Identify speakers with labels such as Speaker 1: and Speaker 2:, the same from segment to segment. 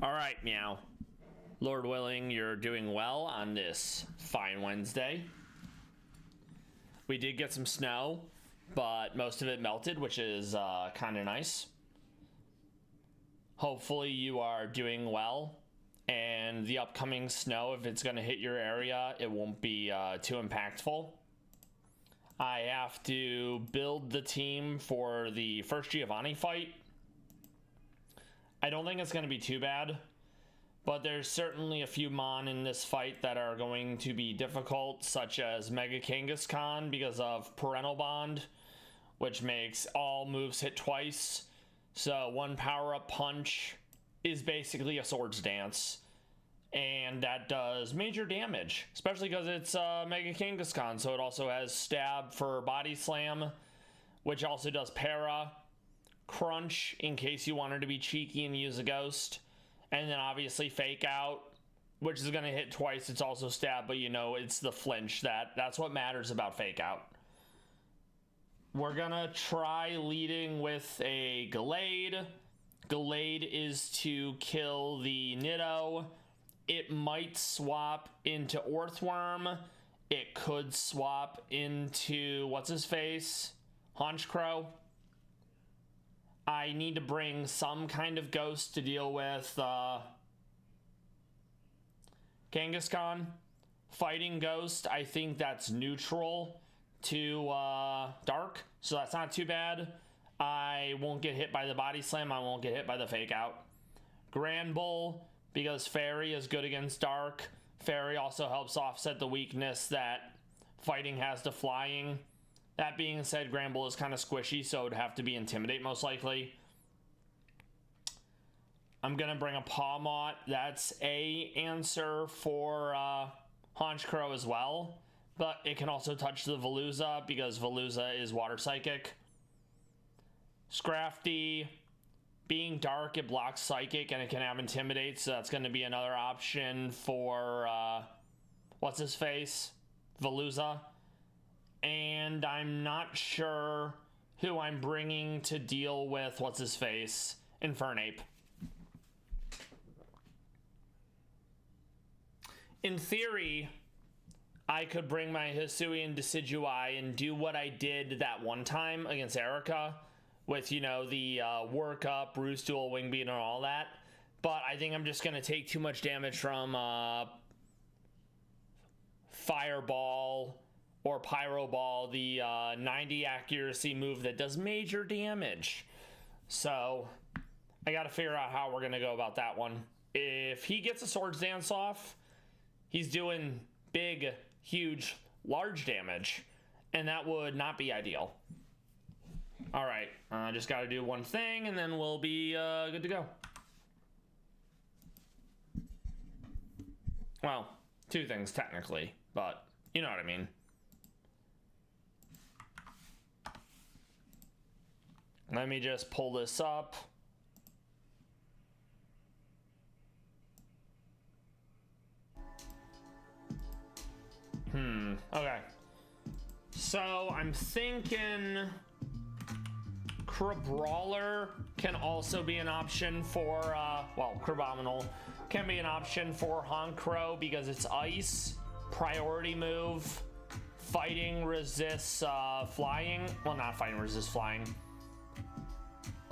Speaker 1: All right, Meow. Lord willing, you're doing well on this fine Wednesday. We did get some snow, but most of it melted, which is kind of nice. Hopefully you are doing well, and the upcoming snow, if it's going to hit your area, it won't be too impactful. I have to build the team for the first Giovanni fight. I don't think it's going to be too bad, but there's certainly a few Mon in this fight that are going to be difficult, such as Mega Kangaskhan because of Parental Bond, which makes all moves hit twice. So one power-up punch is basically a Swords Dance, and that does major damage, especially because it's Mega Kangaskhan, so it also has Stab for Body Slam, which also does Para, Crunch in case you wanted to be cheeky and use a Ghost, and then obviously Fake Out, which is going to hit twice. It's also Stab, but you know, it's the flinch that's what matters about Fake Out. We're gonna try leading with a Gallade. Gallade is to kill the Niddo. It might swap into Orthworm. It could swap into what's his face, Honchkrow. I need to bring some kind of Ghost to deal with Kangaskhan. Fighting Ghost, I think that's neutral to Dark, so that's not too bad. I won't get hit by the Body Slam. I won't get hit by the Fake Out. Grand Bull, because Fairy is good against Dark. Fairy also helps offset the weakness that fighting has to flying. That being said, Grand Bull is kind of squishy, so it would have to be Intimidate most likely. I'm going to bring a Pawmot. That's a answer for Honchkrow as well, but it can also touch the Veluza because Veluza is Water Psychic. Scrafty, being Dark, it blocks Psychic and it can have Intimidate, so that's going to be another option for what's his face? Veluza. And I'm not sure who I'm bringing to deal with what's his face? Infernape. In theory, I could bring my Hisuian Decidueye and do what I did that one time against Erica with, you know, the workup, Roost Duel, Wing Beat, and all that. But I think I'm just going to take too much damage from Fireball or Pyro Ball, the 90 accuracy move that does major damage. So I got to figure out how we're going to go about that one. If he gets a Swords Dance off, he's doing big, huge, large damage, and that would not be ideal. All right, just got to do one thing, and then we'll be good to go. Well, two things technically, but you know what I mean. Let me just pull this up. Okay. So I'm thinking Crabrawler can also be an option for, well, Crabominal can be an option for Honchkrow because it's Ice, priority move, fighting resists flying. Well, not fighting resists flying.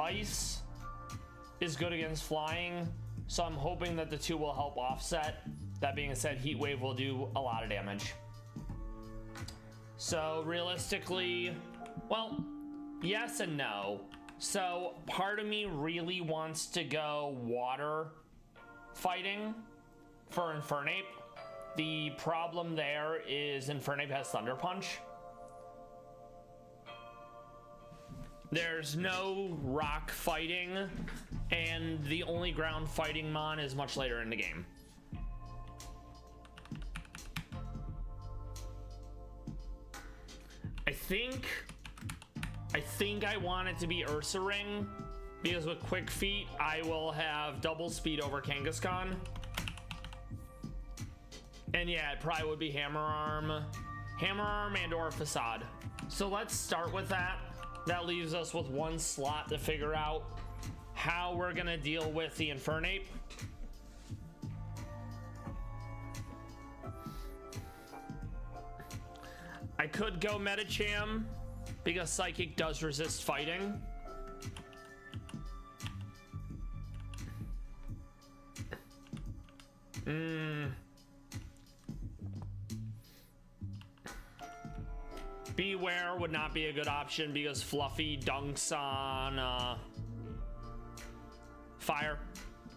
Speaker 1: Ice is good against flying, so I'm hoping that the two will help offset. That being said, Heat Wave will do a lot of damage. So realistically, well, yes and no. So part of me really wants to go water fighting for Infernape. The problem there is Infernape has Thunder Punch. There's no rock fighting, and the only ground fighting Mon is much later in the game. I think I want it to be Ursaring, because with Quick Feet, I will have double speed over Kangaskhan. And yeah, it probably would be Hammer Arm and or Facade. So let's start with that. That leaves us with one slot to figure out how we're gonna deal with the Infernape. I could go Metacham because Psychic does resist fighting. Beware would not be a good option because Fluffy dunks on Fire.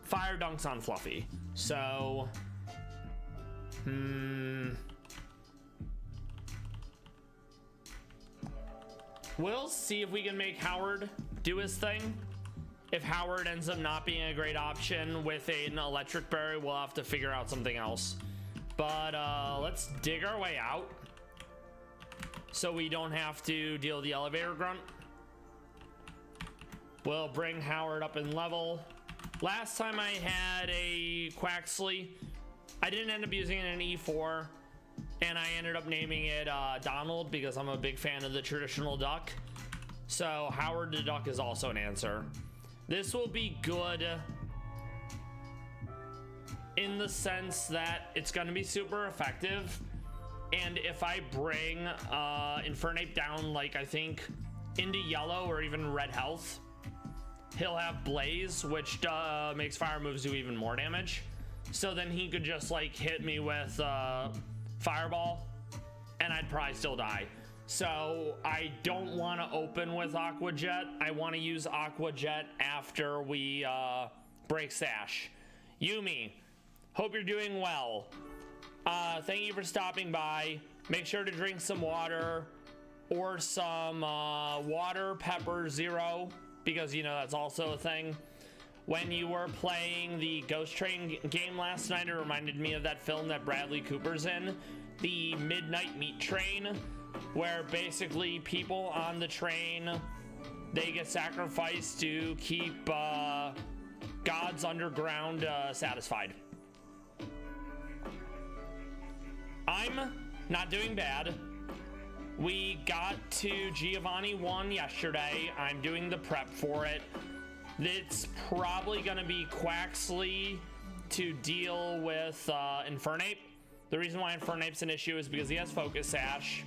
Speaker 1: Fire dunks on Fluffy. So we'll see if we can make Howard do his thing. If Howard ends up not being a great option with an Electric Berry, we'll have to figure out something else. But let's dig our way out so we don't have to deal with the Elevator Grunt. We'll bring Howard up in level. Last time I had a Quaxley, I didn't end up using it in E4, and I ended up naming it Donald because I'm a big fan of the traditional duck. So Howard the Duck is also an answer. This will be good in the sense that it's going to be super effective. And if I bring Infernape down, like I think into yellow or even red health, he'll have Blaze, which makes fire moves do even more damage. So then he could just like hit me with Fireball and I'd probably still die. So I don't want to open with Aqua Jet. I want to use Aqua Jet after we break Sash. Yumi, hope you're doing well. Thank you for stopping by. Make sure to drink some water or some water pepper zero because you know that's also a thing. When you were playing the Ghost Train game last night, it reminded me of that film that Bradley Cooper's in, the Midnight Meat Train, where basically people on the train, they get sacrificed to keep gods underground satisfied. I'm not doing bad. We got to Giovanni 1 yesterday. I'm doing the prep for it. It's probably going to be Quaxley to deal with Infernape. The reason why Infernape's an issue is because he has Focus Sash,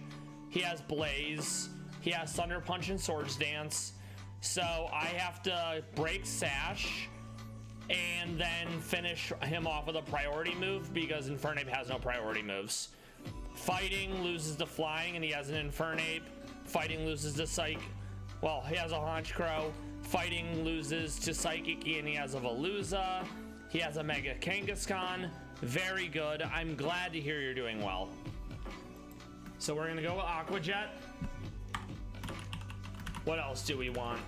Speaker 1: he has Blaze, he has Thunder Punch and Swords Dance. So I have to break Sash and then finish him off with a priority move because Infernape has no priority moves. Fighting loses to Flying and he has an Infernape. Fighting loses to Psych. Well, he has a Honchkrow. Fighting loses to Psychic and he has a Veluza. He has a Mega Kangaskhan. Very good. I'm glad to hear you're doing well. So we're gonna go with Aqua Jet. What else do we want?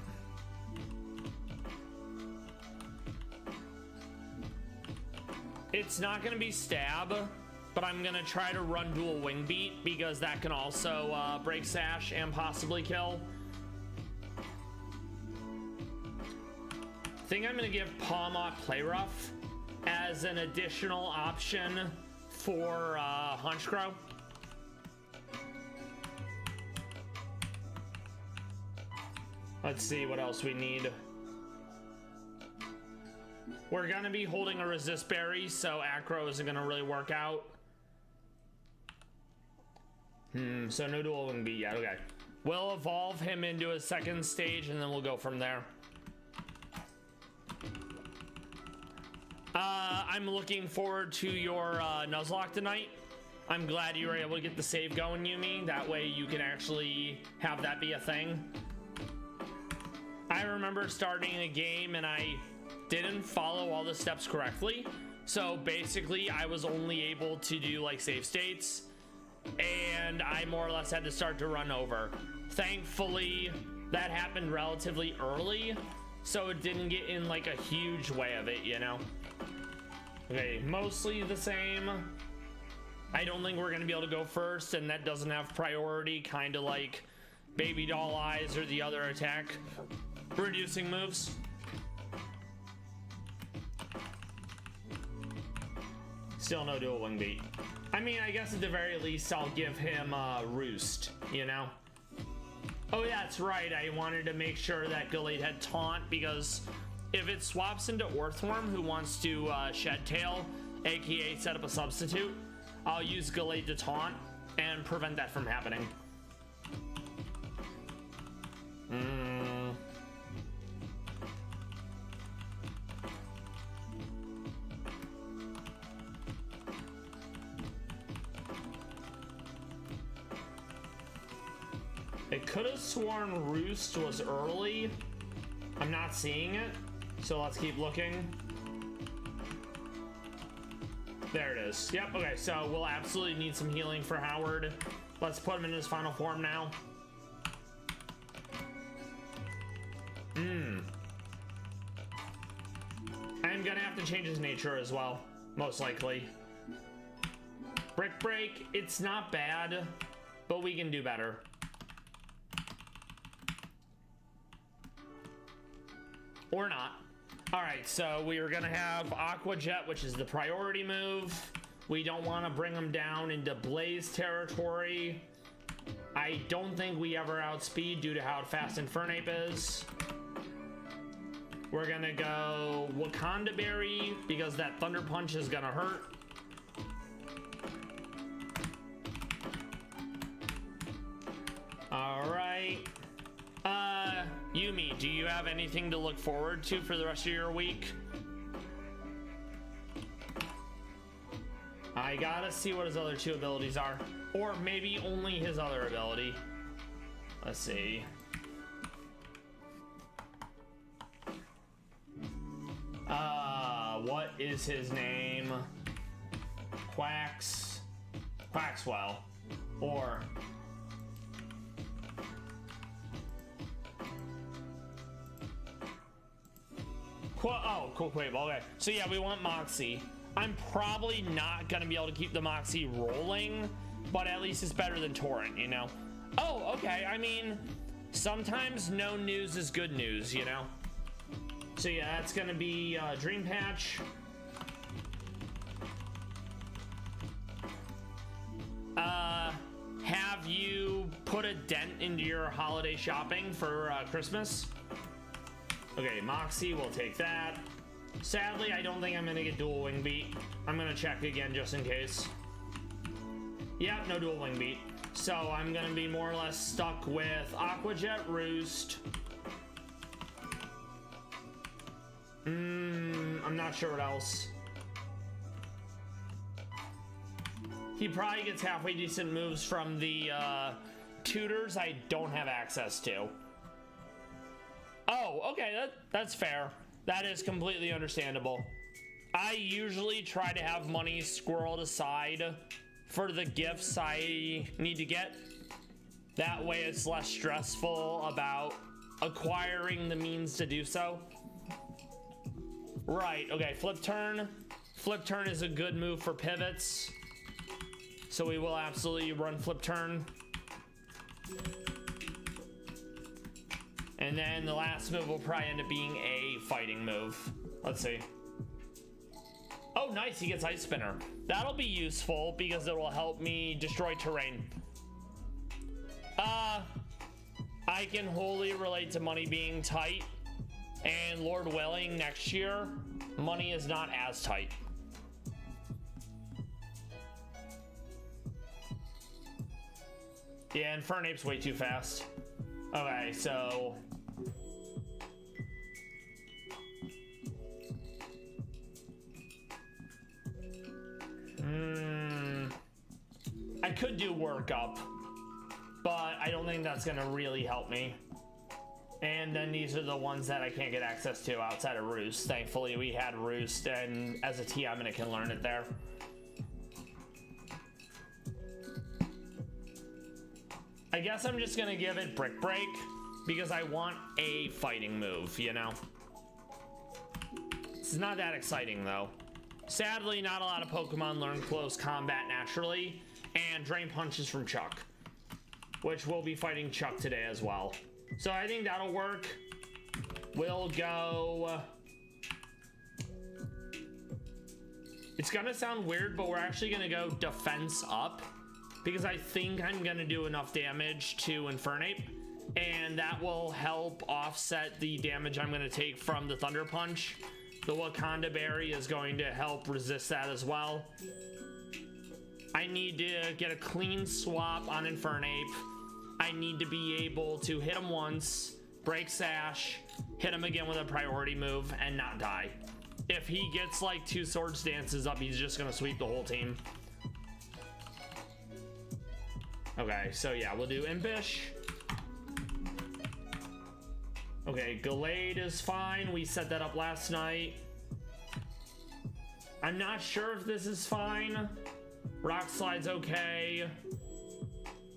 Speaker 1: It's not gonna be Stab, but I'm gonna try to run dual Wing Beat because that can also break Sash and possibly kill. I think I'm gonna give Pawmot Play Rough as an additional option for Honchkrow. Let's see what else we need. We're gonna be holding a Resist Berry, so Acro isn't gonna really work out. So no dual Wing Beat yet, okay. We'll evolve him into a second stage and then we'll go from there. I'm looking forward to your Nuzlocke tonight. I'm glad you were able to get the save going, Yumi. That way you can actually have that be a thing. I remember starting a game and I didn't follow all the steps correctly. So basically I was only able to do like save states and I more or less had to start to run over. Thankfully that happened relatively early, so it didn't get in like a huge way of it, you know? Okay, mostly the same. I don't think we're gonna be able to go first, and that doesn't have priority, kind of like Baby Doll Eyes or the other attack reducing moves. Still no dual Wing Beat. I mean, I guess at the very least I'll give him Roost, you know? Oh yeah, that's right, I wanted to make sure that Gallade had Taunt because if it swaps into Orthworm who wants to Shed Tail, aka set up a substitute, I'll use Gallade to taunt and prevent that from happening. I could have sworn Roost was early. I'm not seeing it, so let's keep looking. There it is. Yep, okay, so we'll absolutely need some healing for Howard. Let's put him in his final form now. I'm gonna have to change his nature as well, most likely. Brick Break, it's not bad, but we can do better. Or not. Alright, so we are gonna have Aqua Jet, which is the priority move. We don't want to bring him down into Blaze territory. I don't think we ever outspeed due to how fast Infernape is. We're gonna go Wakanda Berry because that Thunder Punch is gonna hurt. Alright. Yumi, do you have anything to look forward to for the rest of your week? I gotta see what his other two abilities are. Or maybe only his other ability. Let's see. What is his name? Quaxwell. Or cool, okay. So yeah, we want Moxie. I'm probably not gonna be able to keep the Moxie rolling, but at least it's better than Torrent, you know? Oh, okay, I mean, sometimes no news is good news, you know? So yeah, that's gonna be Dream Patch. Have you put a dent into your holiday shopping for Christmas? Okay, Moxie, we'll take that. Sadly, I don't think I'm gonna get dual wing beat. I'm gonna check again just in case. Yeah, no dual wing beat. So I'm gonna be more or less stuck with Aqua Jet, Roost. I'm not sure what else. He probably gets halfway decent moves from the tutors I don't have access to. Oh, okay, that's fair. That is completely understandable. I usually try to have money squirreled aside for the gifts I need to get. That way it's less stressful about acquiring the means to do so. Right, okay, Flip Turn. Flip Turn is a good move for pivots. So we will absolutely run Flip Turn. And then the last move will probably end up being a fighting move. Let's see. Oh, nice, he gets Ice Spinner. That'll be useful because it will help me destroy terrain. I can wholly relate to money being tight. And Lord willing, next year, money is not as tight. Yeah, Infernape's way too fast. Okay, so... I could do work up, but I don't think that's gonna really help me. And then these are the ones that I can't get access to outside of Roost. Thankfully, we had Roost, and as a TM, I can learn it there. I guess I'm just gonna give it Brick Break because I want a fighting move, you know? It's not that exciting, though. Sadly, not a lot of Pokemon learn close combat naturally, and Drain Punch is from Chuck, which we'll be fighting Chuck today as well. So I think that'll work. We'll go... It's gonna sound weird, but we're actually gonna go defense up because I think I'm gonna do enough damage to Infernape, and that will help offset the damage I'm gonna take from the Thunder Punch. The Wakanda Berry is going to help resist that as well. I need to get a clean swap on Infernape. I need to be able to hit him once, break Sash, hit him again with a priority move, and not die. If he gets like 2 Swords Dances up, he's just gonna sweep the whole team. Okay, so yeah, we'll do Impish. Okay, Gallade is fine. We set that up last night. I'm not sure if this is fine. Rock Slide's okay.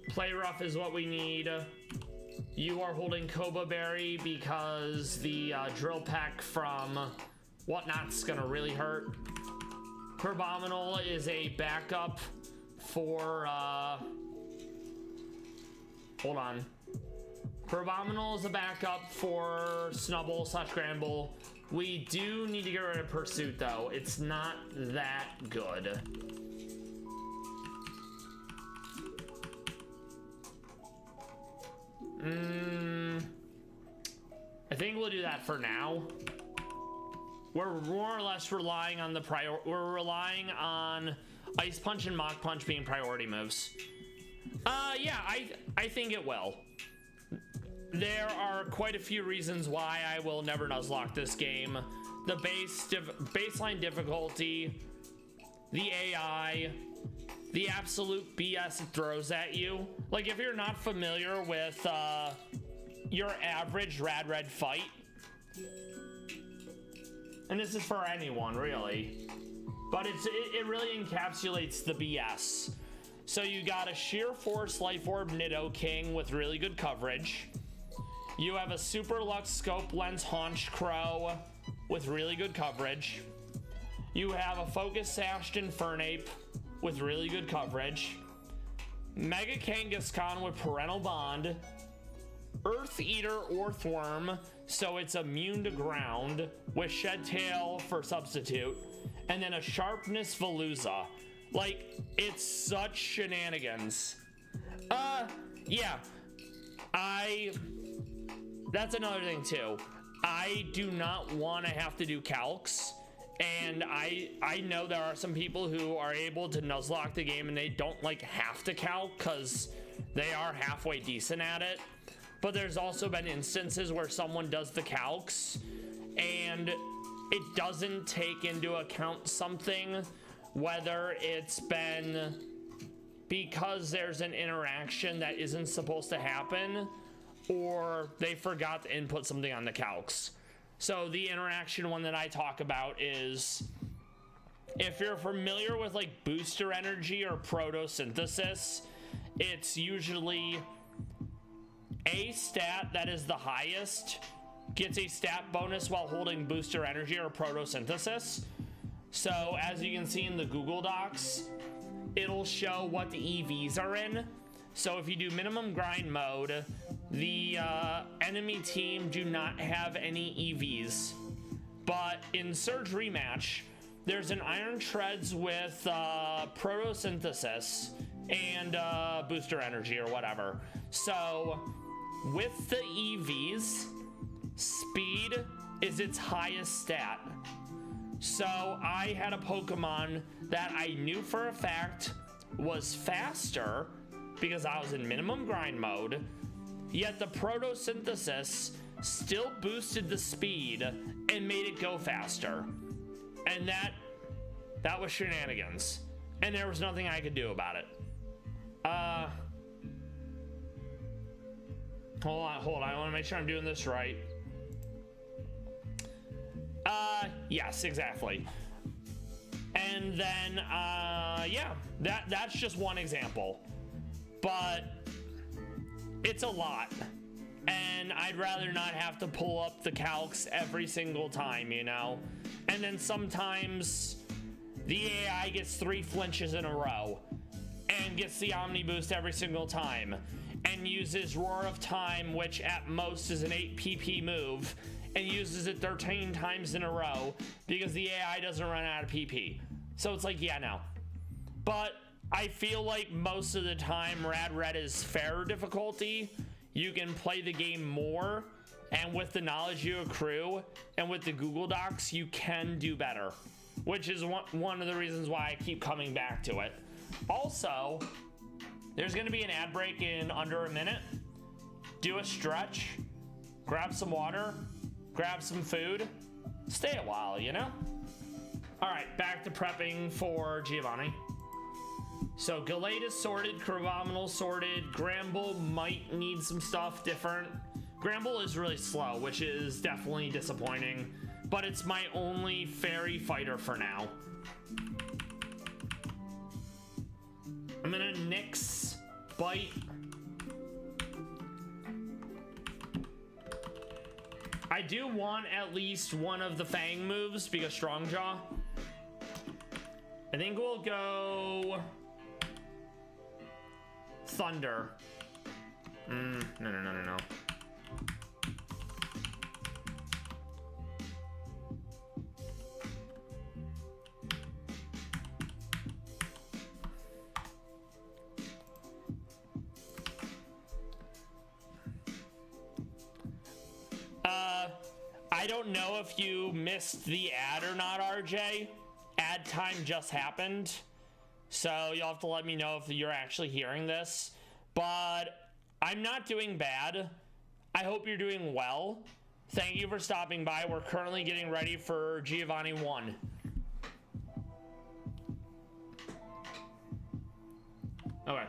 Speaker 1: Play Rough is what we need. You are holding Koba Berry because the drill pack from Whatnot's gonna really hurt. Crabominal is a backup for hold on. Crabominal is a backup for Snubble / Gramble. We do need to get rid of Pursuit though. It's not that good. I think we'll do that for now. We're more or less relying on we're relying on Ice Punch and Mach Punch being priority moves. Yeah, I think it will. There are quite a few reasons why I will never Nuzlocke this game. The baseline difficulty, the AI, the absolute BS it throws at you. Like, if you're not familiar with your average Rad Red fight, and this is for anyone really, but it really encapsulates the BS. So you got a Sheer Force Life Orb Nido King with really good coverage. You have a Super Lux Scope Lens Haunch Crow with really good coverage. You have a Focus Sashed Infernape with really good coverage. Mega Kangaskhan with Parental Bond. Earth Eater Earthworm, so it's immune to ground, with Shed Tail for substitute. And then a Sharpness Veluza. Like, it's such shenanigans. Yeah. That's another thing too. I do not want to have to do calcs, and I know there are some people who are able to Nuzlocke the game and they don't like have to calc because they are halfway decent at it. But there's also been instances where someone does the calcs and it doesn't take into account something, whether it's been because there's an interaction that isn't supposed to happen, or they forgot to input something on the calcs. So the interaction one that I talk about is, if you're familiar with like booster energy or photosynthesis, it's usually a stat that is the highest gets a stat bonus while holding booster energy or photosynthesis. So as you can see in the Google Docs, it'll show what the EVs are in. So if you do minimum grind mode, the enemy team do not have any EVs. But in Surge Rematch, there's an Iron Treads with photosynthesis and booster energy or whatever. So with the EVs, speed is its highest stat. So I had a Pokemon that I knew for a fact was faster because I was in minimum grind mode, yet the photosynthesis still boosted the speed and made it go faster. And that was shenanigans. And there was nothing I could do about it. Hold on, I want to make sure I'm doing this right. Yes, exactly. And then, yeah, that's just one example. But it's a lot. And I'd rather not have to pull up the calcs every single time, you know? And then sometimes the AI gets 3 flinches in a row and gets the Omni Boost every single time and uses Roar of Time, which at most is an 8 PP move, and uses it 13 times in a row because the AI doesn't run out of PP. So it's like, yeah, no. But I feel like most of the time Rad Red is fair difficulty. You can play the game more, and with the knowledge you accrue and with the Google Docs, you can do better, which is one of the reasons why I keep coming back to it. Also, there's going to be an ad break in under a minute. Do a stretch, grab some water, grab some food, stay a while, you know? All right, back to prepping for Giovanni. So Gallade is sorted, Crabominal sorted, Gramble might need some stuff different. Gramble is really slow, which is definitely disappointing, but it's my only fairy fighter for now. I'm gonna Nyx, Bite. I do want at least one of the Fang moves because Strong Jaw. I think we'll go Thunder. No. I don't know if you missed the ad or not, RJ. Ad time just happened, so you'll have to let me know if you're actually hearing this. But I'm not doing bad. I hope you're doing well. Thank you for stopping by. We're currently getting ready for Giovanni 1. Okay.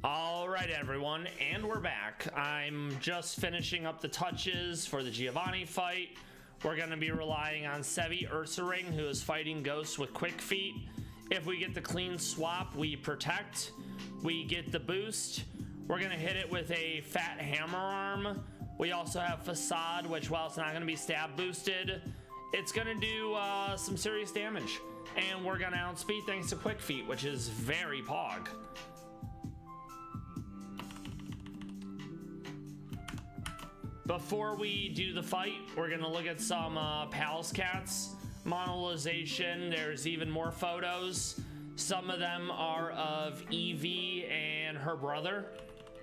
Speaker 1: All right, everyone, and we're back. I'm just finishing up the touches for the Giovanni fight. We're going to be relying on Sevi Ursaring, who is fighting Ghosts with Quick Feet. If we get the clean swap, we protect. We get the boost. We're going to hit it with a Fat Hammer Arm. We also have Facade, which, while it's not going to be stab boosted, it's going to do some serious damage. And we're going to outspeed thanks to Quick Feet, which is very pog. Before we do the fight, we're gonna look at some Pals Cats monetization. There's even more photos. Some of them are of Evie and her brother.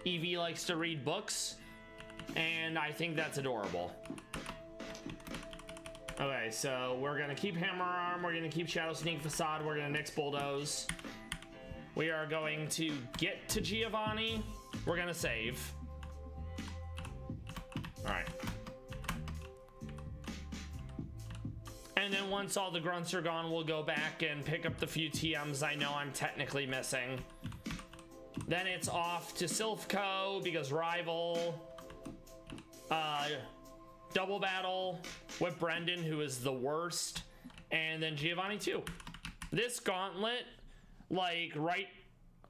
Speaker 1: Evie likes to read books, and I think that's adorable. Okay, so we're gonna keep Hammer Arm, we're gonna keep Shadow Sneak Facade, we're gonna Nyx Bulldoze. We are going to get to Giovanni. We're gonna save. All right. And then once all the grunts are gone, we'll go back and pick up the few TMs I know I'm technically missing. Then it's off to Silphco because Rival, double battle with Brendan, who is the worst, and then Giovanni 2. This gauntlet, like, right,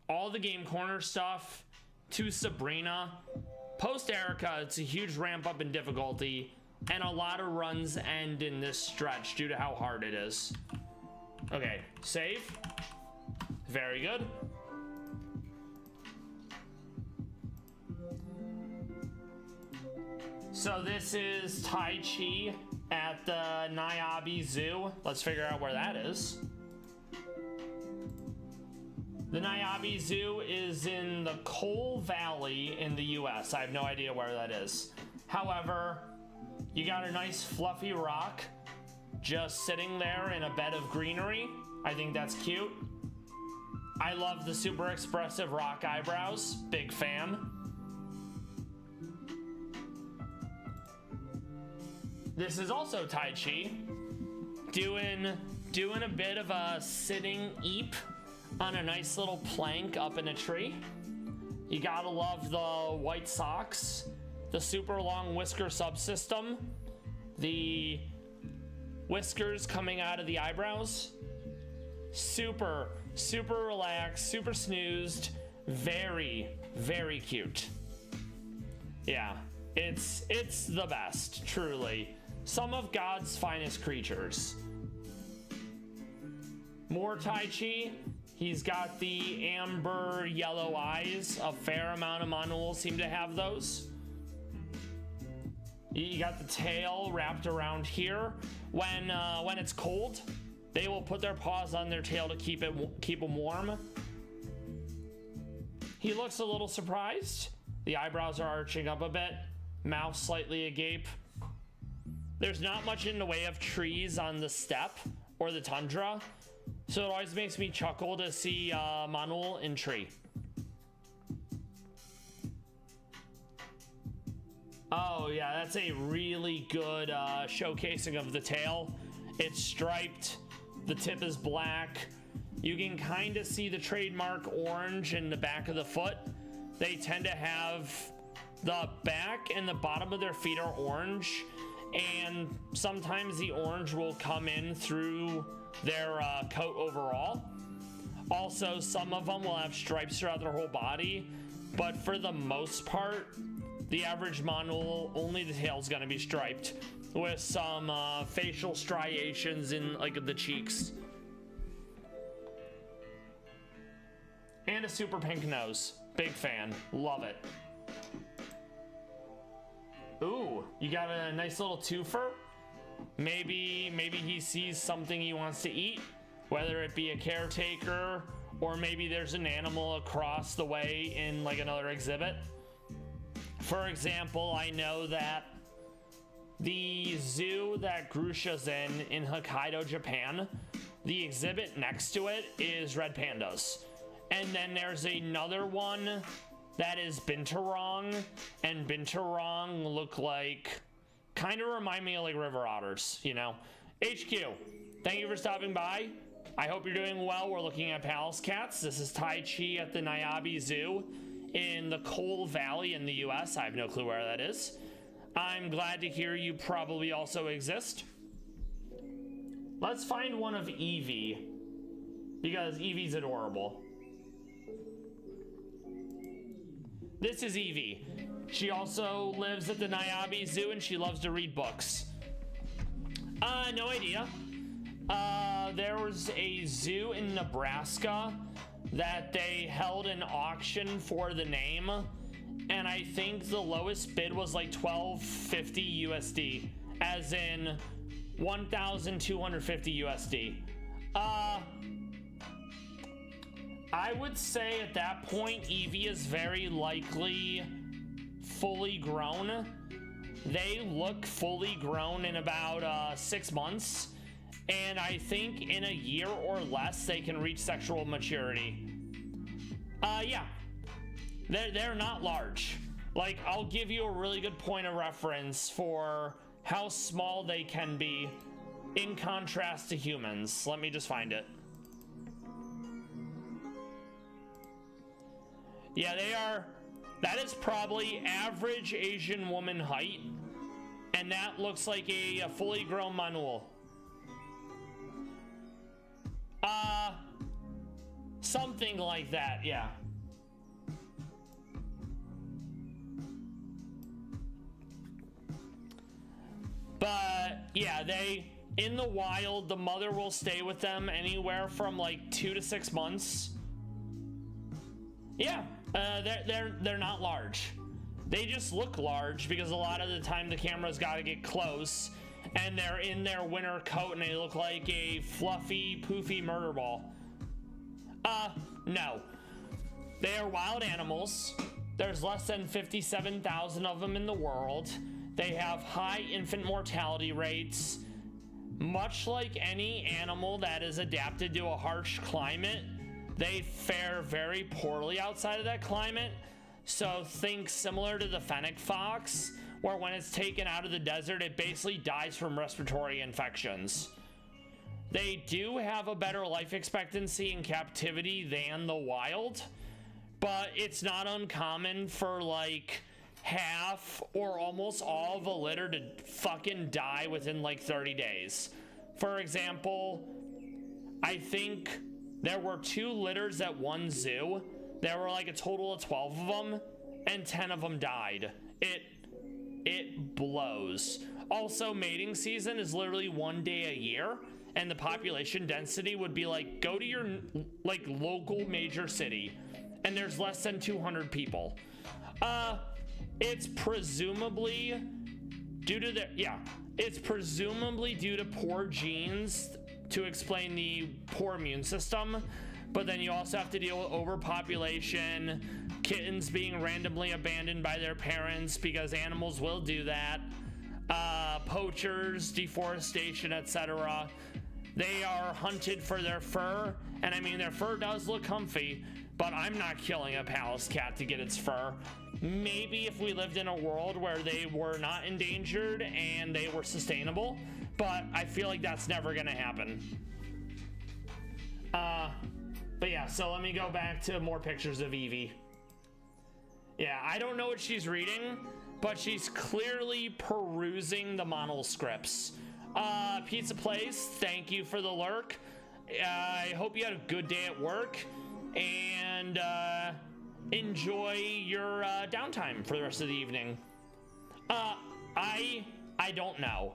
Speaker 1: all the game corner stuff to Sabrina. Post Erica, it's a huge ramp up in difficulty, and a lot of runs end in this stretch due to how hard it is. Okay, save. Very good. So this is Tai Chi at the Naiabi Zoo. Let's figure out where that is. The Nairobi Zoo is in the Coal Valley in the US. I have no idea where that is. However, you got a nice fluffy rock just sitting there in a bed of greenery. I think that's cute. I love the super expressive rock eyebrows. Big fan. This is also Tai Chi. Doing a bit of a sitting eep on a nice little plank up in a tree. You gotta love the white socks, the super long whisker subsystem, the whiskers coming out of the eyebrows. Super relaxed, super snoozed, very cute. Yeah, it's the best, truly. Some of God's finest creatures. More Tai Chi. He's got the amber yellow eyes. A fair amount of Meownwell seem to have those. You got the tail wrapped around here. When it's cold, they will put their paws on their tail to keep them warm. He looks a little surprised. The eyebrows are arching up a bit. Mouth slightly agape. There's not much in the way of trees on the steppe or the tundra, so it always makes me chuckle to see Meownwell in tree. Oh yeah, that's a really good showcasing of the tail. It's striped, the tip is black. You can kind of see the trademark orange in the back of the foot. They tend to have the back and the bottom of their feet are orange, and sometimes the orange will come in through their coat overall. Also, some of them will have stripes throughout their whole body, but for the most part, the average Meownwell, only the tail's gonna be striped with some facial striations in like the cheeks. And a super pink nose. Big fan. Love it. Ooh, you got a nice little twofer. Maybe he sees something he wants to eat, whether it be a caretaker or maybe there's an animal across the way in like another exhibit. For example, I know that the zoo that Grusha's in Hokkaido, Japan, the exhibit next to it is red pandas. And then there's another one that is Binturong, and Binturong look like, kind of remind me of like river otters, you know. HQ, thank you for stopping by. I hope you're doing well. We're looking at Palace Cats. This is Tai Chi at the Nairobi Zoo in the Coal Valley in the US. I have no clue where that is. I'm glad to hear you probably also exist. Let's find one of Evie, because Evie's adorable. This is Evie. She also lives at the Nairobi Zoo and she loves to read books. No idea. There was a zoo in Nebraska that they held an auction for the name, and I think the lowest bid was like $12.50 USD, as in 1,250 USD. I would say at that point, Evie is very likely fully grown. They look fully grown in about 6 months. And I think in a year or less, they can reach sexual maturity. Yeah. They're not large. Like, I'll give you a really good point of reference for how small they can be in contrast to humans. Let me just find it. Yeah, they are. That is probably average Asian woman height. And that looks like a fully grown Meownwell. Something like that, yeah. But yeah, in the wild, the mother will stay with them anywhere from like 2 to 6 months. Yeah, they're not large. They just look large because a lot of the time the camera's got to get close, and they're in their winter coat and they look like a fluffy, poofy murder ball. No. They are wild animals. There's less than 57,000 of them in the world. They have high infant mortality rates. Much like any animal that is adapted to a harsh climate, they fare very poorly outside of that climate. So think similar to the fennec fox, where when it's taken out of the desert, it basically dies from respiratory infections. They do have a better life expectancy in captivity than the wild, but it's not uncommon for like half or almost all of a litter to fucking die within like 30 days. For example, I think there were 2 litters at one zoo. There were like a total of 12 of them, and 10 of them died. It blows. Also, mating season is literally 1 day a year, and the population density would be like, go to your like local major city, and there's less than 200 people. It's presumably due to it's presumably due to poor genes to explain the poor immune system, but then you also have to deal with overpopulation, kittens being randomly abandoned by their parents because animals will do that, poachers, deforestation, etc. They are hunted for their fur, and I mean, their fur does look comfy, but I'm not killing a Pallas cat to get its fur. Maybe if we lived in a world where they were not endangered and they were sustainable, but I feel like that's never gonna happen. But yeah, so let me go back to more pictures of Evie. Yeah, I don't know what she's reading, but she's clearly perusing the manuscripts. Pizza Place, thank you for the lurk. I hope you had a good day at work, and enjoy your downtime for the rest of the evening. I don't know.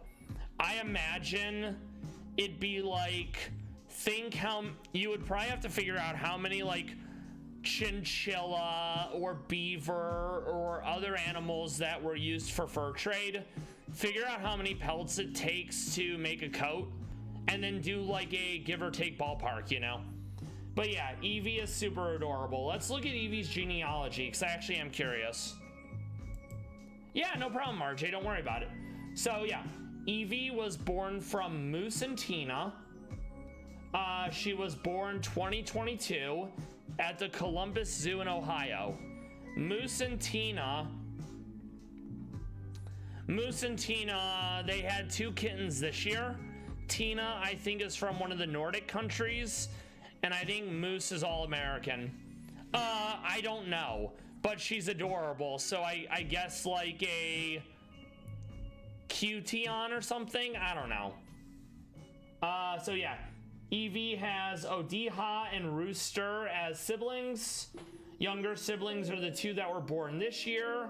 Speaker 1: I imagine it'd be like, think how you would probably have to figure out how many like chinchilla or beaver or other animals that were used for fur trade, figure out how many pelts it takes to make a coat, and then do like a give or take ballpark, you know? But yeah, Evie is super adorable. Let's look at Evie's genealogy, because I actually am curious. Yeah, no problem, RJ, don't worry about it. So yeah, Evie was born from Moose and Tina. She was born 2022 at the Columbus Zoo in Ohio. Moose and Tina, they had 2 kittens this year. Tina, I think, is from one of the Nordic countries, and I think Moose is all American. I don't know, but she's adorable, so I guess like a Cution or something, I don't know. So yeah, Evie has Odiha and Rooster as siblings. Younger siblings are the 2 that were born this year.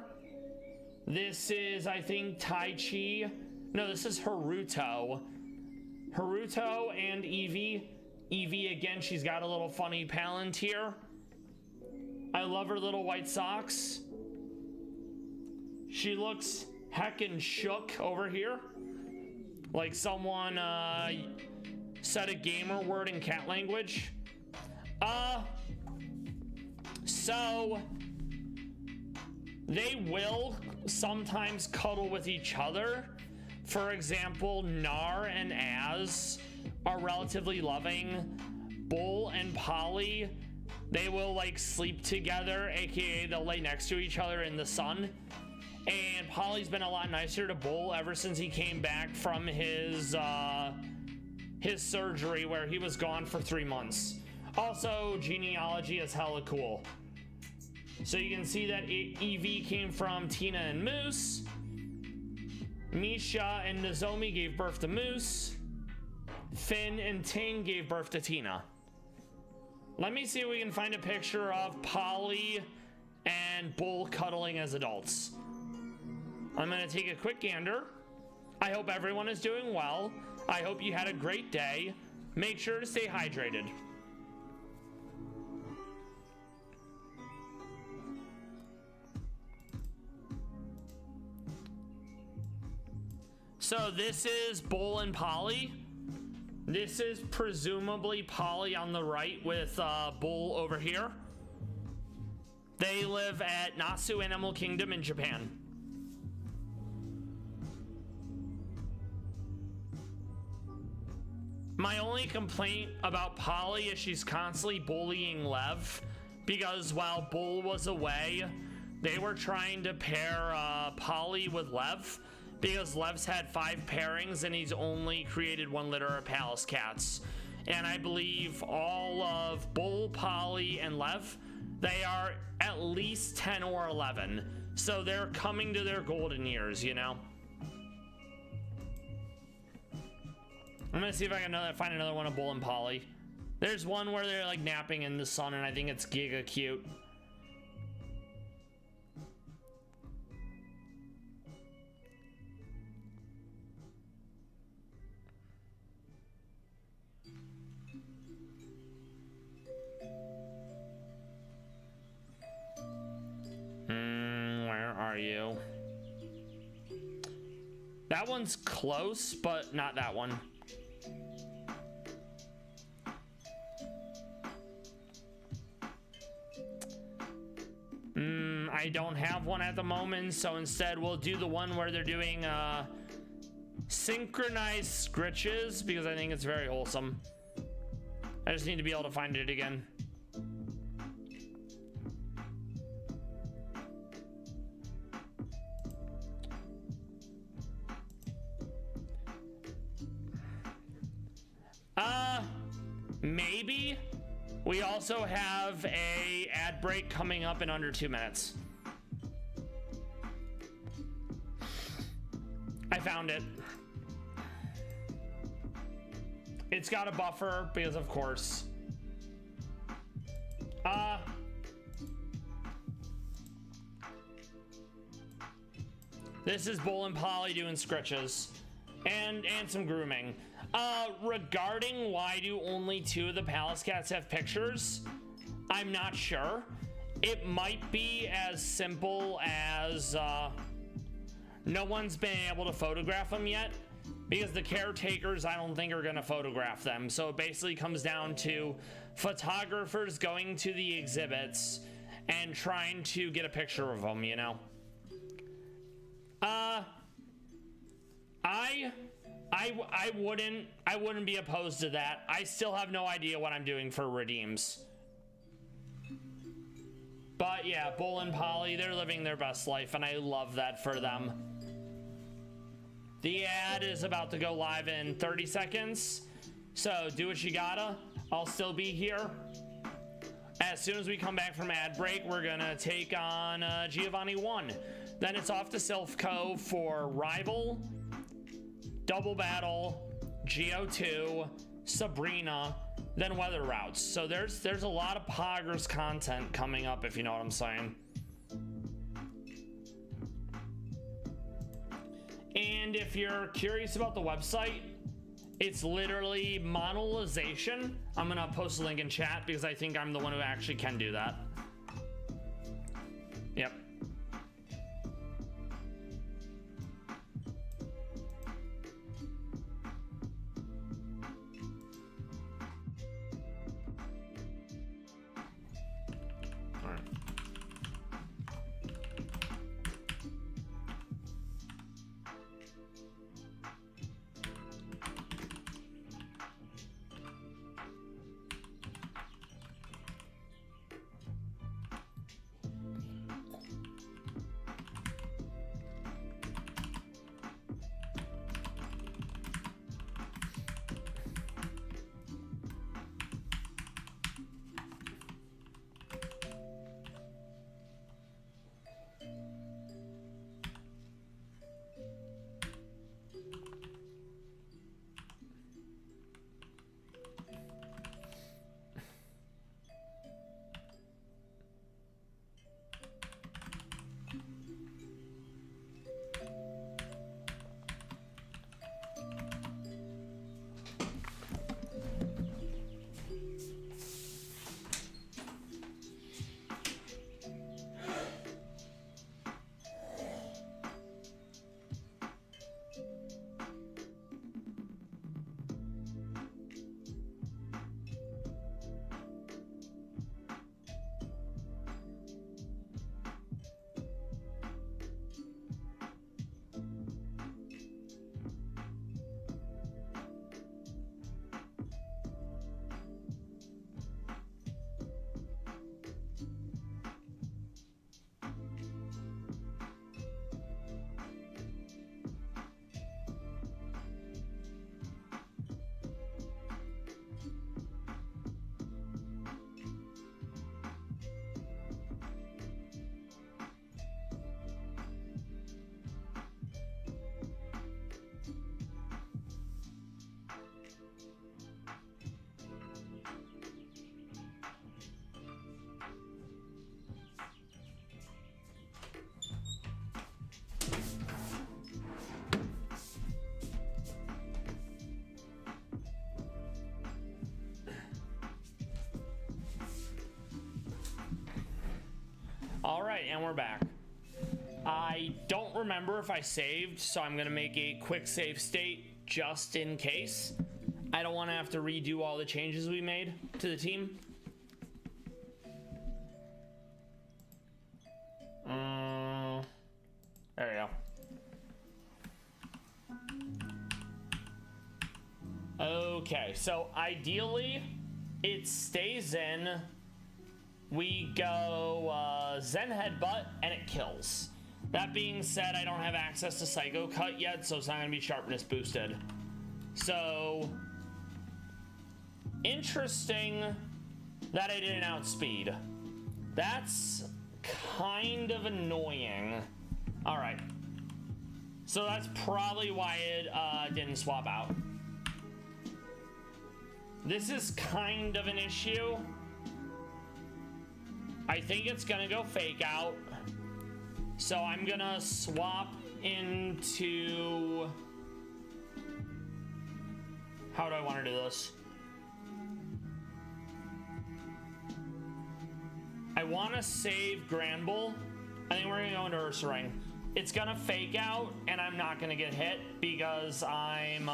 Speaker 1: This is, I think, Tai Chi. No, this is Haruto. Haruto and Evie. Evie, again, she's got a little funny palantir. I love her little white socks. She looks heckin' shook over here. Like someone said a gamer word in cat language. So they will sometimes cuddle with each other. For example, Nar and Az are relatively loving. Bull and Polly, they will like sleep together, aka they'll lay next to each other in the sun. And Polly's been a lot nicer to Bull ever since he came back from his surgery where he was gone for 3 months. Also, genealogy is hella cool. So you can see that Evie came from Tina and Moose. Misha and Nozomi gave birth to Moose. Finn and Ting gave birth to Tina. Let me see if we can find a picture of Polly and Bull cuddling as adults. I'm gonna take a quick gander. I hope everyone is doing well. I hope you had a great day. Make sure to stay hydrated. So this is Bull and Polly. This is presumably Polly on the right with Bull over here. They live at Nasu Animal Kingdom in Japan. My only complaint about Polly is she's constantly bullying Lev, because while Bull was away, they were trying to pair Polly with Lev, because Lev's had 5 pairings and he's only created 1 litter of Palace Cats. And I believe all of Bull, Polly, and Lev, they are at least 10 or 11. So they're coming to their golden years, you know? I'm gonna see if I can find another one of Bull and Polly. There's one where they're like napping in the sun and I think it's giga cute. Where are you? That one's close, but not that one. I don't have one at the moment, so instead we'll do the one where they're doing synchronized scritches, because I think it's very wholesome. I just need to be able to find it again. Maybe. We also have a ad break coming up in under 2 minutes. I found it. It's got a buffer because of course. This is Bull and Polly doing scritches and some grooming. Regarding why do only 2 of the Palace Cats have pictures, I'm not sure. It might be as simple as no one's been able to photograph them yet, because the caretakers I don't think are going to photograph them. So it basically comes down to photographers going to the exhibits and trying to get a picture of them, you know. I wouldn't be opposed to that. I still have no idea what I'm doing for redeems. But yeah, Bull and Polly, they're living their best life, and I love that for them. The ad is about to go live in 30 seconds, so do what you gotta. I'll still be here. As soon as we come back from ad break, we're gonna take on Giovanni 1. Then it's off to Silphco for Rival, Double Battle, Geo2, Sabrina, then Weather Routes. So there's a lot of Poggers content coming up, if you know what I'm saying. And if you're curious about the website, it's literally monetization. I'm gonna post a link in chat because I think I'm the one who actually can do that. Yep. and we're back. I don't remember if I saved, so I'm gonna make a quick save state just in case. I don't want to have to redo all the changes we made to the team. There we go. Okay, so ideally it stays in. We go Zen Headbutt and it kills. That being said, I don't have access to Psycho Cut yet, so it's not going to be sharpness boosted. So, interesting that I didn't outspeed. That's kind of annoying. All right. So that's probably why it didn't swap out. This is kind of an issue. I think it's gonna go fake out. So I'm gonna swap into... How do I want to do this? I want to save Granbull. I think we're gonna go into Ursaring. It's gonna fake out, and I'm not gonna get hit because I'm...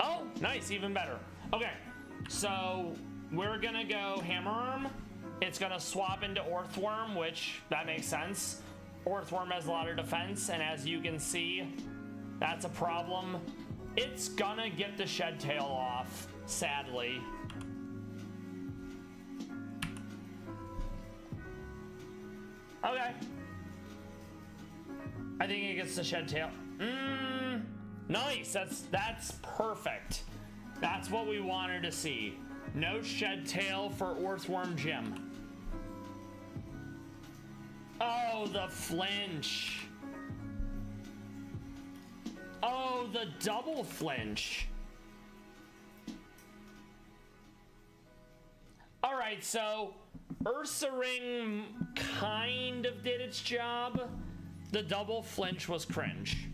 Speaker 1: Oh, nice, even better. Okay, so we're gonna go Hammer Arm. It's gonna swap into Orthworm, which that makes sense. Orthworm has a lot of defense, and as you can see, that's a problem. It's gonna get the Shed Tail off, sadly. Okay. I think it gets the Shed Tail. Nice, that's perfect. That's what we wanted to see. No Shed Tail for Orthworm Jim. Oh, the flinch. Oh, the double flinch. All right, so Ursaring kind of did its job. The double flinch was cringe.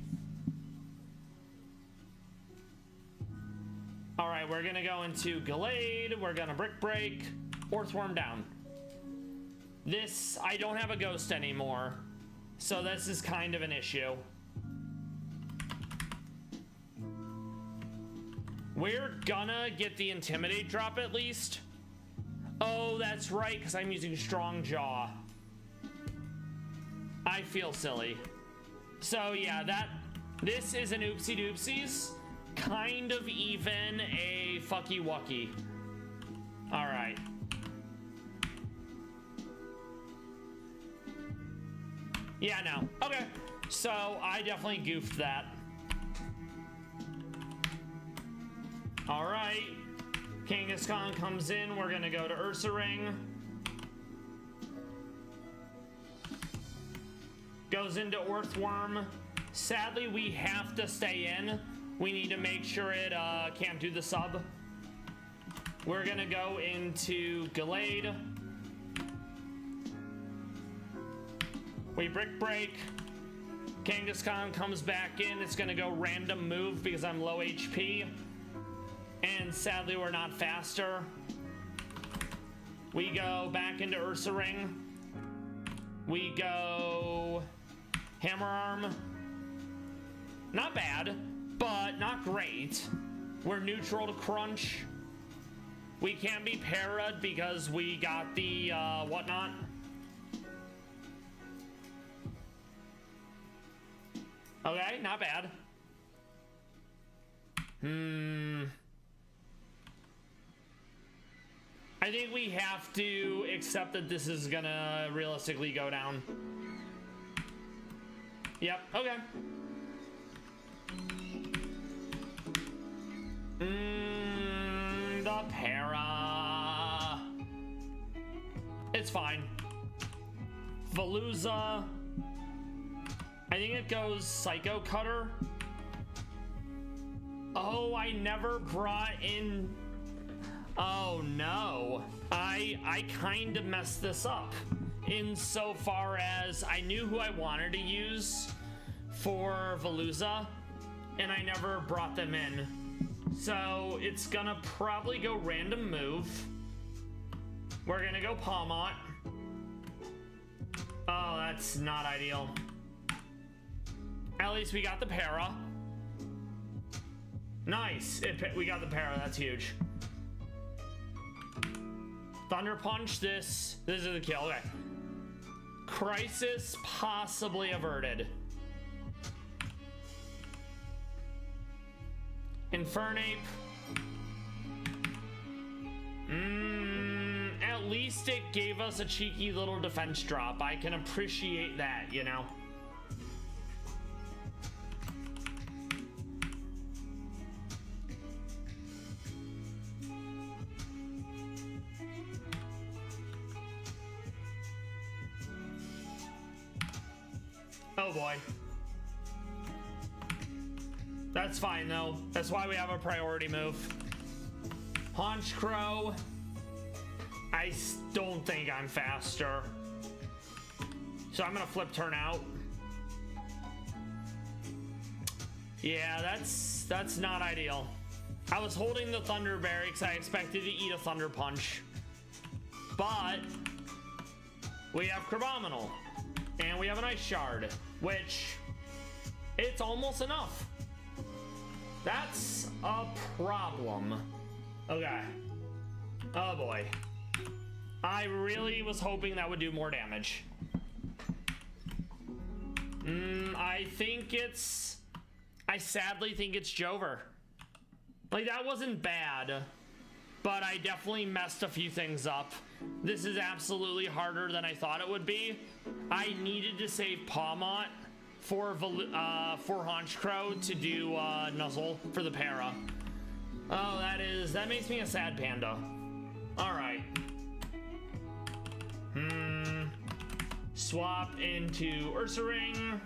Speaker 1: All right, we're gonna go into Gallade. We're gonna Brick Break, Orthworm down. This, I don't have a ghost anymore, so this is kind of an issue. We're gonna get the Intimidate drop at least. Oh, that's right, because I'm using Strong Jaw. I feel silly. So yeah, this is an oopsie doopsies. Kind of even a fucky wucky. All right. Yeah, no. Okay. So I definitely goofed that. All right. Kangaskhan comes in. We're gonna go to Ursaring. Goes into Orthworm. Sadly, we have to stay in. We need to make sure it can't do the sub. We're gonna go into Gallade. We Brick Break. Kangaskhan comes back in. It's gonna go random move because I'm low HP. And sadly, we're not faster. We go back into Ursaring. We go Hammer Arm. Not bad, but not great. We're neutral to Crunch. We can't be para'd because we got the whatnot. Okay, not bad. I think we have to accept that this is gonna realistically go down. Yep, okay. The para. It's fine. Veluza. I think it goes Psycho Cutter. Oh, I never brought in... Oh no. I kind of messed this up insofar as I knew who I wanted to use for Veluza, and I never brought them in. So it's gonna probably go random move. We're gonna go Palmot. Oh, that's not ideal. At least we got the para. Nice. We got the para. That's huge. Thunder Punch. This is the kill. Okay. Crisis possibly averted. Infernape. At least it gave us a cheeky little defense drop. I can appreciate that, you know. Oh boy. That's fine though. That's why we have a priority move. Haunch Crow. I don't think I'm faster. So I'm gonna flip turn out. Yeah, that's not ideal. I was holding the Thunder Berry because I expected to eat a Thunder Punch. But we have Crabominal. And we have an Ice Shard, which it's almost enough. That's a problem. Okay. Oh boy. I really was hoping that would do more damage. I sadly think it's Jover. Like, that wasn't bad, but I definitely messed a few things up. This is absolutely harder than I thought it would be. I needed to save Pawmot for Haunch Crow to do Nuzzle for the para. Oh, that makes me a sad panda. All right. Swap into Ursaring.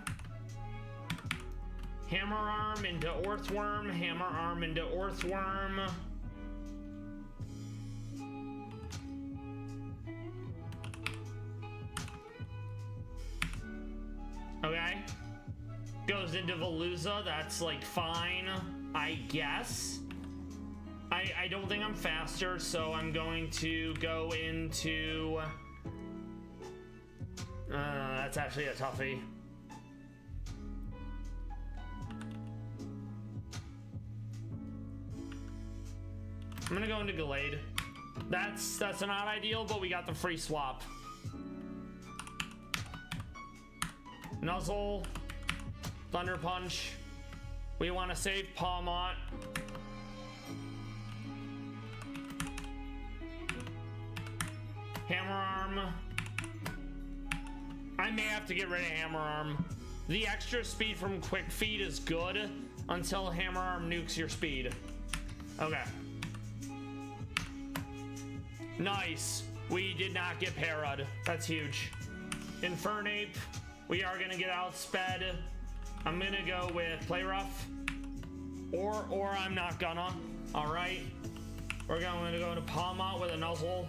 Speaker 1: Hammer Arm into Orthworm. Hammer Arm into Orthworm. Okay. Goes into Veluza. That's like fine, I guess. I don't think I'm faster, so I'm going to go into... that's actually a toughie. I'm gonna go into Gallade. That's not ideal, but we got the free swap. Nuzzle. Thunder Punch. We want to save Pawmot. Hammer Arm. I may have to get rid of Hammer Arm. The extra speed from Quick Feed is good until Hammer Arm nukes your speed. Okay. Nice. We did not get para'd. That's huge. Infernape. We are gonna get outsped. I'm gonna go with Play Rough. Or I'm not gonna. Alright. We're going to go into Pawmot with a Nuzzle.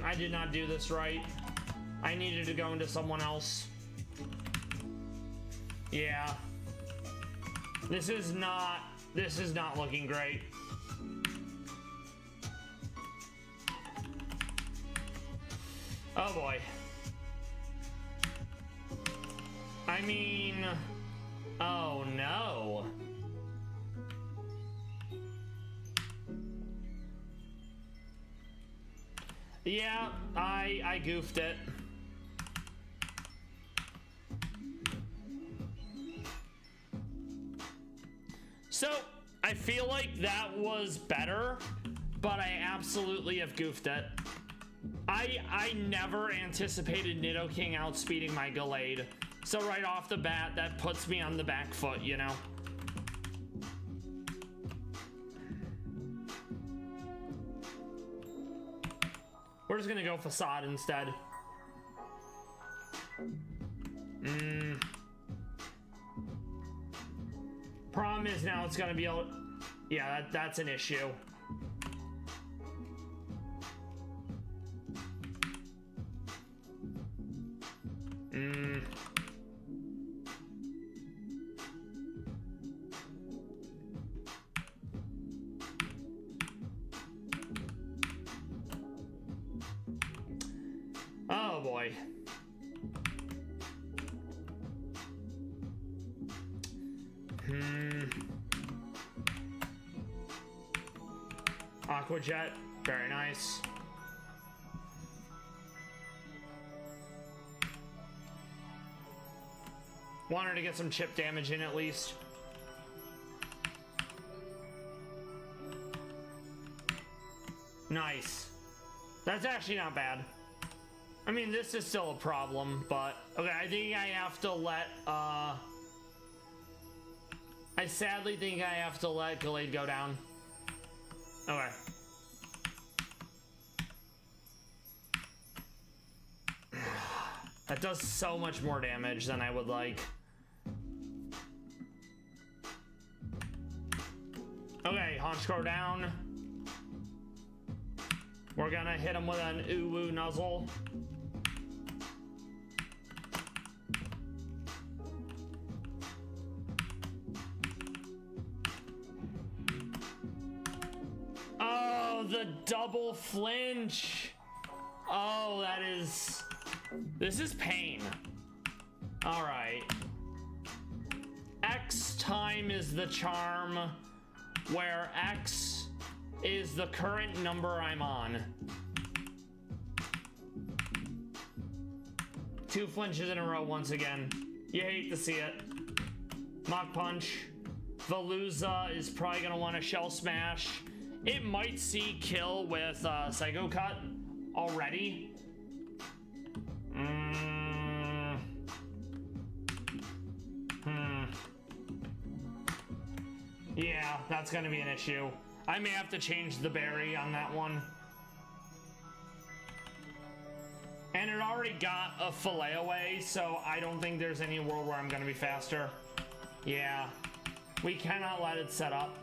Speaker 1: I did not do this right. I needed to go into someone else. Yeah. This is not looking great. Oh boy. I mean, oh no. Yeah, I goofed it. So, I feel like that was better, but I absolutely have goofed it. I never anticipated Nidoking outspeeding my Gallade. So right off the bat, that puts me on the back foot, you know? We're just gonna go Facade instead. Problem is now it's gonna be able... Yeah, that's an issue. boy. Aqua Jet, very nice. Wanted to get some chip damage in at least. Nice. That's actually not bad. I mean, this is still a problem, but okay, I think I have to let I sadly think I have to let Gallade go down. Okay. That does so much more damage than I would like. Okay, Honchkrow down. We're gonna hit him with an Uwu Nuzzle. Oh, the double flinch. Oh, that is... This is pain. All right. X time is the charm, where X is the current number I'm on. 2 flinches in a row once again. You hate to see it. Mach Punch. Veluza is probably gonna want to Shell Smash. It might see kill with Psycho Cut already. Yeah, that's gonna be an issue. I may have to change the berry on that one. And it already got a fillet away, so I don't think there's any world where I'm gonna be faster. Yeah, we cannot let it set up.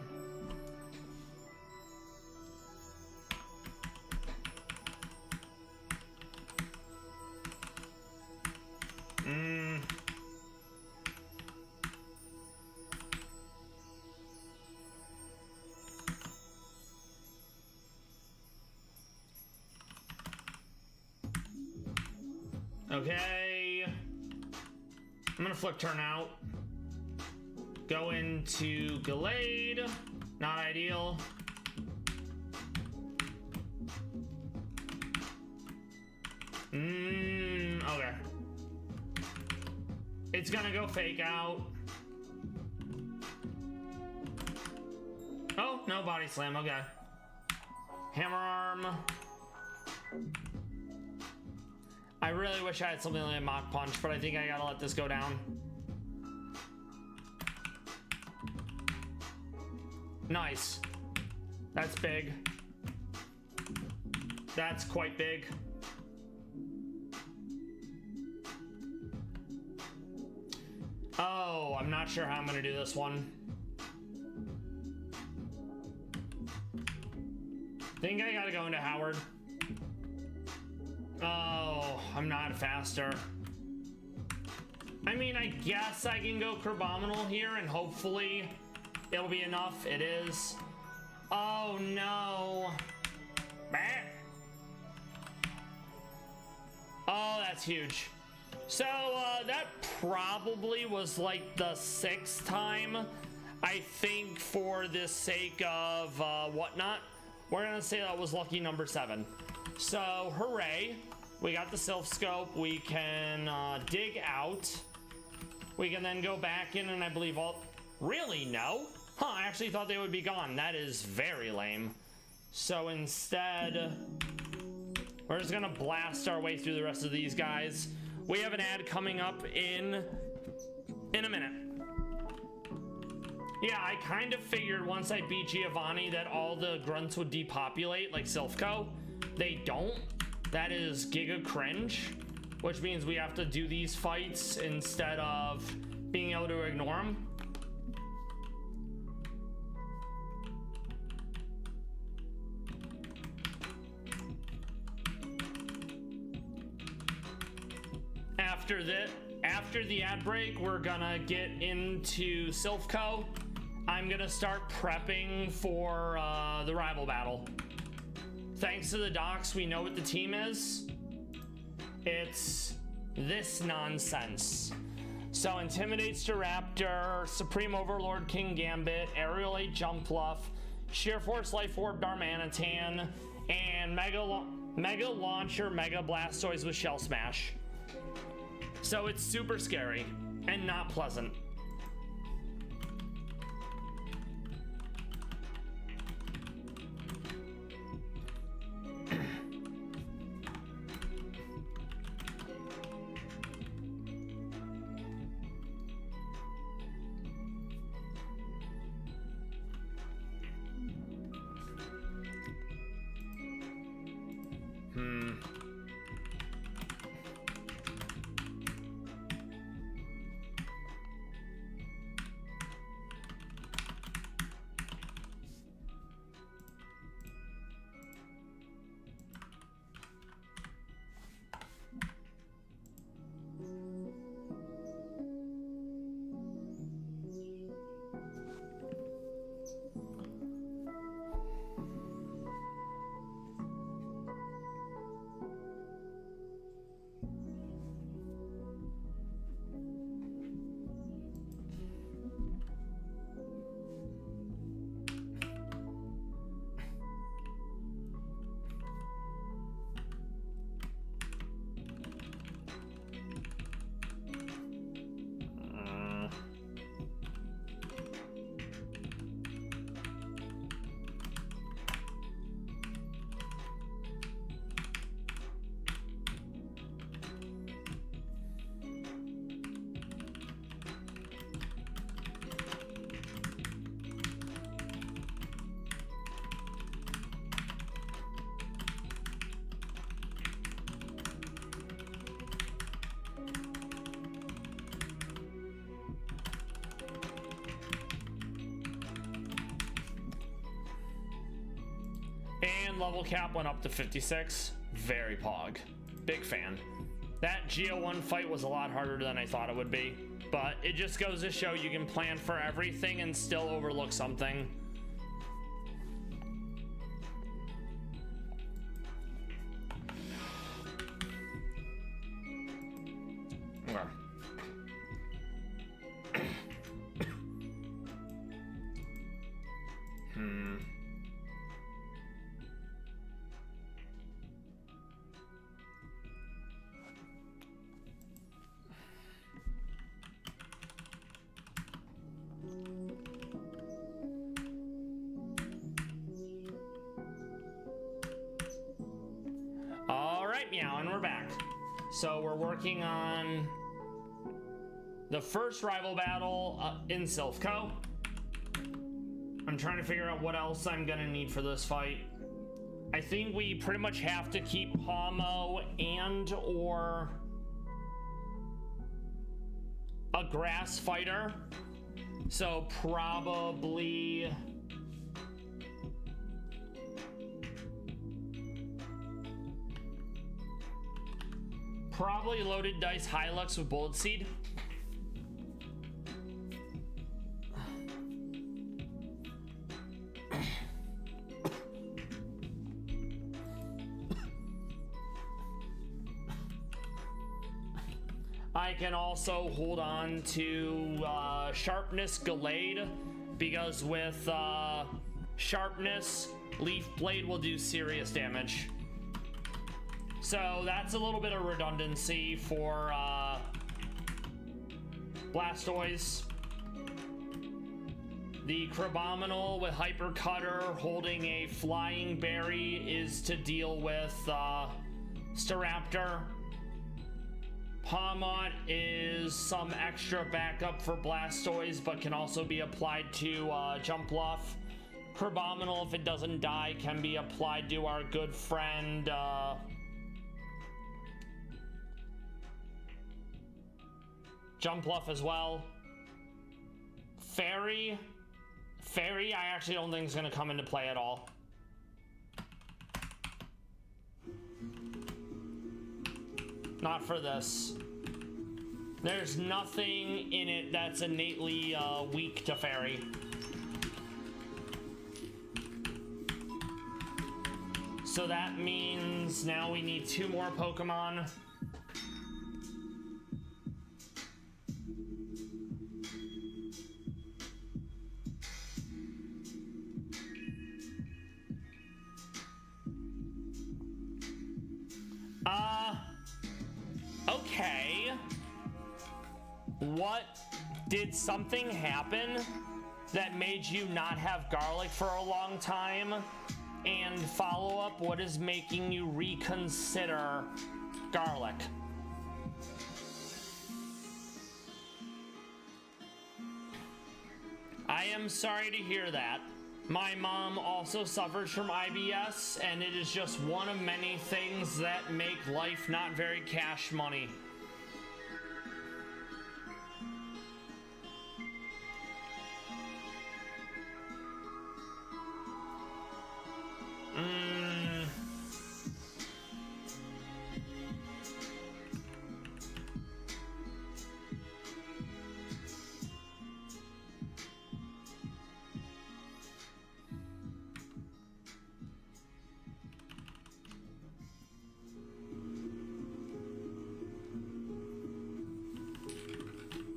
Speaker 1: Okay. I'm gonna Flick Turn out. Go into Gallade. Not ideal. Okay. It's gonna go Fake Out. Oh, no Body Slam, okay. Hammer Arm. I really wish I had something like a Mach Punch, but I think I gotta let this go down. Nice. That's big. That's quite big. Oh, I'm not sure how I'm gonna do this one. Think I gotta go into Howard. Oh, I'm not faster. I mean, I guess I can go Crabominal here and hopefully it'll be enough. It is. Oh no. Bah. Oh, that's huge. So that probably was like the 6th time. I think for the sake of whatnot, we're gonna say that was lucky number 7. So hooray, we got the Sylph Scope. We can dig out. We can then go back in and I believe all... Really? No? Huh, I actually thought they would be gone. That is very lame. So instead, we're just gonna blast our way through the rest of these guys. We have an ad coming up in a minute. Yeah, I kind of figured once I beat Giovanni that all the grunts would depopulate like Silphco. They don't. That is giga cringe, which means we have to do these fights instead of being able to ignore them. After the ad break, we're gonna get into Silphco. I'm gonna start prepping for the rival battle. Thanks to the docs, we know what the team is. It's this nonsense. So Intimidates the Raptor, Supreme Overlord King Gambit, Aerial 8 Jump Bluff, Sheer Force Life Orb Darmanitan, and Mega Launcher Mega Blastoise with Shell Smash. So it's super scary and not pleasant. And level cap went up to 56. Very pog. Big fan. That Geo1 fight was a lot harder than I thought it would be. But it just goes to show you can plan for everything and still overlook something. Meow, and we're back. So we're working on the first rival battle in Silphco. I'm trying to figure out what else I'm gonna need for this fight. I think we pretty much have to keep Pomo and or a grass fighter. So probably Loaded Dice Hylux with Bullet Seed. I can also hold on to Sharpness Gallade, because with Sharpness, Leaf Blade will do serious damage. So that's a little bit of redundancy for Blastoise. The Crabominal with Hyper Cutter holding a Flying Berry is to deal with Staraptor. Pawmot is some extra backup for Blastoise, but can also be applied to Jump Bluff. Crabominal, if it doesn't die, can be applied to our good friend Jump Bluff as well. Fairy, I actually don't think is going to come into play at all. Not for this. There's nothing in it that's innately weak to Fairy. So that means now we need 2 more Pokemon. Okay. What? Did something happen that made you not have garlic for a long time? And follow up, what is making you reconsider garlic? I am sorry to hear that. My mom also suffers from IBS, and it is just one of many things that make life not very cash money.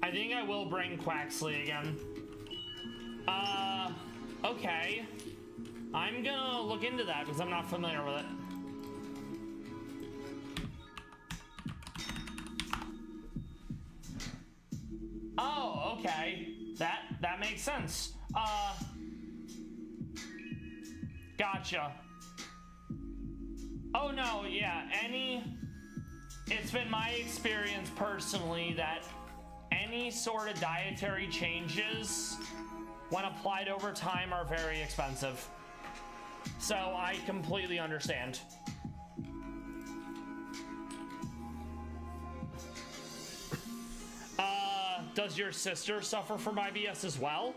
Speaker 1: I think I will bring Quaxley again. Okay. I'm gonna look into that because I'm not familiar with it. Oh, okay. That makes sense. Gotcha. Oh no, yeah, it's been my experience personally that any sort of dietary changes, when applied over time, are very expensive. So I completely understand. Does your sister suffer from IBS as well?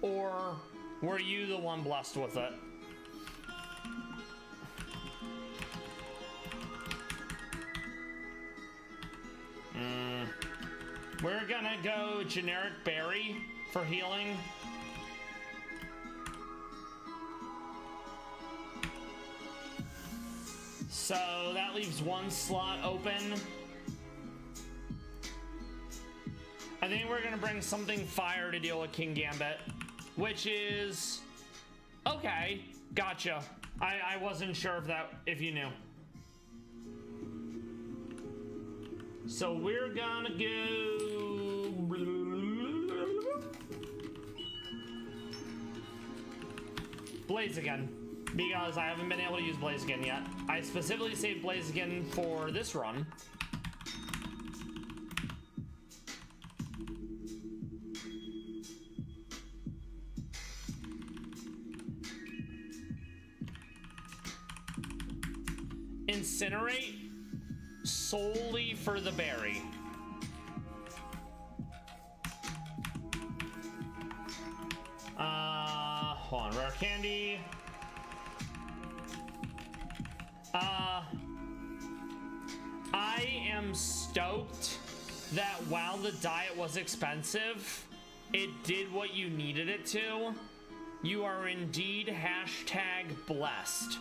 Speaker 1: Or were you the one blessed with it? We're gonna go generic berry for healing. So that leaves one slot open. I think we're gonna bring something fire to deal with King Gambit, which is okay. Gotcha. I wasn't sure if you knew. So we're gonna go Blaziken, because I haven't been able to use Blaziken yet. I specifically saved Blaziken for this run. Incinerate solely for the berry. Hold on, rare candy. I am stoked that while the diet was expensive, it did what you needed it to. You are indeed #blessed.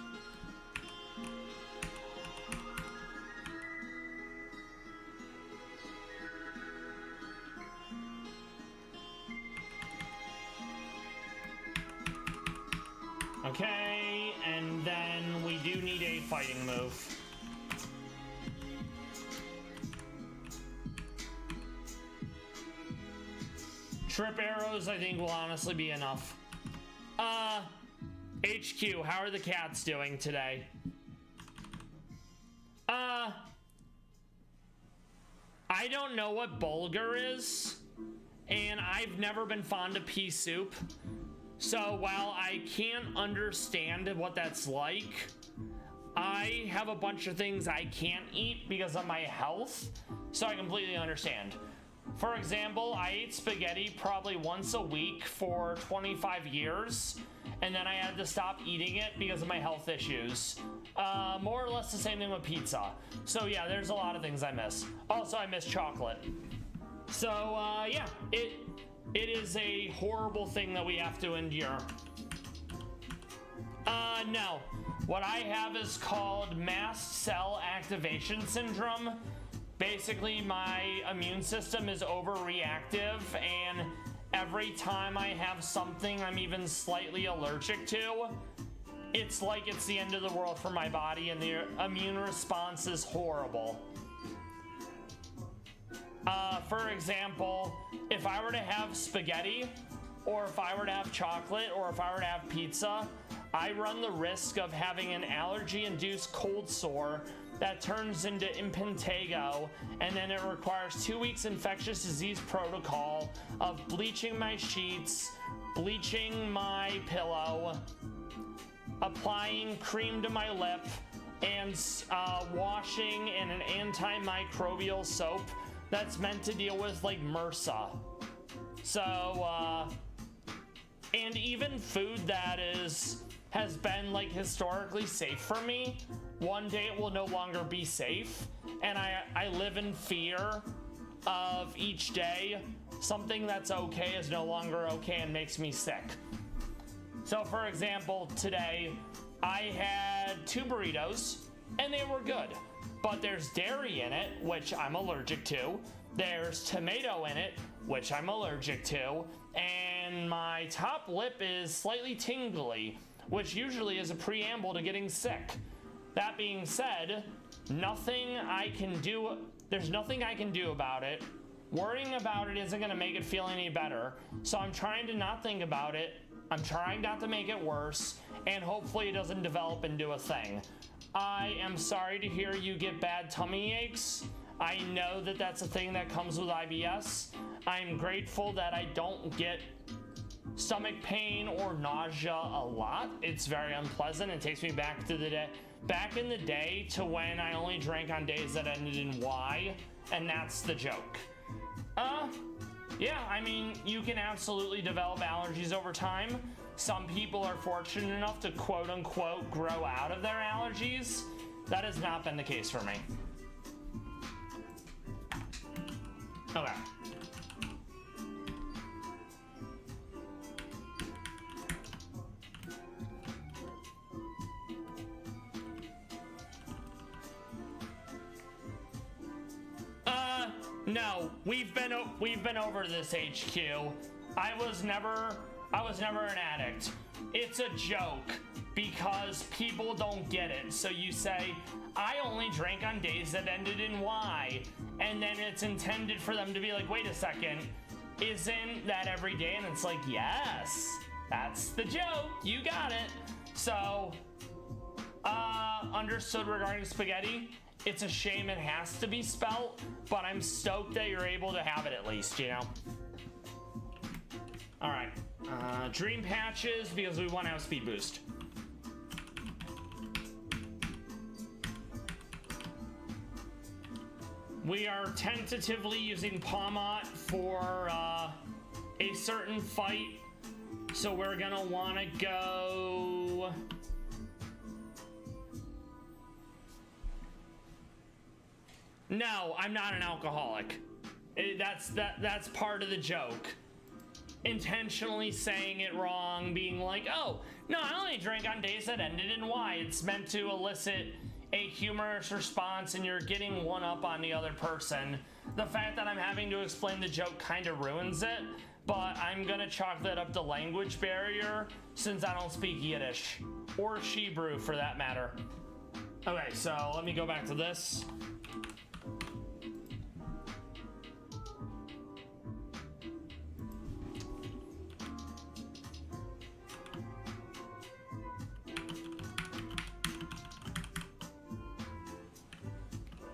Speaker 1: Okay, and then we do need a fighting move. Trip arrows, I think, will honestly be enough. HQ, how are the cats doing today? I don't know what bulgur is, and I've never been fond of pea soup. So while I can't understand what that's like, I have a bunch of things I can't eat because of my health, so I completely understand. For example, I ate spaghetti probably once a week for 25 years, and then I had to stop eating it because of my health issues. More or less the same thing with pizza. So yeah, there's a lot of things I miss. Also, I miss chocolate. So yeah, it is a horrible thing that we have to endure. No. What I have is called mast cell activation syndrome. Basically, my immune system is overreactive, and every time I have something I'm even slightly allergic to, it's like it's the end of the world for my body, and the immune response is horrible. For example, if I were to have spaghetti, or if I were to have chocolate, or if I were to have pizza, I run the risk of having an allergy-induced cold sore that turns into impetigo, and then it requires 2 weeks infectious disease protocol of bleaching my sheets, bleaching my pillow, applying cream to my lip, and washing in an antimicrobial soap that's meant to deal with like MRSA. So, and even food that has been like historically safe for me, one day it will no longer be safe, and I live in fear of each day something that's okay is no longer okay and makes me sick. So for example, today I had 2 burritos and they were good, but there's dairy in it, which I'm allergic to. There's tomato in it, which I'm allergic to, and my top lip is slightly tingly, which usually is a preamble to getting sick. That being said, there's nothing I can do about it. Worrying about it isn't gonna make it feel any better, so I'm trying to not think about it. I'm trying not to make it worse, and hopefully it doesn't develop into a thing. I am sorry to hear you get bad tummy aches. I know that that's a thing that comes with IBS. I'm grateful that I don't get stomach pain or nausea a lot. It's very unpleasant. It takes me back in the day to when I only drank on days that ended in Y, and that's the joke. Yeah, I mean, you can absolutely develop allergies over time. Some people are fortunate enough to quote unquote grow out of their allergies. That has not been the case for me. Okay. No, we've been over this, HQ. I was never an addict. It's a joke because people don't get it. So you say, I only drank on days that ended in Y, and then it's intended for them to be like, wait a second, isn't that every day? And it's like, yes, that's the joke. You got it. So, understood regarding spaghetti. It's a shame it has to be spelt, but I'm stoked that you're able to have it at least, you know? All right, dream patches because we want to have speed boost. We are tentatively using Palmot for a certain fight, so we're gonna want to go. No, I'm not an alcoholic. That's part of the joke. Intentionally saying it wrong, being like, oh, no, I only drink on days that ended in Y. It's meant to elicit a humorous response and you're getting one up on the other person. The fact that I'm having to explain the joke kind of ruins it, but I'm gonna chalk that up to language barrier since I don't speak Yiddish, or Hebrew for that matter. Okay, so let me go back to this.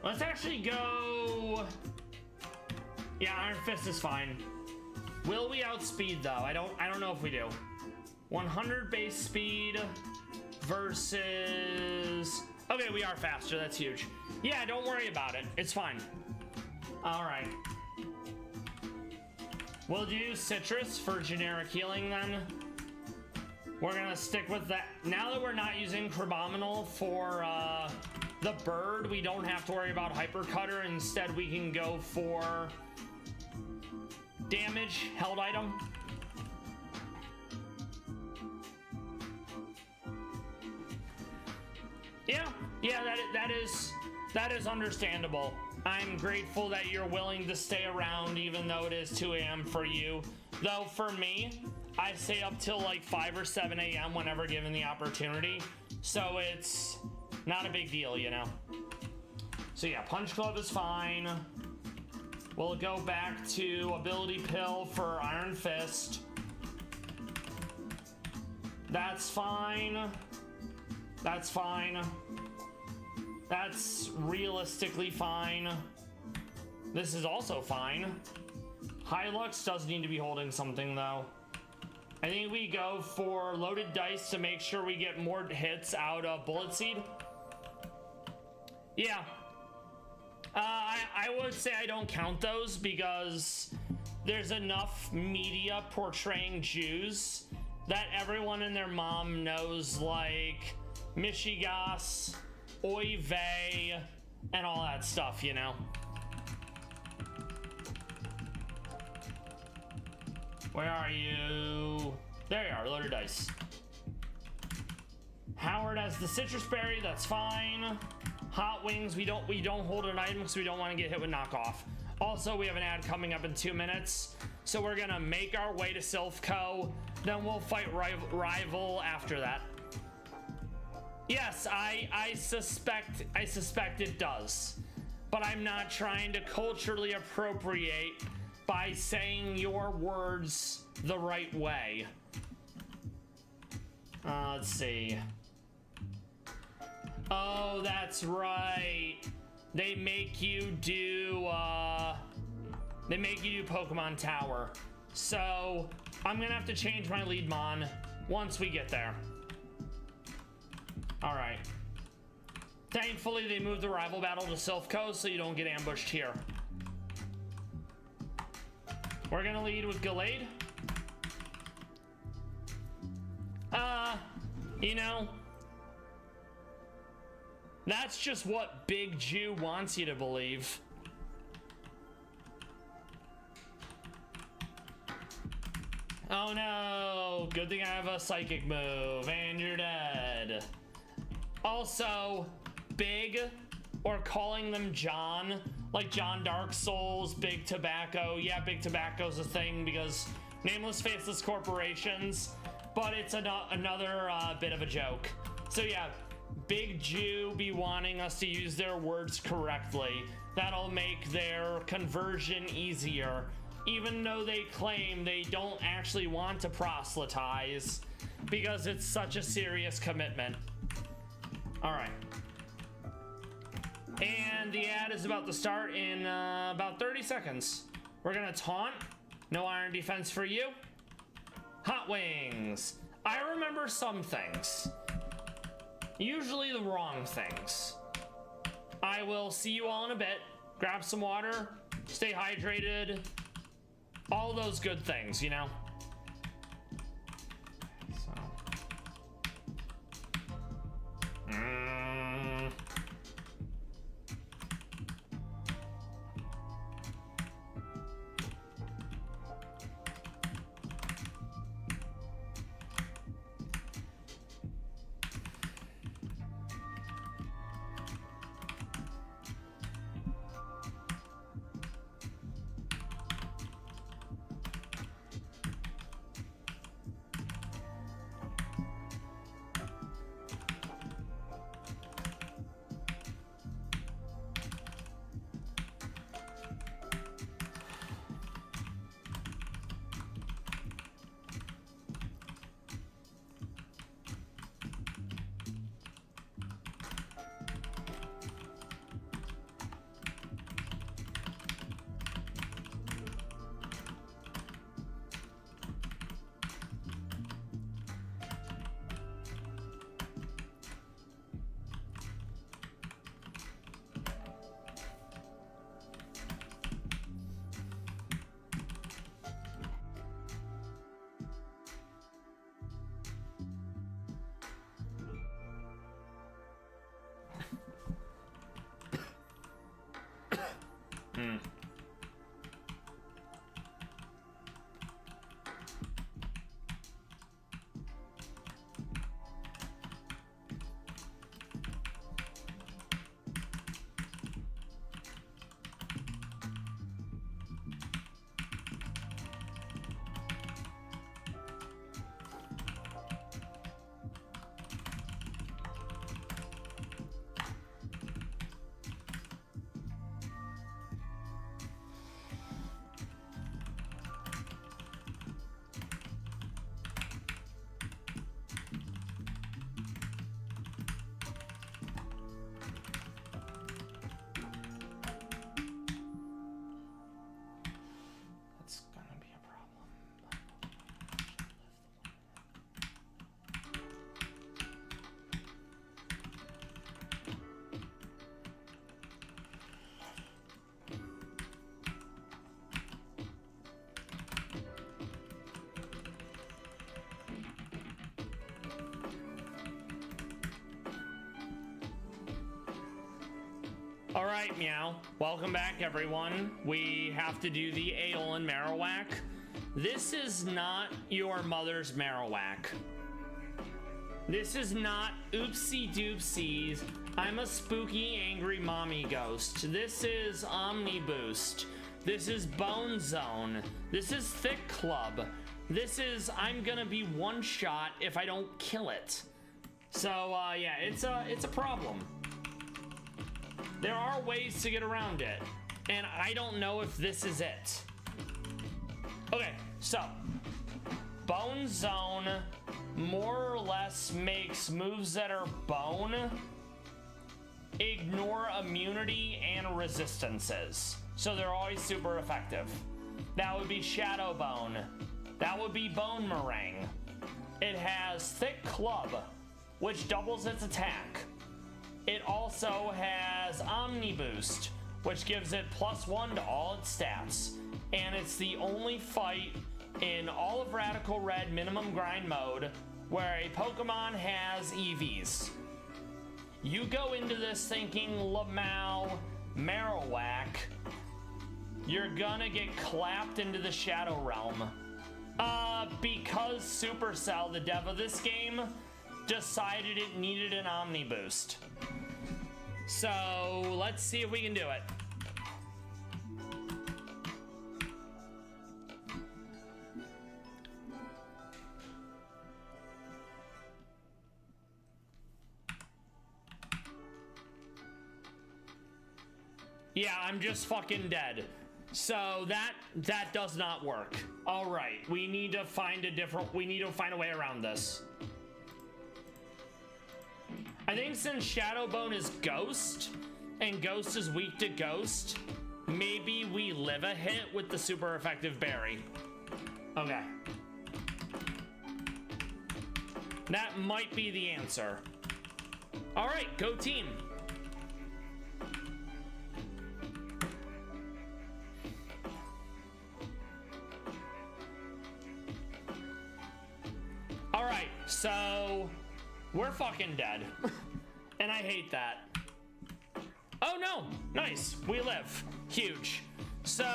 Speaker 1: Let's actually go. Yeah, Iron Fist is fine. Will we outspeed though? I don't know if we do. 100 base speed versus. Okay, we are faster. That's huge. Yeah, don't worry about it. It's fine. All right. We'll do citrus for generic healing then. We're gonna stick with that. Now that we're not using Crabominal for the bird, we don't have to worry about Hypercutter. Instead, we can go for damage, held item. Yeah, that is understandable. I'm grateful that you're willing to stay around even though it is 2 a.m. for you. Though for me, I stay up till like 5 or 7 a.m. whenever given the opportunity. So it's not a big deal, you know? So yeah, Punch Club is fine. We'll go back to ability pill for Iron Fist. That's fine. That's fine. That's realistically fine. This is also fine. Hilux does need to be holding something though. I think we go for loaded dice to make sure we get more hits out of Bullet Seed. Yeah. I would say I don't count those because there's enough media portraying Jews that everyone and their mom knows, like Michigas, Oy vey, and all that stuff, you know? Where are you? There you are, loaded dice. Howard has the citrus berry, that's fine. Hot wings, we don't hold an item because we don't want to get hit with knockoff. Also, we have an ad coming up in 2 minutes, so we're gonna make our way to Silphco, then we'll fight rival after that. Yes, I suspect it does, but I'm not trying to culturally appropriate by saying your words the right way. Let's see. Oh, that's right. They make you do Pokemon Tower. So I'm gonna have to change my lead mon once we get there. All right. Thankfully, they moved the rival battle to Silphco, so you don't get ambushed here. We're gonna lead with Gallade. You know, that's just what Big Jew wants you to believe. Oh no, good thing I have a psychic move and you're dead. Also, Big, or calling them John, like John Dark Souls, Big Tobacco. Yeah, Big Tobacco's a thing because nameless, faceless corporations, but it's another bit of a joke. So yeah, Big Jew be wanting us to use their words correctly. That'll make their conversion easier, even though they claim they don't actually want to proselytize because it's such a serious commitment. All right. And the ad is about to start in about 30 seconds. We're gonna taunt. No iron defense for you. Hot wings. I remember some things. Usually the wrong things. I will see you all in a bit. Grab some water. Stay hydrated. All those good things, you know? So. Alright, Meow. Welcome back, everyone. We have to do the Aeolin Marowak. This is not your mother's Marowak. This is not oopsie doopsies. I'm a spooky, angry mommy ghost. This is Omni Boost. This is Bone Zone. This is Thick Club. This is I'm gonna be one shot if I don't kill it. So yeah, it's a problem. There are ways to get around it, and I don't know if this is it. Okay, so Bone Zone more or less makes moves that are bone ignore immunity and resistances, so they're always super effective. That would be Shadow Bone. That would be Bone Meringue. It has Thick Club, which doubles its attack. It also has Omni Boost, which gives it +1 to all its stats. And it's the only fight in all of Radical Red minimum grind mode where a Pokemon has EVs. You go into this thinking Lamau, Marowak, you're gonna get clapped into the Shadow Realm. Because Supercell, the dev of this game, decided it needed an Omni Boost. So let's see if we can do it. Yeah, I'm just fucking dead. So that does not work. All right, we need to find a way around this. I think since Shadow Bone is Ghost, and Ghost is weak to Ghost, maybe we live a hit with the super effective berry. Okay. That might be the answer. All right, go team. All right, so we're fucking dead. And I hate that. Oh no, nice, we live, huge. So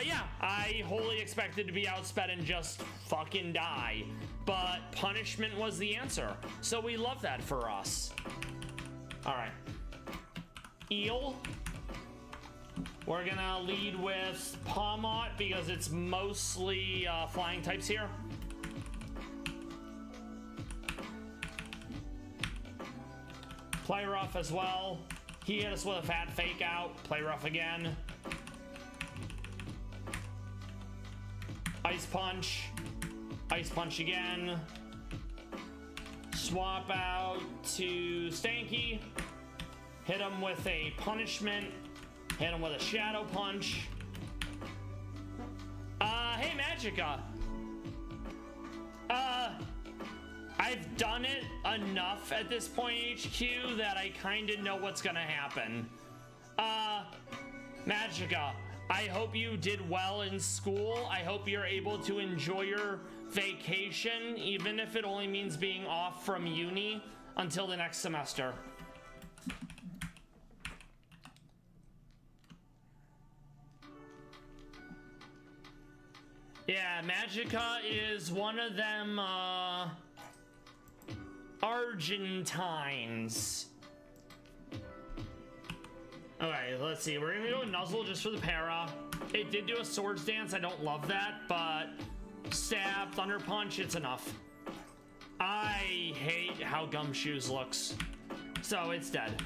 Speaker 1: yeah, I wholly expected to be outsped and just fucking die, but punishment was the answer. So we love that for us. All right, Eel. We're gonna lead with Pawmot because it's mostly flying types here. Play Rough as well. He hit us with a fat fake out. Play Rough again. Ice Punch. Ice Punch again. Swap out to Stanky. Hit him with a punishment. Hit him with a Shadow Punch. Hey Magica. I've done it enough at this point, HQ, that I kind of know what's gonna happen. Magica, I hope you did well in school. I hope you're able to enjoy your vacation, even if it only means being off from uni until the next semester. Yeah, Magica is one of them, Argentines. Okay, let's see. We're gonna go Nuzzle just for the para. It did do a Swords Dance. I don't love that, but Stab, Thunder Punch, it's enough. I hate how Gumshoes looks. So it's dead.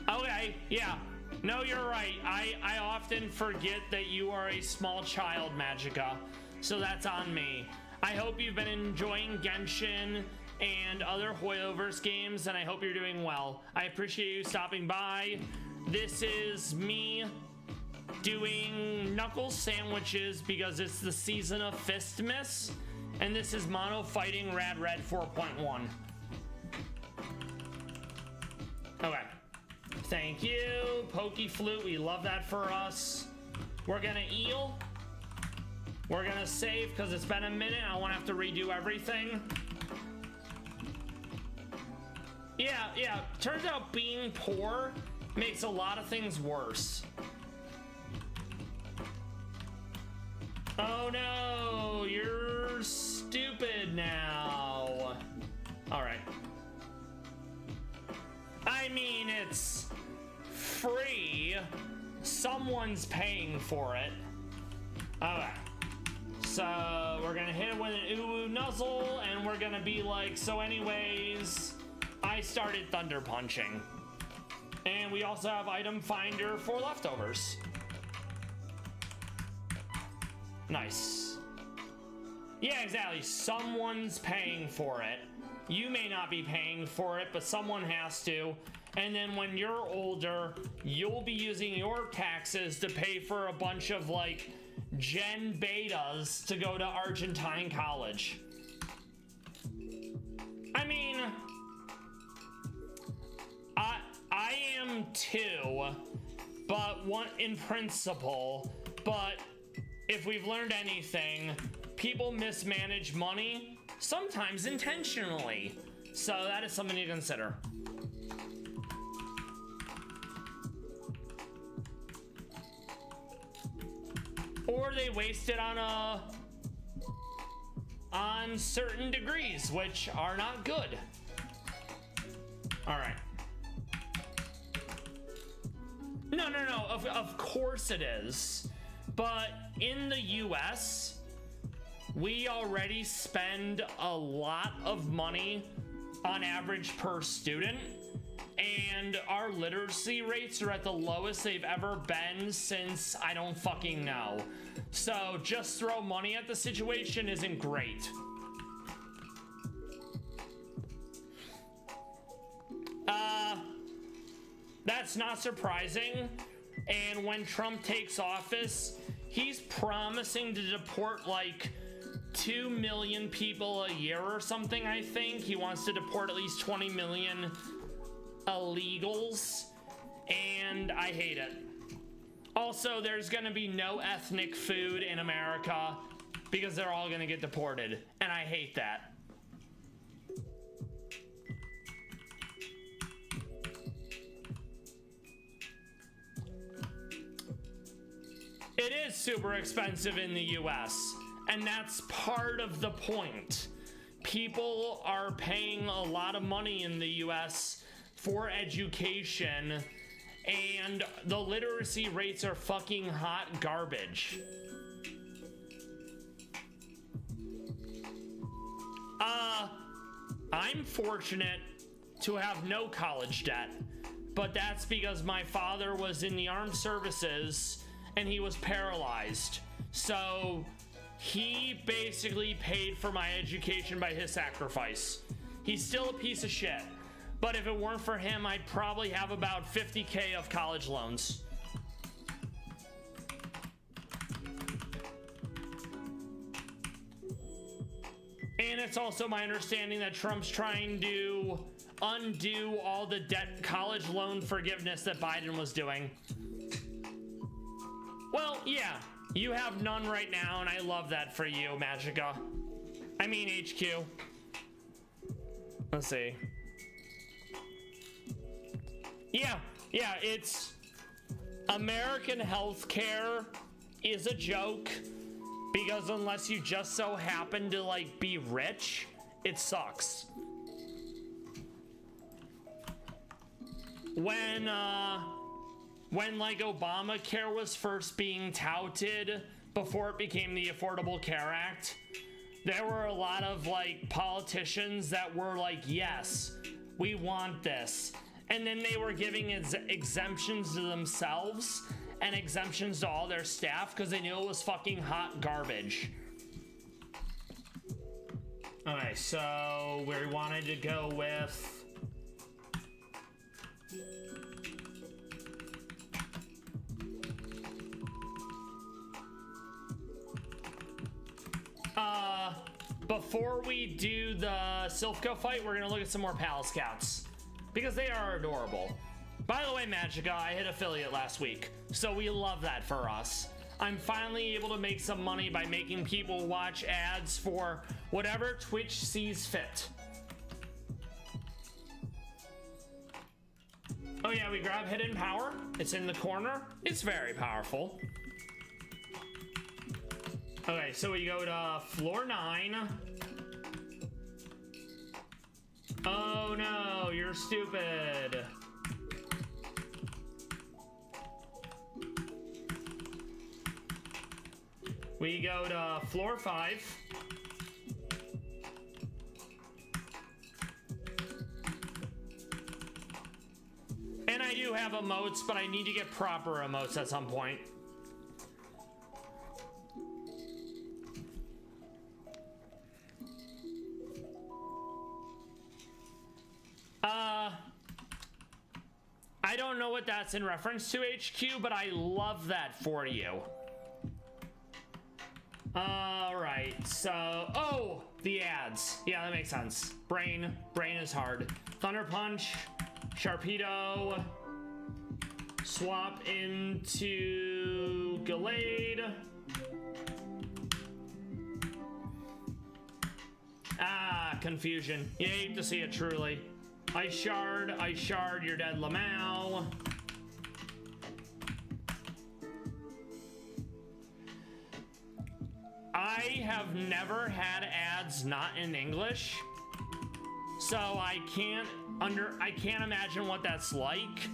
Speaker 1: Okay, yeah. No, you're right. I often forget that you are a small child, Magica. So that's on me. I hope you've been enjoying Genshin and other Hoyoverse games, and I hope you're doing well. I appreciate you stopping by. This is me doing knuckle sandwiches because it's the season of Fistmas, and this is Mono Fighting Rad Red 4.1. Okay. Thank you, Pokey Flute. We love that for us. We're gonna Eel. We're gonna save because it's been a minute. I won't have to redo everything. Yeah. Turns out being poor makes a lot of things worse. Oh no, you're stupid now. Alright. I mean, it's free. Someone's paying for it. Okay. So we're gonna hit it with an ooh nuzzle, and we're gonna be like, so anyways, I started thunder punching. And we also have item finder for leftovers. Nice. Yeah, exactly. Someone's paying for it. You may not be paying for it, but someone has to. And then when you're older, you'll be using your taxes to pay for a bunch of like Gen Betas to go to Argentine college. I mean, I am too, but one in principle, but if we've learned anything, people mismanage money, sometimes intentionally. So that is something to consider. Or they waste it on certain degrees, which are not good. All right. No. Of course it is. But in the US, we already spend a lot of money on average per student, and our literacy rates are at the lowest they've ever been since I don't fucking know. So just throw money at the situation isn't great. That's not surprising. And when Trump takes office, he's promising to deport like 2 million people a year or something, I think. He wants to deport at least 20 million illegals, and I hate it. Also, there's gonna be no ethnic food in America because they're all gonna get deported, and I hate that. It is super expensive in the US, and that's part of the point. People are paying a lot of money in the US for education, and the literacy rates are fucking hot garbage. I'm fortunate to have no college debt, but that's because my father was in the armed services and he was paralyzed. So he basically paid for my education by his sacrifice. He's still a piece of shit, but if it weren't for him, I'd probably have about 50K of college loans. And it's also my understanding that Trump's trying to undo all the college loan forgiveness that Biden was doing. Well, yeah, you have none right now, and I love that for you, Magica. I mean, HQ. Let's see. Yeah, it's American healthcare is a joke because unless you just so happen to like be rich, it sucks. When like Obamacare was first being touted before it became the Affordable Care Act, there were a lot of like politicians that were like, yes, we want this. And then they were giving exemptions to themselves and exemptions to all their staff because they knew it was fucking hot garbage. Alright, so we wanted to go with... before we do the Silphco fight, we're gonna look at some more Pal Scouts because they are adorable. By the way, Magica, I hit affiliate last week, so we love that for us. I'm finally able to make some money by making people watch ads for whatever Twitch sees fit. yeah, we grab hidden power. It's in the corner. It's very powerful. Okay, so we go to floor 9. Oh no, you're stupid. We go to floor 5. And I do have emotes, but I need to get proper emotes at some point. I don't know what that's in reference to, HQ, but I love that for you. Alright, so... Oh! The ads. Yeah, that makes sense. Brain is hard. Thunder Punch. Sharpedo. Swap into Gallade. Ah, confusion. You hate to see it, truly. Ice Shard, you're dead, Lamau. I have never had ads not in English, so I can't imagine what that's like.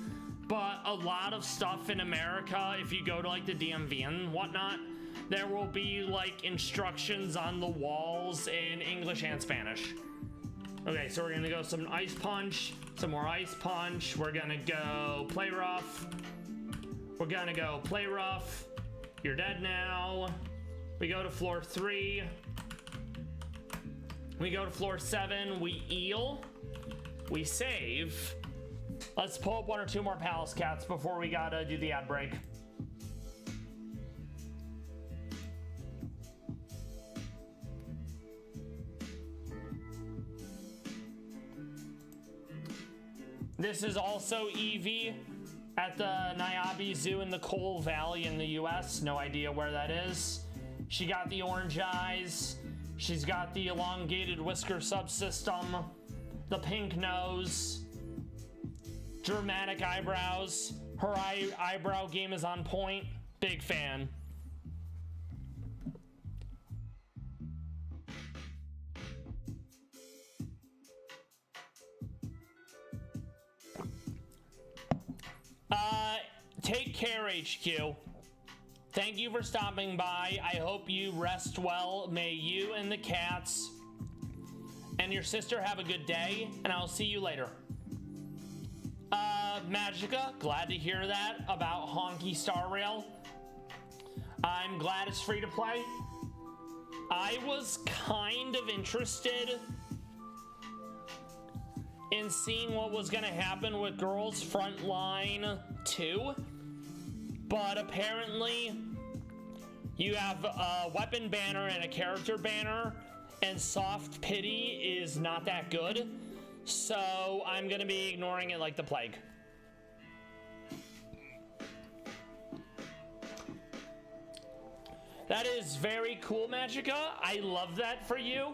Speaker 1: But a lot of stuff in America, if you go to like the DMV and whatnot, there will be like instructions on the walls in English and Spanish. Okay, so we're gonna go some Ice Punch, some more Ice Punch. We're gonna go Play Rough. We're gonna go Play Rough. You're dead now. We go to floor 3. We go to floor 7. We eel. We save. Let's pull up 1 or 2 more Palace Cats before we gotta do the ad break. This is also Eevee at the Nairobi Zoo in the Coal Valley in the US. No idea where that is. She got the orange eyes. She's got the elongated whisker subsystem, the pink nose, dramatic eyebrows. Her eyebrow game is on point. Big fan. Take care, HQ. Thank you for stopping by. I hope you rest well. May you and the cats and your sister have a good day, and I'll see you later. Magica, glad to hear that about Honky Star Rail. I'm glad it's free to play. I was kind of interested in seeing what was going to happen with Girls Frontline 2, but apparently you have a weapon banner and a character banner, and soft pity is not that good, so I'm going to be ignoring it like the plague. That is very cool, Magica. I love that for you.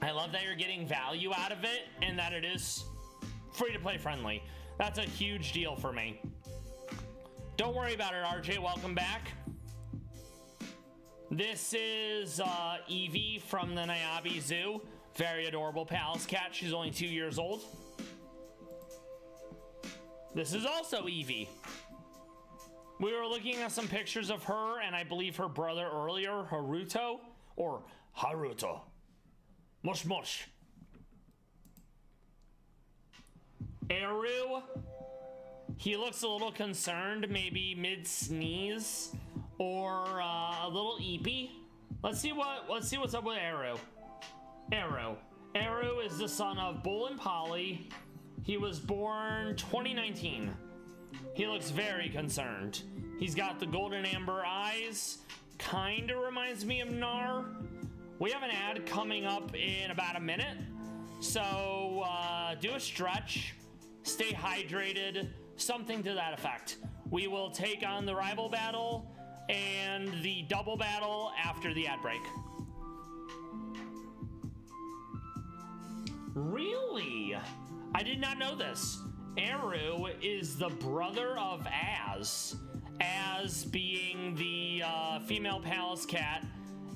Speaker 1: I love that you're getting value out of it and that it is free to play friendly. That's a huge deal for me. Don't worry about it, RJ. Welcome back. This is Eevee from the Nairobi Zoo. Very adorable Palace Cat. She's only 2 years old. This is also Eevee. We were looking at some pictures of her and I believe her brother earlier, Haruto, or Haruto. Mush mush. Eru. He looks a little concerned, maybe mid-sneeze or a little eepy. Let's see what's up with Eru. Eru is the son of Bull and Polly. He was born 2019. He looks very concerned. He's got the golden amber eyes. Kinda reminds me of Gnar. We have an ad coming up in about a minute. So do a stretch, stay hydrated, something to that effect. We will take on the rival battle and the double battle after the ad break. Really? I did not know this. Eru is the brother of Az. Az being the female palace cat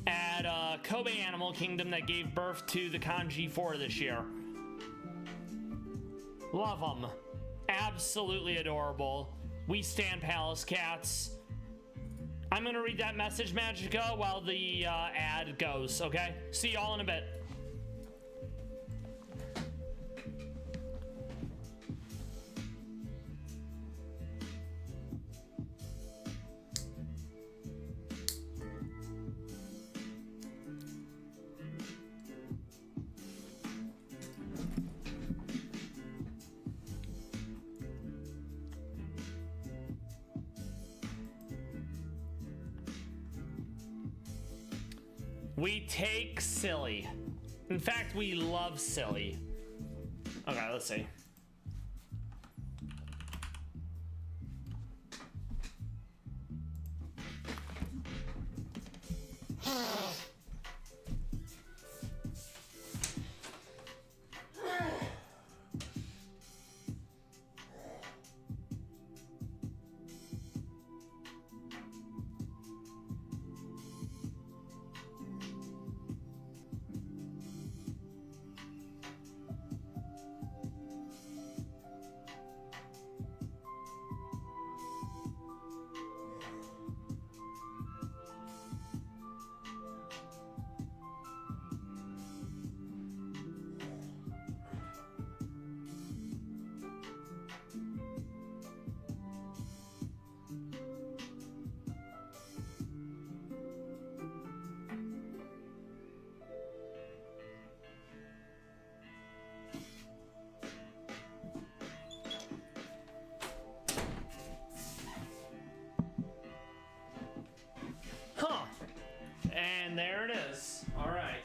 Speaker 1: at Kobe Animal Kingdom that gave birth to the Kanji 4 this year. Love them. Absolutely adorable. We stand palace cats. I'm gonna read that message, Magica, while the ad goes, okay? See y'all in a bit. We take Silly. In fact, we love Silly. Okay, let's see. Huh. And there it is. All right.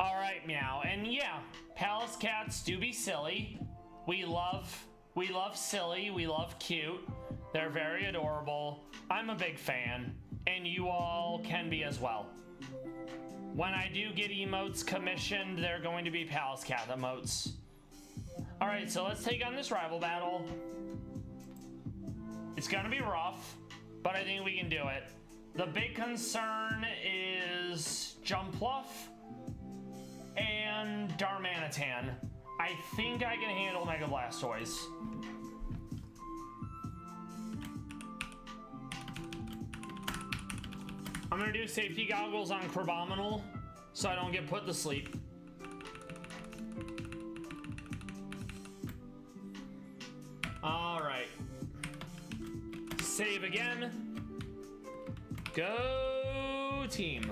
Speaker 1: All right, Meow. And yeah, palace cats do be silly. We love silly. We love cute. They're very adorable. I'm a big fan, and you all can be as well. When I do get emotes commissioned, they're going to be palace cat emotes. All right, so let's take on this rival battle. It's gonna be rough, but I think we can do it. The big concern is Jumpluff and Darmanitan. I think I can handle Mega Blastoise. I'm gonna do safety goggles on Crabominal so I don't get put to sleep. All right. Save again. Go team.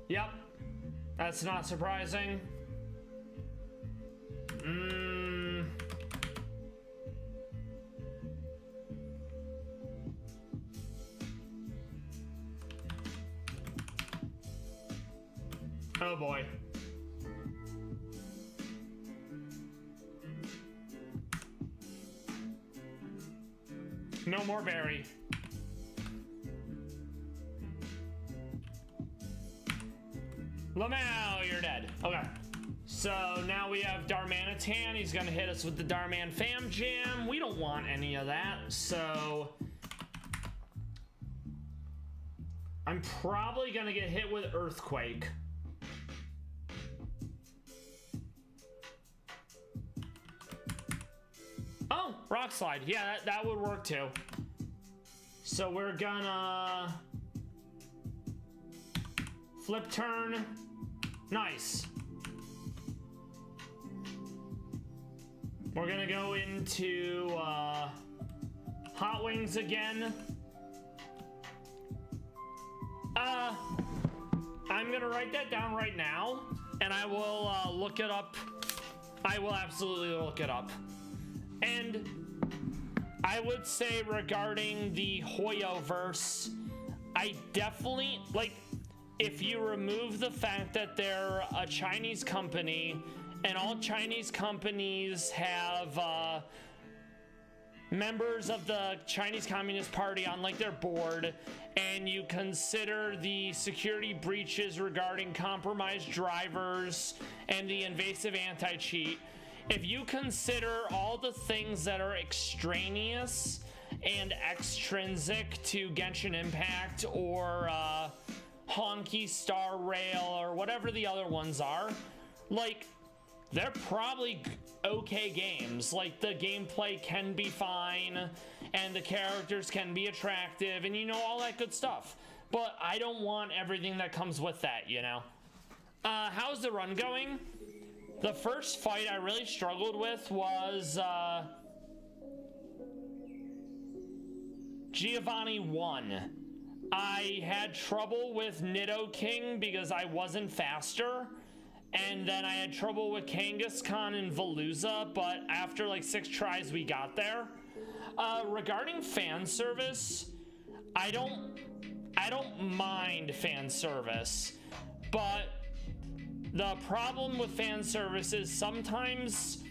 Speaker 1: Yep. That's not surprising. Oh boy. No more berry. Lamau, you're dead. Okay. So now we have Darmanitan. He's gonna hit us with the Darman Fam Jam. We don't want any of that, so I'm probably gonna get hit with Earthquake. Oh, Rock Slide. Yeah, that would work too. So we're gonna flip turn. Nice. We're gonna go into Hot Wings again. I'm gonna write that down right now, and I will look it up. I will absolutely look it up. And I would say regarding the Hoyoverse, I definitely, like, if you remove the fact that they're a Chinese company, and all Chinese companies have members of the Chinese Communist Party on like their board, and you consider the security breaches regarding compromised drivers and the invasive anti-cheat, if you consider all the things that are extraneous and extrinsic to Genshin Impact or Honky Star Rail or whatever the other ones are, like, they're probably okay games. Like, the gameplay can be fine and the characters can be attractive and, you know, all that good stuff. But I don't want everything that comes with that, you know? How's the run going? The first fight I really struggled with was Giovanni 1. I had trouble with Nidoking because I wasn't faster. And then I had trouble with Kangaskhan and Veluza, but after like 6 tries, we got there. Regarding fan service, I don't mind fan service, but the problem with fan service is sometimes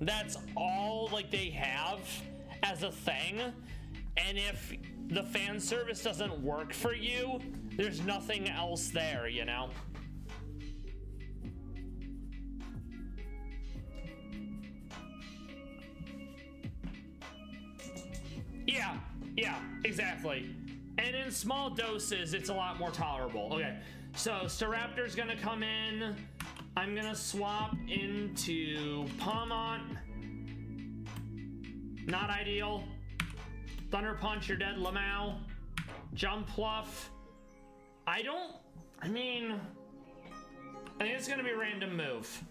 Speaker 1: that's all like they have as a thing, and if the fan service doesn't work for you, there's nothing else there, you know? Yeah, exactly. And in small doses, it's a lot more tolerable. Okay, so Staraptor's gonna come in. I'm gonna swap into Palmont. Not ideal. Thunder Punch, you're dead. Lamau. Jump Pluff. I think it's gonna be a random move,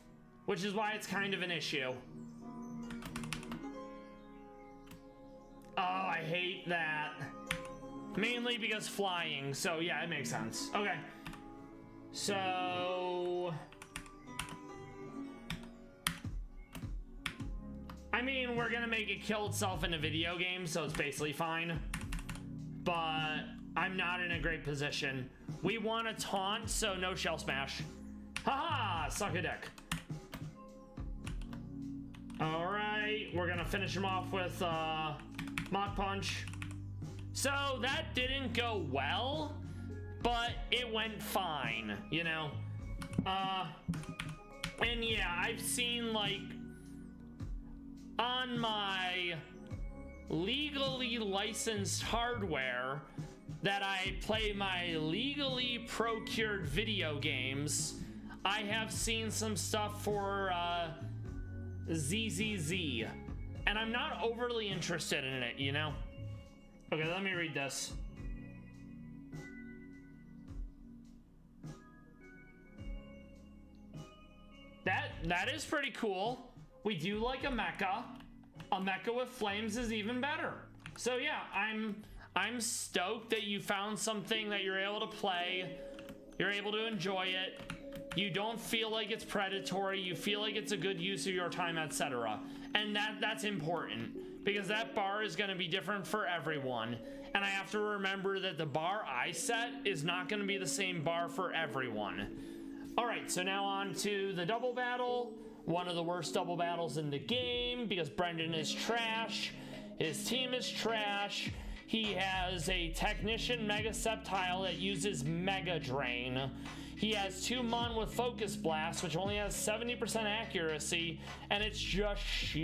Speaker 1: which is why it's kind of an issue. Oh, I hate that. Mainly because flying, so yeah, it makes sense. Okay. So... I mean, we're gonna make it kill itself in a video game, so it's basically fine. But I'm not in a great position. We want to taunt, so no Shell Smash. Haha! Suck a dick. Alright, we're gonna finish him off with Mach Punch. So that didn't go well, but it went fine, you know? And yeah, I've seen, like, on my legally licensed hardware that I play my legally procured video games, I have seen some stuff for ZZZ, and I'm not overly interested in it, you know? Okay, let me read this. That is pretty cool. We do like a mecha. A mecha with flames is even better. So yeah, I'm stoked that you found something that you're able to play. You're able to enjoy it. You don't feel like it's predatory. You feel like it's a good use of your time, etc. And that's important, because that bar is going to be different for everyone. And I have to remember that the bar I set is not going to be the same bar for everyone. All right, so now on to the double battle. One of the worst double battles in the game, because Brendan is trash. His team is trash. He has a Technician Mega Sceptile that uses Mega Drain. He has 2 Mon with Focus Blast, which only has 70% accuracy, and it's just shit.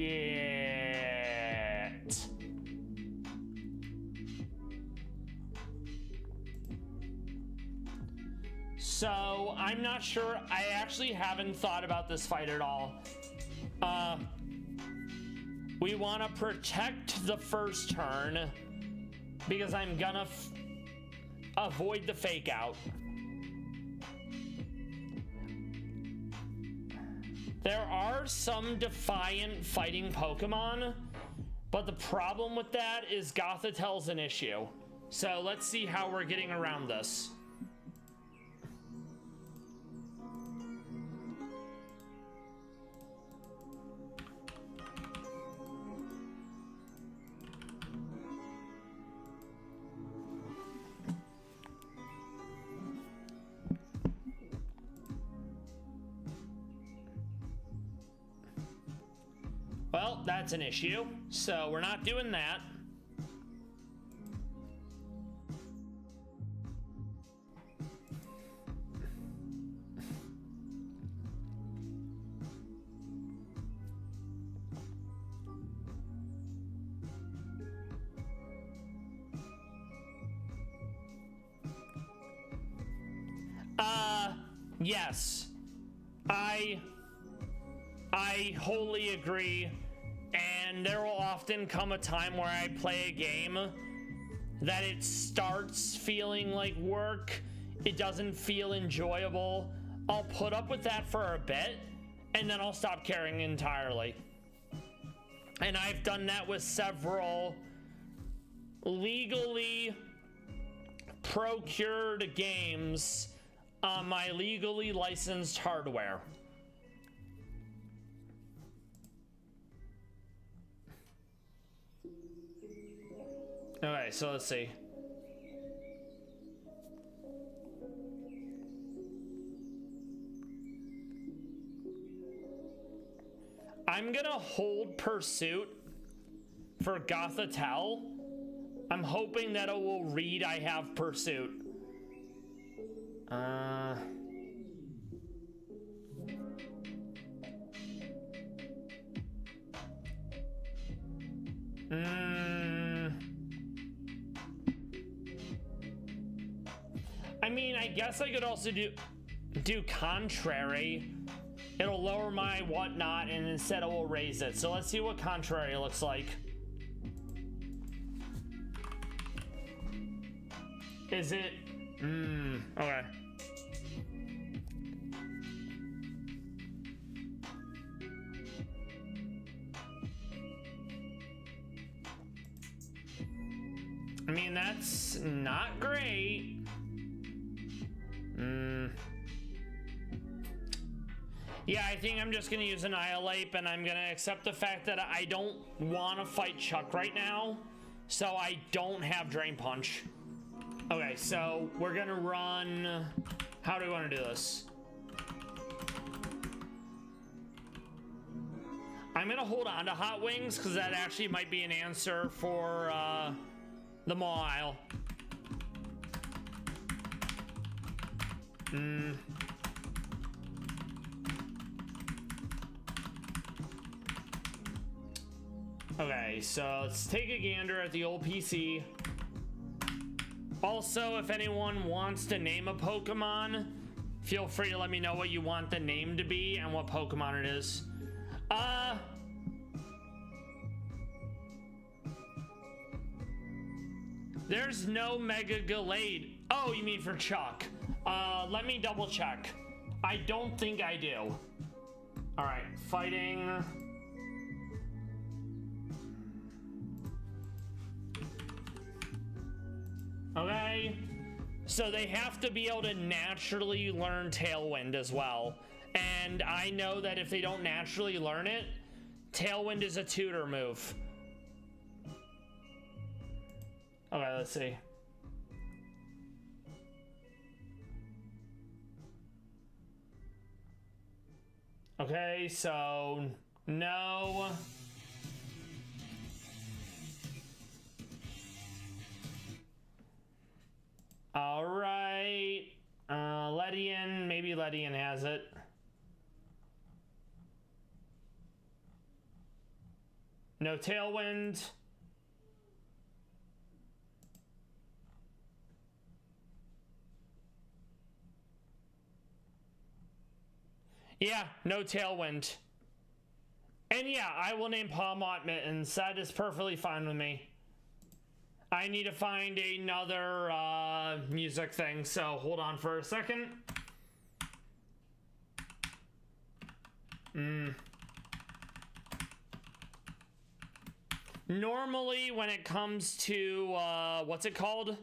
Speaker 1: So, I'm not sure. I actually haven't thought about this fight at all. We want to protect the first turn, because I'm gonna avoid the fake out. There are some defiant fighting Pokemon, but the problem with that is Gothitel's an issue. So let's see how we're getting around this. Well, that's an issue. So we're not doing that. Yes. I wholly agree. And there will often come a time where I play a game that it starts feeling like work. It doesn't feel enjoyable. I'll put up with that for a bit, and then I'll stop caring entirely. And I've done that with several legally procured games on my legally licensed hardware. Okay, so let's see. I'm gonna hold Pursuit for Gothatel. I'm hoping that it will read I have Pursuit. I mean, I guess I could also do contrary. It'll lower my whatnot, and instead it will raise it. So let's see what contrary looks like. Is it? Okay. I mean, that's not great. Yeah, I think I'm just gonna use Annihilate, and I'm gonna accept the fact that I don't want to fight Chuck right now, so I don't have Drain Punch. Okay, so we're gonna run. How do we want to do this? I'm gonna hold on to Hot Wings because that actually might be an answer for the Maw. Okay, so let's take a gander at the old PC. Also, if anyone wants to name a Pokemon, feel free to let me know what you want the name to be and what Pokemon it is. There's no Mega Gallade. Oh, you mean for Chuck? Let me double check. I don't think I do. All right, fighting. Okay, so they have to be able to naturally learn Tailwind as well. And I know that if they don't naturally learn it, Tailwind is a tutor move. Okay, let's see. Okay, so no. All right, Ledian, maybe Ledian has it. No Tailwind. Yeah, no Tailwind. And yeah, I will name Palmot Mittens. That is perfectly fine with me. I need to find another music thing, so hold on for a second. Normally, when it comes to, what's it called?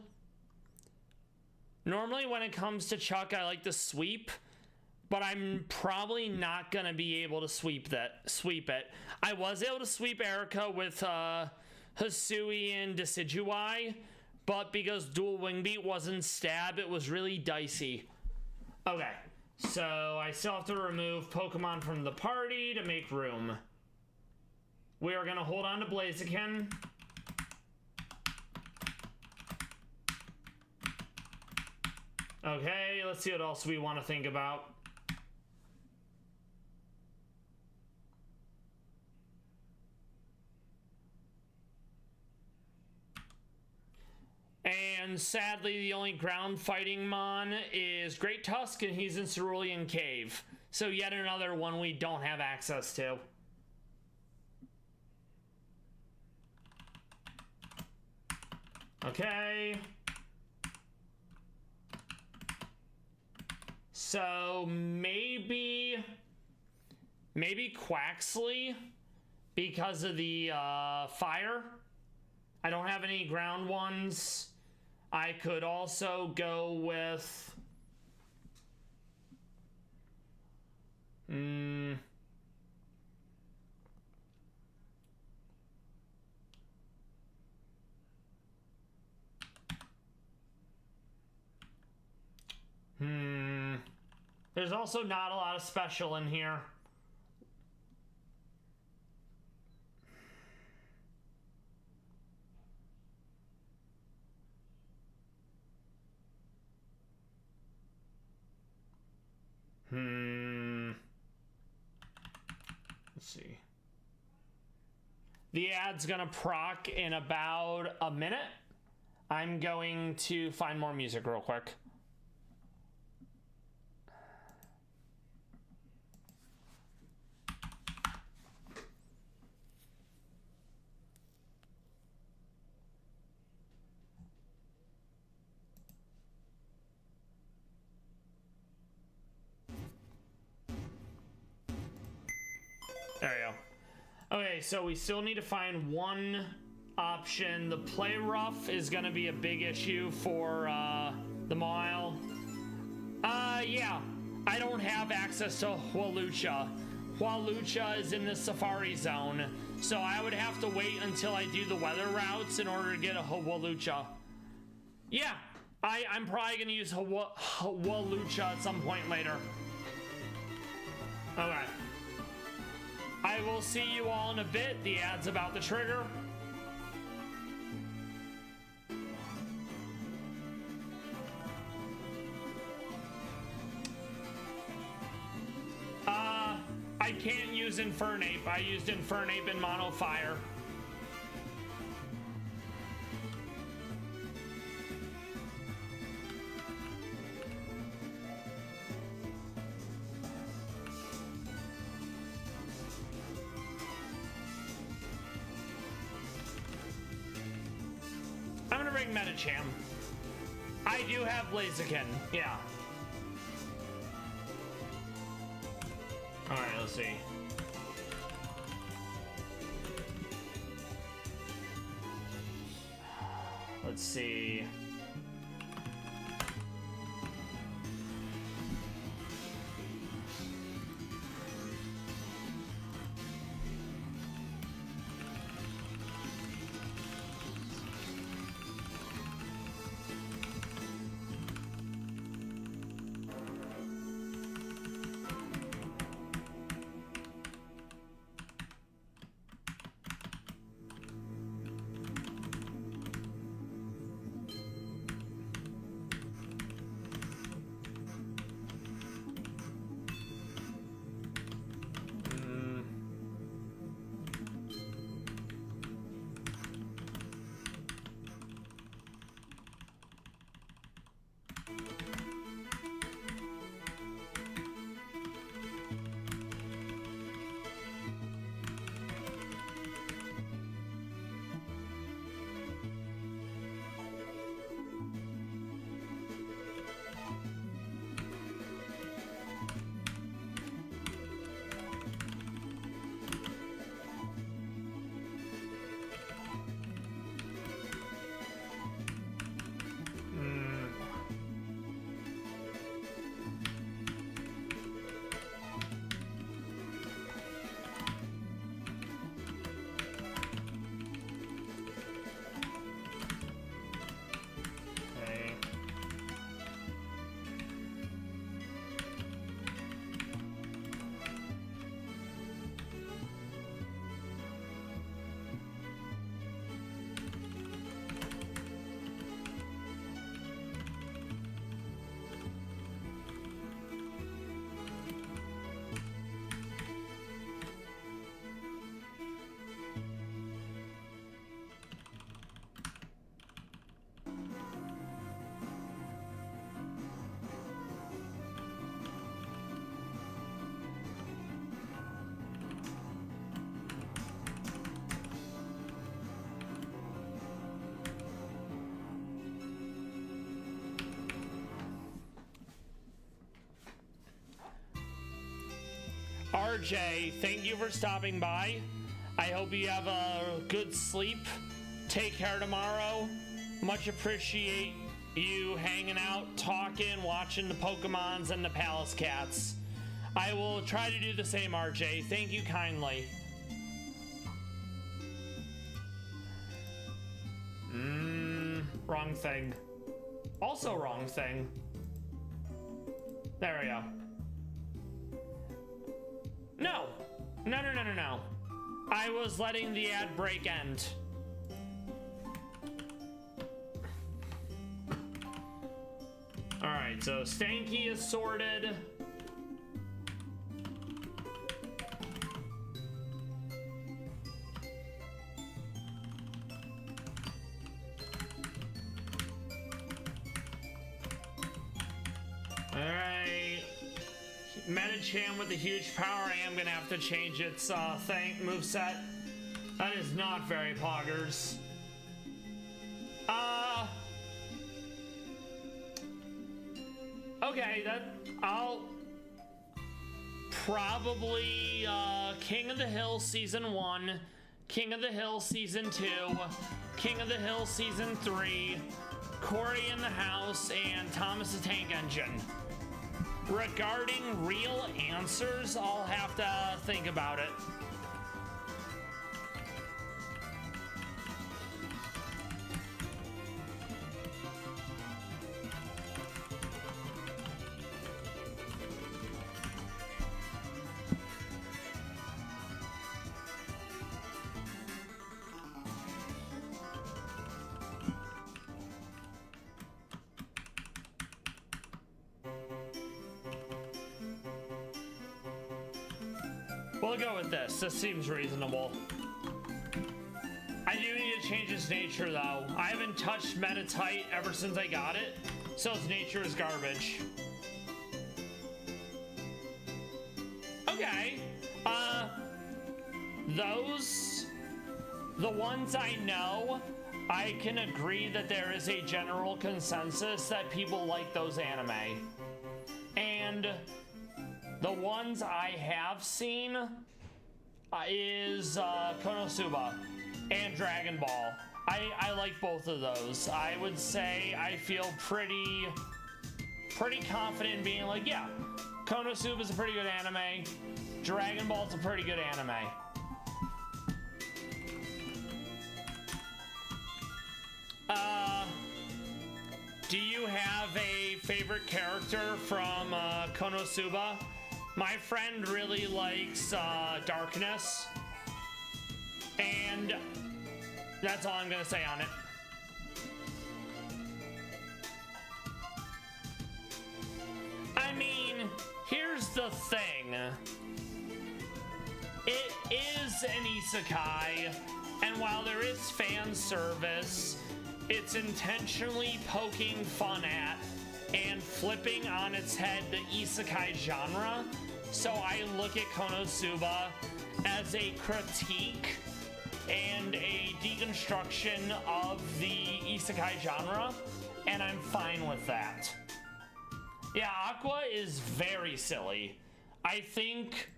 Speaker 1: Normally, when it comes to Chuck, I like to sweep, but I'm probably not gonna be able to sweep it. I was able to sweep Erica with, Hisui and Decidueye, but because Dual Wing Beat wasn't stab, it was really dicey. Okay, so I still have to remove Pokemon from the party to make room. We are gonna hold on to Blaziken. Okay, let's see what else we want to think about. And sadly, the only ground fighting mon is Great Tusk, and he's in Cerulean Cave. So yet another one we don't have access to. Okay. So maybe Quaxley because of the fire. I don't have any ground ones. I could also go with there's also not a lot of special in here. Let's see. The ad's gonna proc in about a minute. I'm going to find more music real quick. There we go. Okay, so we still need to find one option. The play rough is gonna be a big issue for the Meownwell. Yeah, I don't have access to Hwalucha. Hwalucha is in the Safari Zone, so I would have to wait until I do the weather routes in order to get a Hwalucha. Yeah, I'm probably gonna use Hwalucha at some point later. Okay. I will see you all in a bit. The ad's about to trigger. I can't use Infernape. I used Infernape in Mono Fire. I'm gonna bring Metacham. I do have Blaziken, yeah. Alright, let's see. Let's see. RJ, thank you for stopping by. I hope you have a good sleep. Take care tomorrow. Much appreciate you hanging out, talking, watching the Pokemons and the Palace Cats. I will try to do the same, RJ. Thank you kindly. Wrong thing. Also wrong thing. There we go. No. No. I was letting the ad break end. Alright, so Stanky is sorted. Alright. Medicham with the huge power. I am gonna have to change its moveset. That is not very poggers. Okay, I'll probably King of the Hill Season 1, King of the Hill Season 2, King of the Hill Season 3, Corey in the House, and Thomas the Tank Engine. Regarding real answers, I'll have to think about it. We'll go with this. This seems reasonable. I do need to change its nature, though. I haven't touched Metatite ever since I got it, so its nature is garbage. Okay. The ones I know, I can agree that there is a general consensus that people like those anime. And the ones I have seen is Konosuba and Dragon Ball. I like both of those. I would say I feel pretty confident in being like, yeah, Konosuba is a pretty good anime. Dragon Ball's a pretty good anime. Do you have a favorite character from Konosuba? My friend really likes Darkness, and that's all I'm gonna say on it. I mean, here's the thing. It is an isekai, and while there is fan service, it's intentionally poking fun at and flipping on its head the isekai genre. So I look at Konosuba as a critique and a deconstruction of the isekai genre, and I'm fine with that. Yeah, Aqua is very silly. I think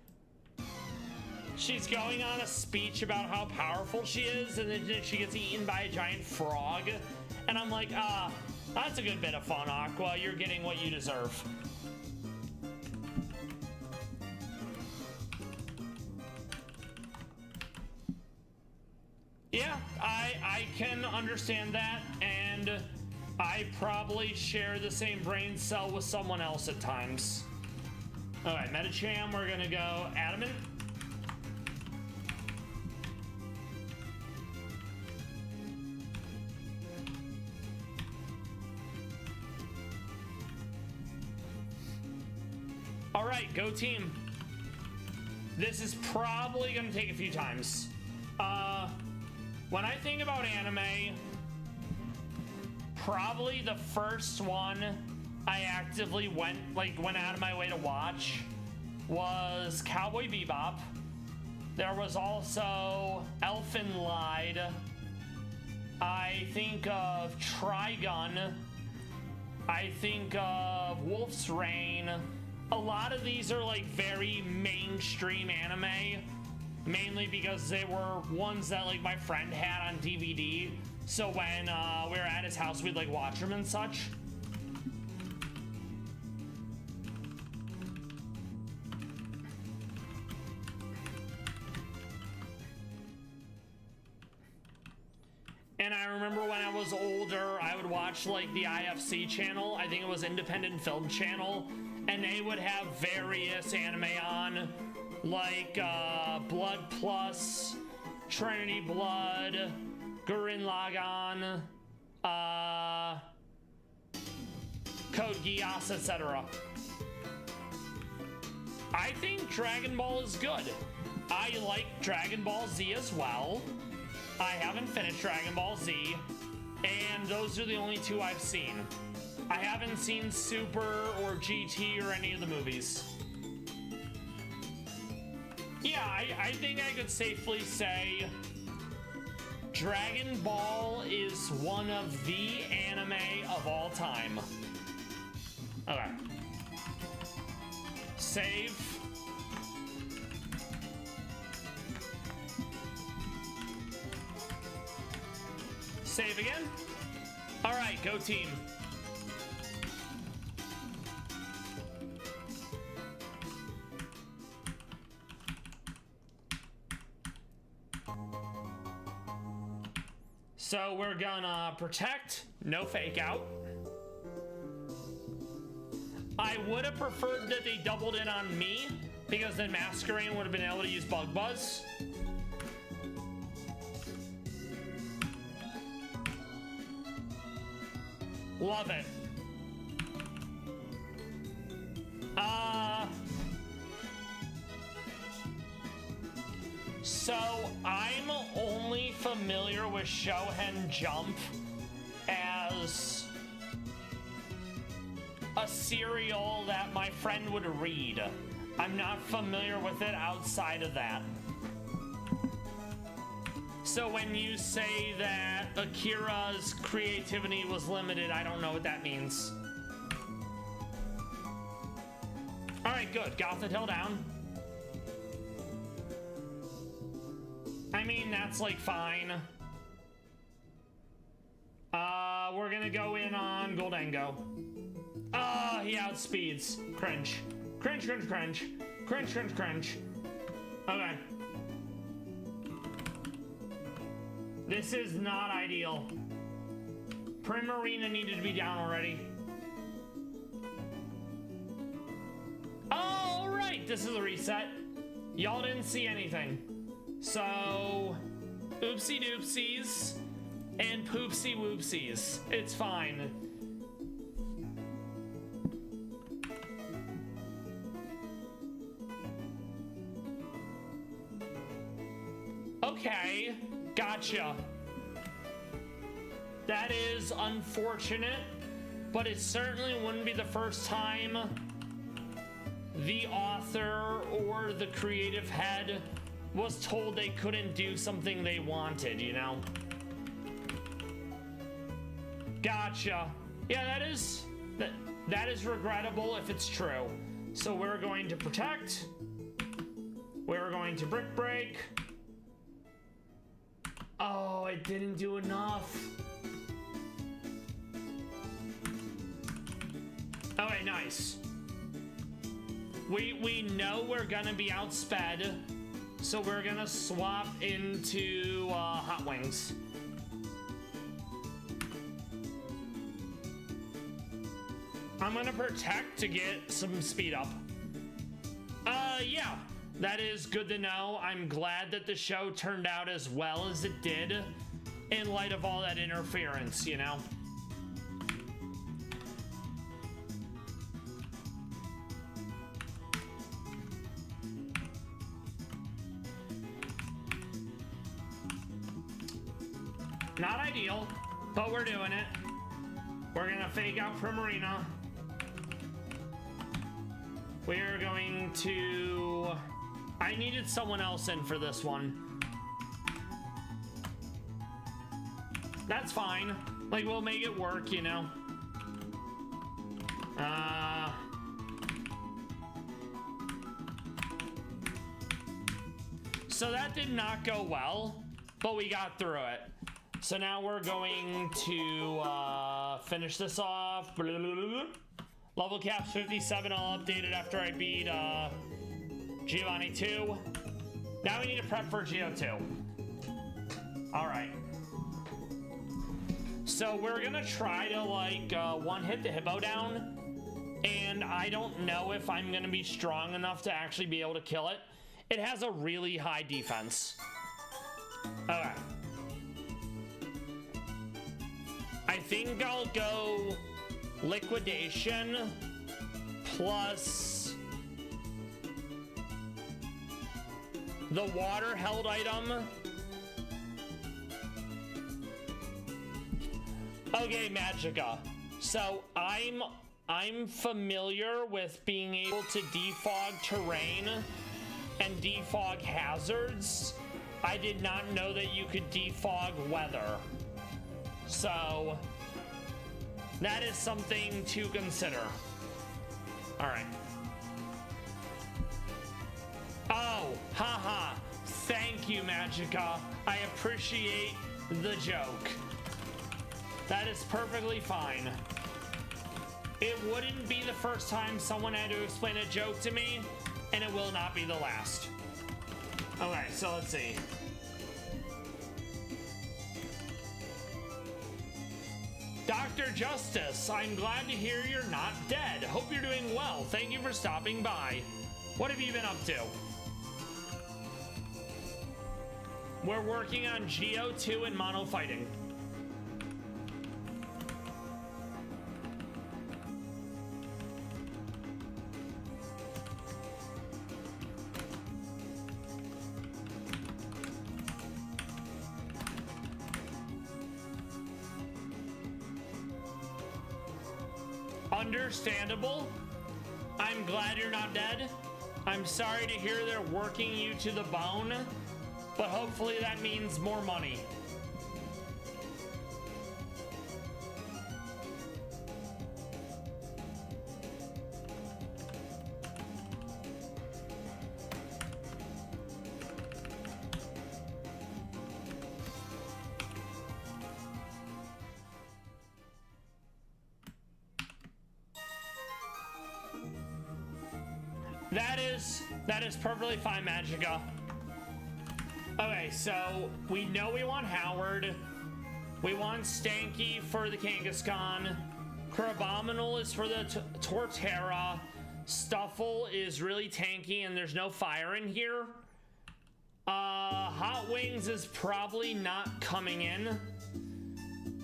Speaker 1: she's going on a speech about how powerful she is, and then she gets eaten by a giant frog. And I'm like, that's a good bit of fun, Aqua. You're getting what you deserve. Yeah, I can understand that, and I probably share the same brain cell with someone else at times. All right, Metacham, we're gonna go Adamant. All right, go team. This is probably gonna take a few times. When I think about anime, probably the first one I actively went out of my way to watch was Cowboy Bebop. There was also Elfen Lied. I think of Trigun. I think of Wolf's Rain. a lot of these are like very mainstream anime, mainly because they were ones that like my friend had on DVD. So when we were at his house, we'd like watch them and such. And I remember when I was older, I would watch like the IFC channel. I think it was Independent Film Channel. And they would have various anime on, like Blood Plus, Trinity Blood, Gurren Lagann, Code Geass, etc. I think Dragon Ball is good. I like Dragon Ball Z as well. I haven't finished Dragon Ball Z, and those are the only two I've seen. I haven't seen Super or GT or any of the movies. Yeah, I think I could safely say Dragon Ball is one of the anime of all time. Okay. Save. Save again. All right, go team. So we're gonna protect, no fake out. I would have preferred that they doubled in on me, because then Masquerain would have been able to use Bug Buzz. Love it. So I'm only familiar with Shonen Jump as a serial that my friend would read. I'm not familiar with it outside of that. So when you say that Akira's creativity was limited, I don't know what that means. All right, good. Got the hill down. I mean, that's like fine. We're gonna go in on Goldengo. He outspeeds. Cringe. Cringe, cringe, cringe. Cringe, cringe, cringe. Okay. This is not ideal. Primarina needed to be down already. All right, this is a reset. Y'all didn't see anything. So, oopsie doopsies and poopsie whoopsies. It's fine. Okay, gotcha. That is unfortunate, but it certainly wouldn't be the first time the author or the creative head was told they couldn't do something they wanted, you know? Gotcha. Yeah, that is regrettable if it's true. So we're going to protect. We're going to brick break. Oh, it didn't do enough. Okay, nice. We know we're gonna be outsped, so we're gonna swap into Hot Wings. I'm gonna protect to get some speed up. Yeah, that is good to know. I'm glad that the show turned out as well as it did in light of all that interference, you know? Not ideal, but we're doing it. We're gonna fake out Primarina. We're going to... I needed someone else in for this one. That's fine. Like, we'll make it work, you know? So that did not go well, but we got through it. So now we're going to finish this off. Level caps 57. I'll update it after I beat Giovanni 2. Now we need to prep for Geo 2. All right. So we're gonna try to like one hit the hippo down, and I don't know if I'm gonna be strong enough to actually be able to kill it. It has a really high defense. Okay. I think I'll go liquidation plus the water held item. Okay, Magica. So I'm familiar with being able to defog terrain and defog hazards. I did not know that you could defog weather. So that is something to consider. All right. Oh, haha. Thank you, Magica. I appreciate the joke. That is perfectly fine. It wouldn't be the first time someone had to explain a joke to me, and it will not be the last. Okay, so let's see. Dr. Justice, I'm glad to hear you're not dead. Hope you're doing well. Thank you for stopping by. What have you been up to? We're working on Geo 2 and mono fighting. Understandable. I'm glad you're not dead. I'm sorry to hear they're working you to the bone, but hopefully that means more money. That is perfectly fine, Magica. Okay, so we know we want Howard. We want Stanky for the Kangaskhan. Crabominal is for the Torterra. Stuffle is really tanky and there's no fire in here. Hot Wings is probably not coming in.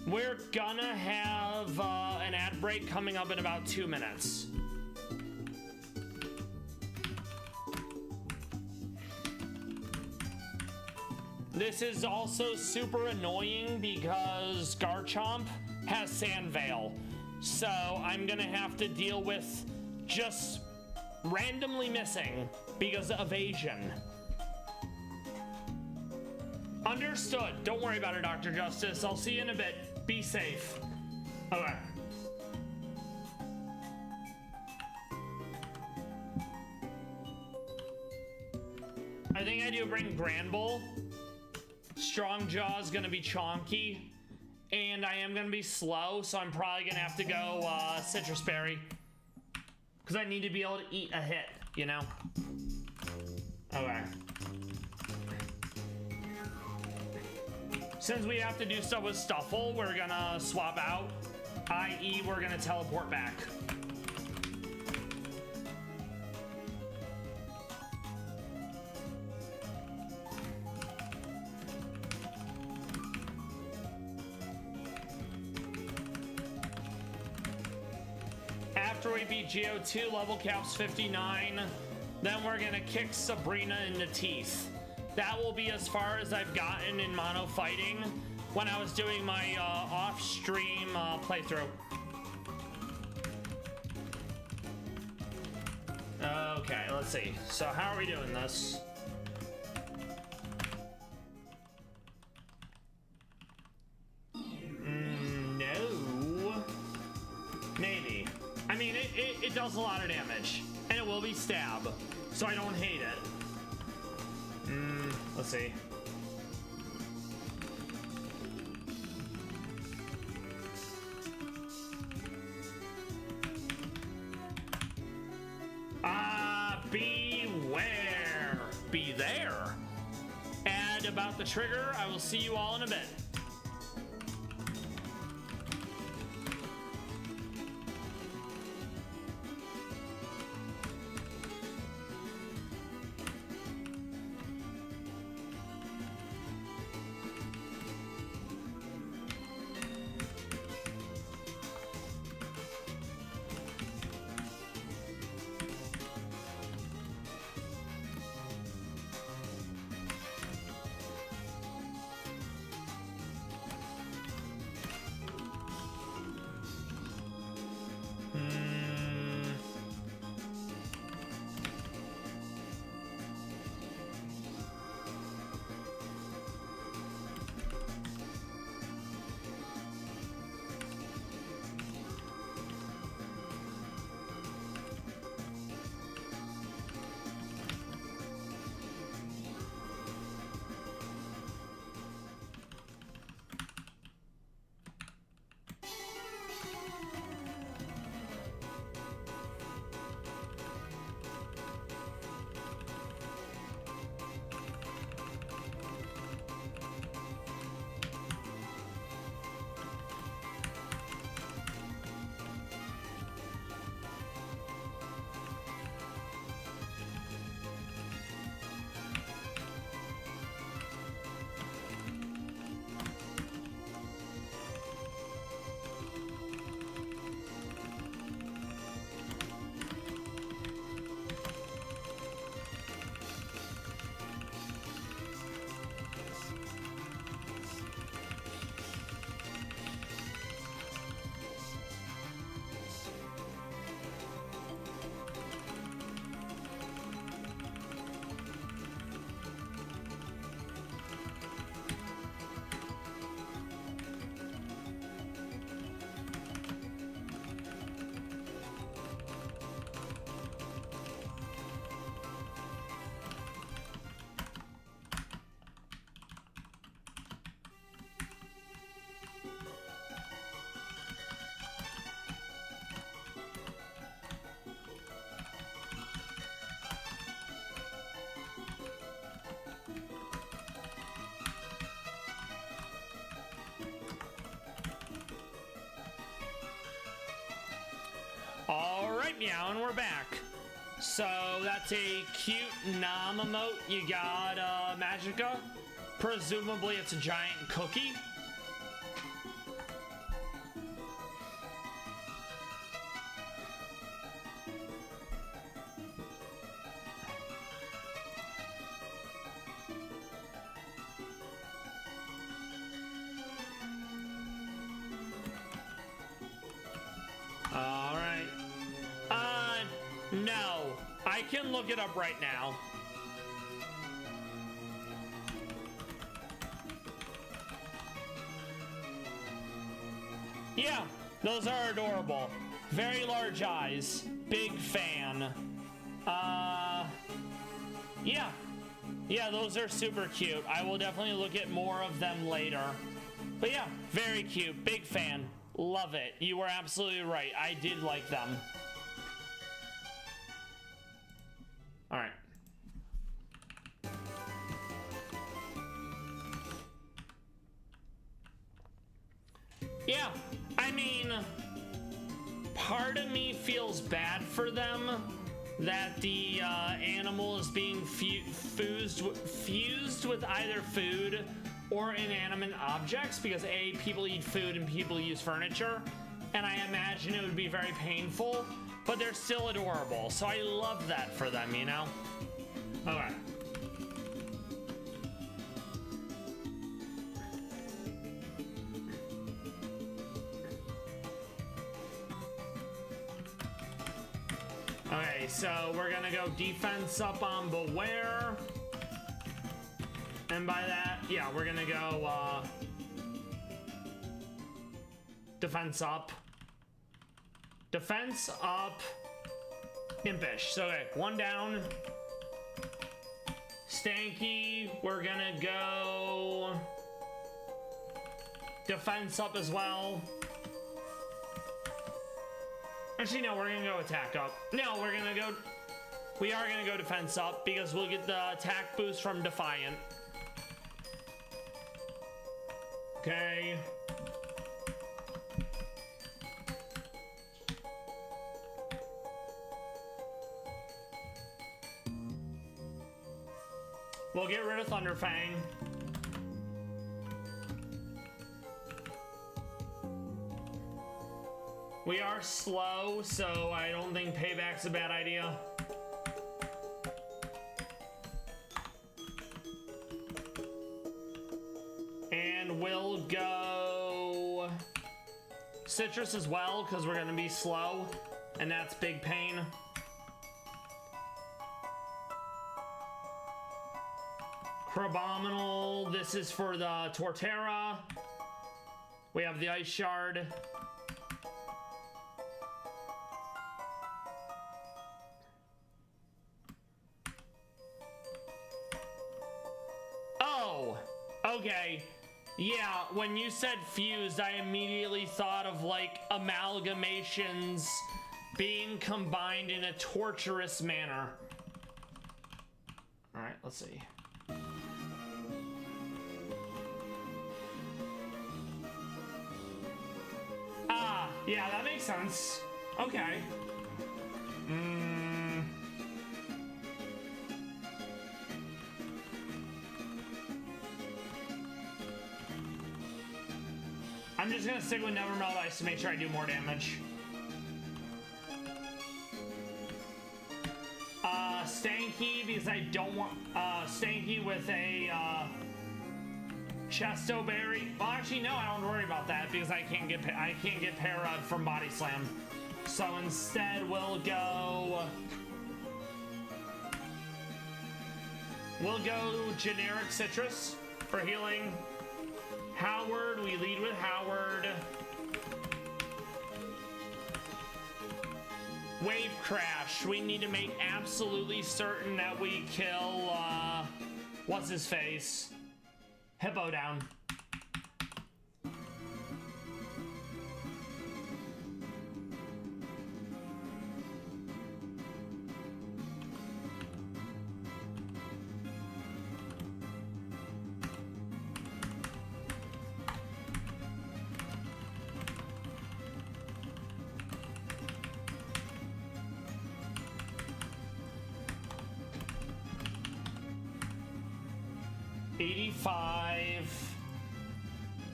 Speaker 1: We're gonna have an ad break coming up in about 2 minutes. This is also super annoying because Garchomp has Sand Veil. So I'm gonna have to deal with just randomly missing because of evasion. Understood. Don't worry about it, Dr. Justice. I'll see you in a bit. Be safe. Okay. I think I do bring Granbull. Strong Jaw is gonna be chonky, and I am gonna be slow, so I'm probably gonna have to go Citrus Berry, because I need to be able to eat a hit, you know? Okay. Since we have to do stuff with Stuffle, we're gonna swap out, i.e. we're gonna teleport back. After we beat Geo 2, level cap's 59, then we're gonna kick Sabrina in the teeth. That will be as far as I've gotten in mono fighting when I was doing my off-stream playthrough. Okay, let's see. So how are we doing this? No. Maybe. I mean, it does a lot of damage, and it will be stab, so I don't hate it. Let's see. Beware. Be there. And about the trigger, I will see you all in a bit. Alright, Meow, and we're back. So, that's a cute Nom emote you got, Magica. Presumably it's a giant cookie. Alright. No. I can look it up right now. Yeah, those are adorable. Very large eyes. Big fan. Yeah. Yeah, those are super cute. I will definitely look at more of them later. But yeah, very cute. Big fan. Love it. You were absolutely right. I did like them. Alright. Yeah, I mean, part of me feels bad for them that the animal is being fused with either food or inanimate objects, because A, people eat food and people use furniture, and I imagine it would be very painful, but they're still adorable, so I love that for them, you know? Okay. Okay, so we're gonna go defense up on Beware. And by that, yeah, we're gonna go, defense up. Defense up. Impish. So, okay, one down. Stanky, we're gonna go defense up as well. Actually, no, we're gonna go attack up. No, we are gonna go defense up because we'll get the attack boost from Defiant. Okay. We'll get rid of Thunderfang. We are slow, so I don't think payback's a bad idea. And we'll go Citrus as well, because we're gonna be slow, and that's big pain. Crabominal, this is for the Torterra. We have the Ice Shard. Oh, okay. Yeah, when you said fused, I immediately thought of like amalgamations being combined in a torturous manner. All right, let's see. Ah, yeah, that makes sense. Okay. I'm just gonna stick with Never Melt Ice to make sure I do more damage. Stanky, because I don't want Stanky with a Chesto Berry. Well, actually, no, I don't worry about that because I can't get Parad from Body Slam. So instead, we'll go generic Citrus for healing. Howard, we lead with Howard. Wave Crash, we need to make absolutely certain that we kill, what's his face? Hippo down.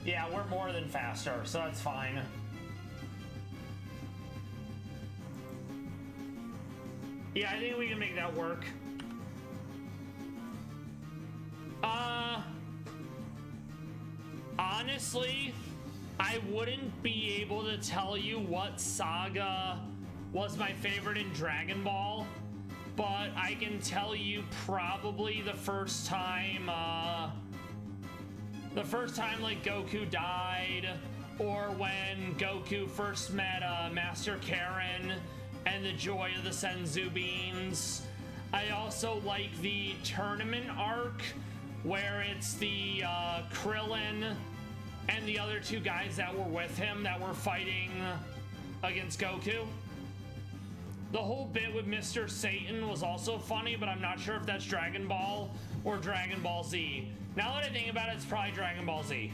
Speaker 1: Yeah, we're more than faster, so that's fine. Yeah, I think we can make that work. Honestly, I wouldn't be able to tell you what saga was my favorite in Dragon Ball, but I can tell you probably the first time like Goku died, or when Goku first met Master Karen and the joy of the Senzu beans. I also like the tournament arc where it's the Krillin and the other two guys that were with him that were fighting against Goku. The whole bit with Mr. Satan was also funny, but I'm not sure if that's Dragon Ball or Dragon Ball Z. Now that I think about it, it's probably Dragon Ball Z.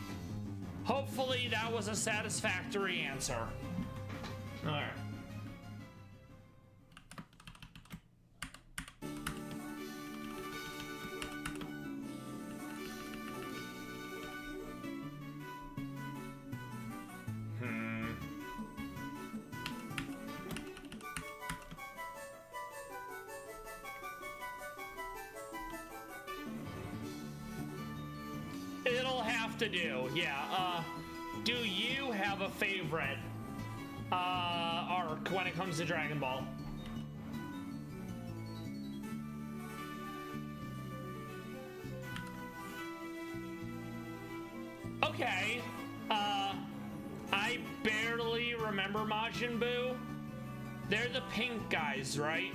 Speaker 1: Hopefully that was a satisfactory answer. All right. It'll have to do, yeah. Do you have a favorite arc when it comes to Dragon Ball? Okay. I barely remember Majin Buu. They're the pink guys, right?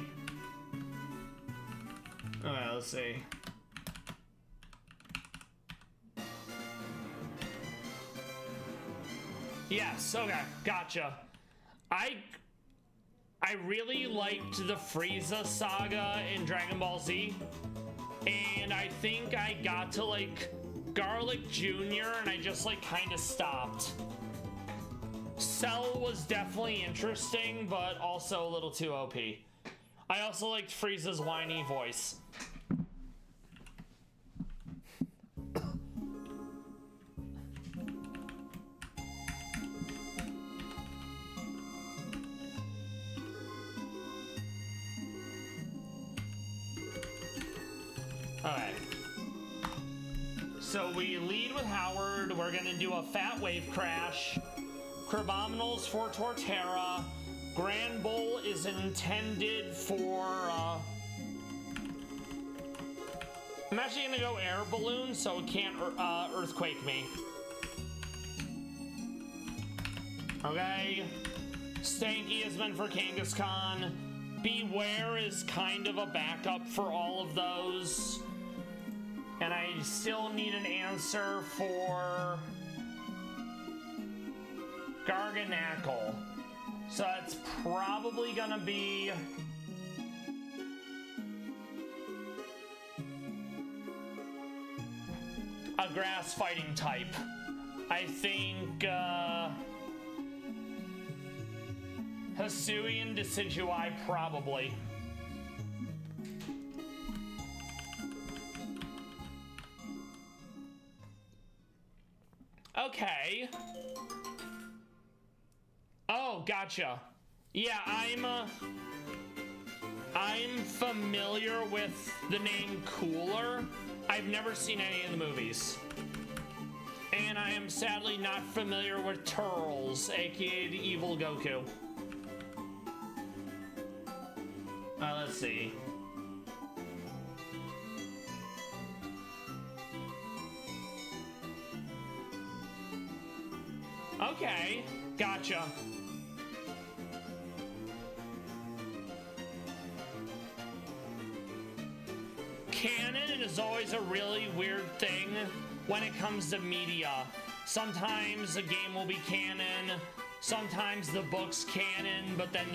Speaker 1: Alright, let's see. Yes, okay, gotcha. I really liked the Frieza saga in Dragon Ball Z, and I think I got to like Garlic Jr. and I just like kind of stopped. Cell was definitely interesting, but also a little too OP. I also liked Frieza's whiny voice. Alright. So we lead with Howard. We're gonna do a Fat Wave Crash. Crabominals for Torterra. Grand Bull is intended for, I'm actually gonna go Air Balloon so it can't Earthquake me. Okay. Stanky is meant for Kangaskhan. Beware is kind of a backup for all of those. And I still need an answer for Garganackle. So that's probably gonna be a grass fighting type. I think Hisuian Decidueye probably. Okay. Oh, gotcha. Yeah, I'm familiar with the name Cooler. I've never seen any of the movies. And I am sadly not familiar with Turles, aka the evil Goku. Let's see. Okay, gotcha. Canon is always a really weird thing when it comes to media. Sometimes a game will be canon, sometimes the book's canon, but then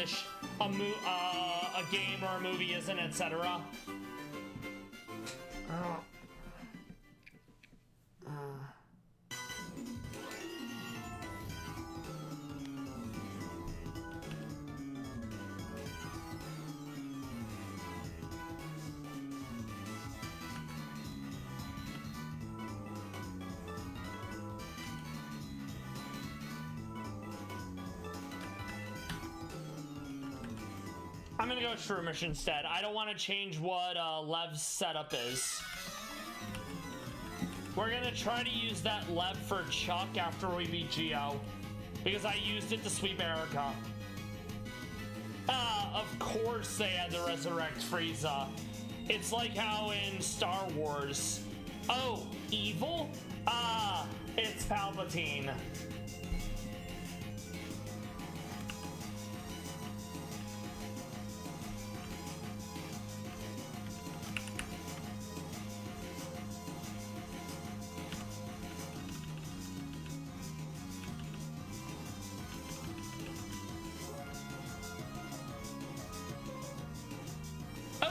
Speaker 1: a game or a movie isn't, etc. I'm gonna go Shroomish instead. I don't want to change what Lev's setup is. We're gonna try to use that Lev for Chuck after we beat Geo, because I used it to sweep Erica. Of course they had to resurrect Frieza. It's like how in Star Wars. Oh, evil? It's Palpatine.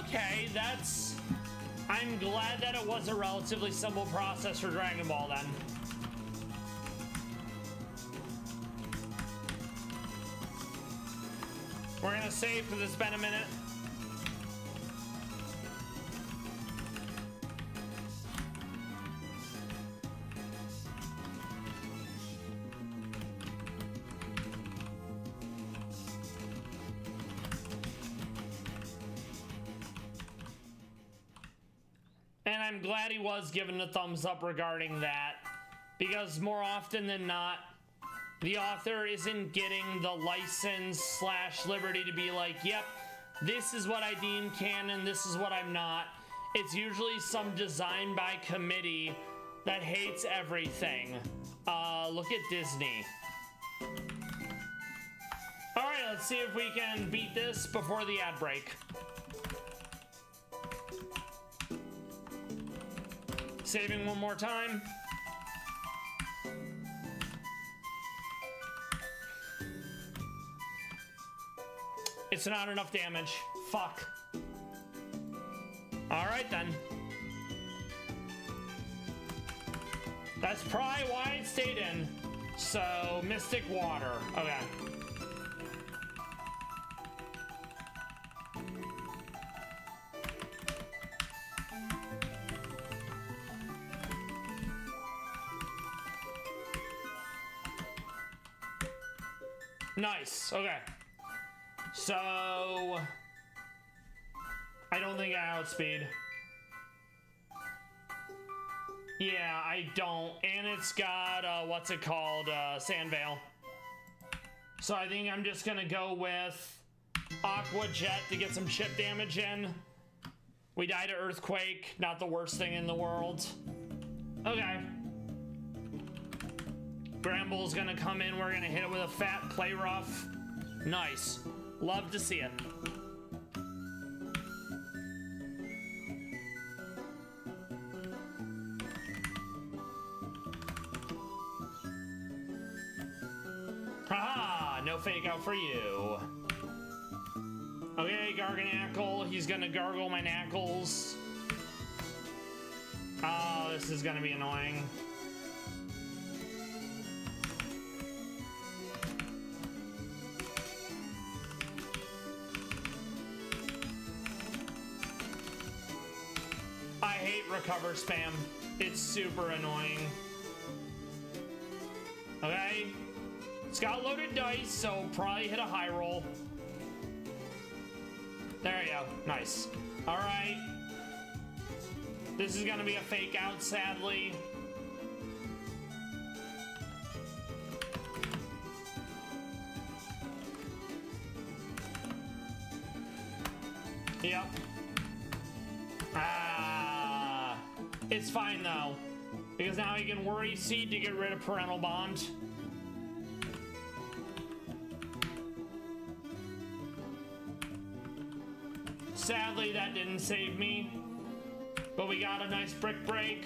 Speaker 1: Okay, I'm glad that it was a relatively simple process for Dragon Ball then. We're gonna save because it's been a minute. And I'm glad he was given a thumbs up regarding that, because more often than not, the author isn't getting the license / liberty to be like, yep, this is what I deem canon, this is what I'm not. It's usually some design by committee that hates everything. Look at Disney. Alright, let's see if we can beat this before the ad break. Saving one more time. It's not enough damage. Fuck. Alright then. That's probably why it stayed in. So, Mystic Water. Okay. Nice. Okay. So, I don't think I outspeed. Yeah, I don't. And it's got, what's it called? Sand Veil. So I think I'm just gonna go with Aqua Jet to get some chip damage in. We died to Earthquake. Not the worst thing in the world. Okay. Gramble's gonna come in. We're gonna hit it with a fat play rough. Nice. Love to see it. Haha, no fake out for you. Okay, Garganackle. He's gonna gargle my knackles. Oh, this is gonna be annoying. I hate recover spam. It's super annoying. Okay. It's got loaded dice, so probably hit a high roll. There you go. Nice. All right. This is going to be a fake out, sadly. Yep. Ah. It's fine, though. Because now he can Worry Seed to get rid of Parental Bond. Sadly, that didn't save me. But we got a nice Brick Break.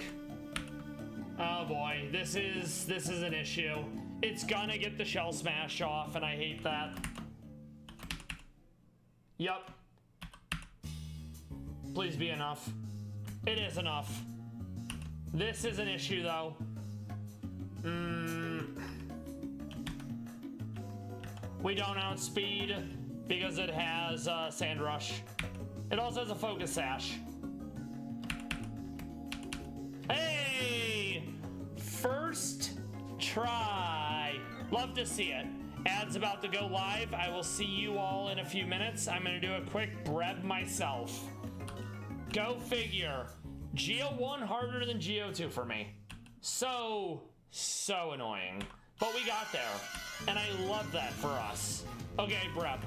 Speaker 1: Oh boy, this is an issue. It's gonna get the Shell Smash off, and I hate that. Yup. Please be enough. It is enough. This is an issue, though. We don't outspeed because it has Sand Rush. It also has a Focus Sash. Hey! First try. Love to see it. Ad's about to go live. I will see you all in a few minutes. I'm going to do a quick Breb myself. Go figure. Geo1 harder than Geo2 for me. So annoying. But we got there. And I love that for us. Okay, Breb.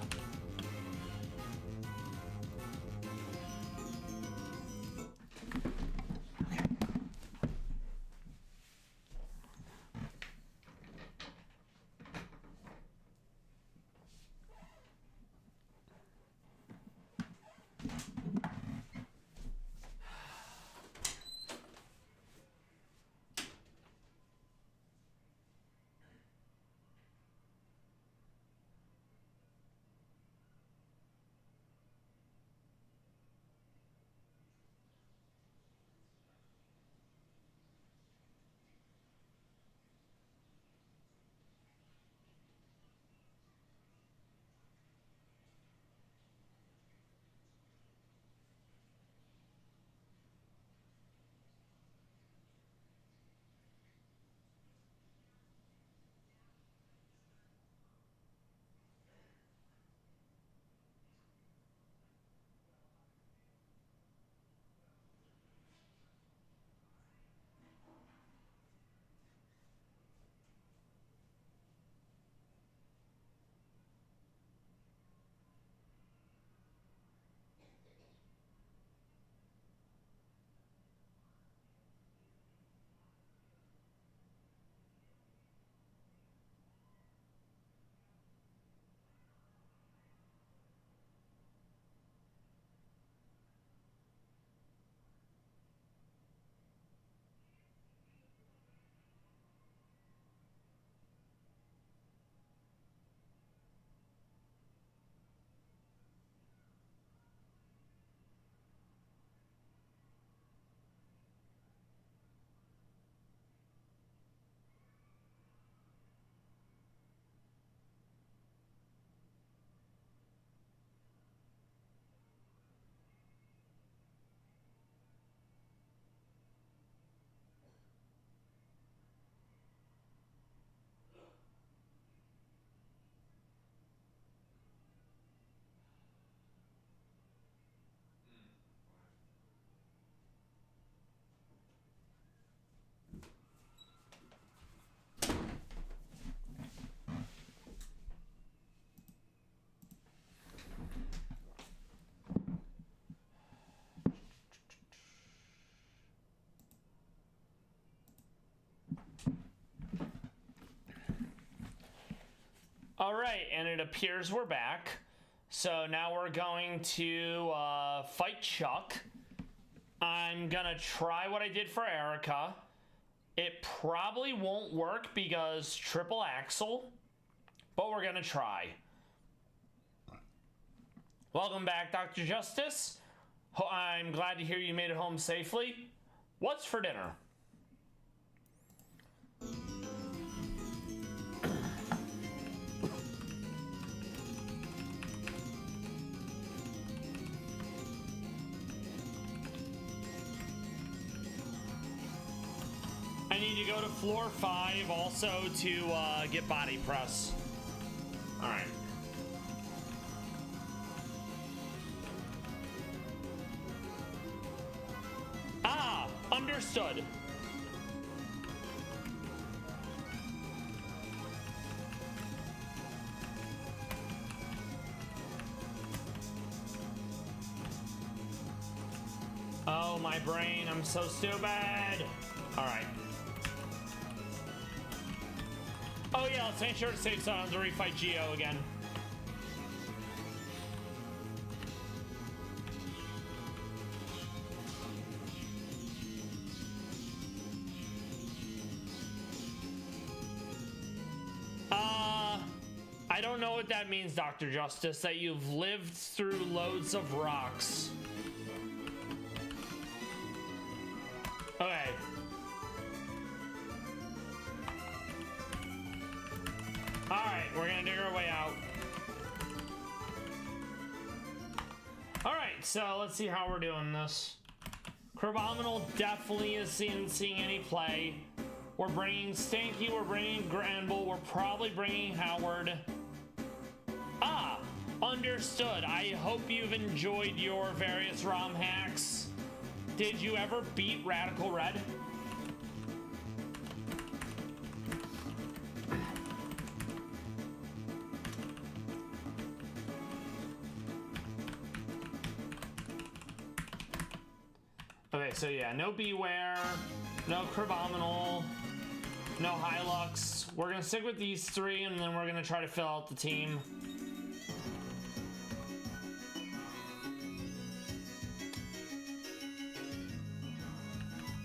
Speaker 1: All right, and it appears we're back. So now we're going to fight Chuck. I'm gonna try what I did for Erica. It probably won't work because triple axle, but we're gonna try. Welcome back, Dr. Justice. I'm glad to hear you made it home safely. What's for dinner? I need to go to floor 5 also to get body press. All right. Ah, understood. Oh, my brain, I'm so stupid. All right. Oh yeah, let's make sure to save some to refight Geo again. I don't know what that means, Dr. Justice, that you've lived through loads of rocks. Okay. Alright, we're gonna dig our way out. Alright, so let's see how we're doing this. Crabominal definitely isn't seeing any play. We're bringing Stanky, we're bringing Granville, we're probably bringing Howard. Ah, understood. I hope you've enjoyed your various ROM hacks. Did you ever beat Radical Red? Okay, so yeah, no Beware, no Crabominal, no Hilux. We're gonna stick with these 3 and then we're gonna try to fill out the team.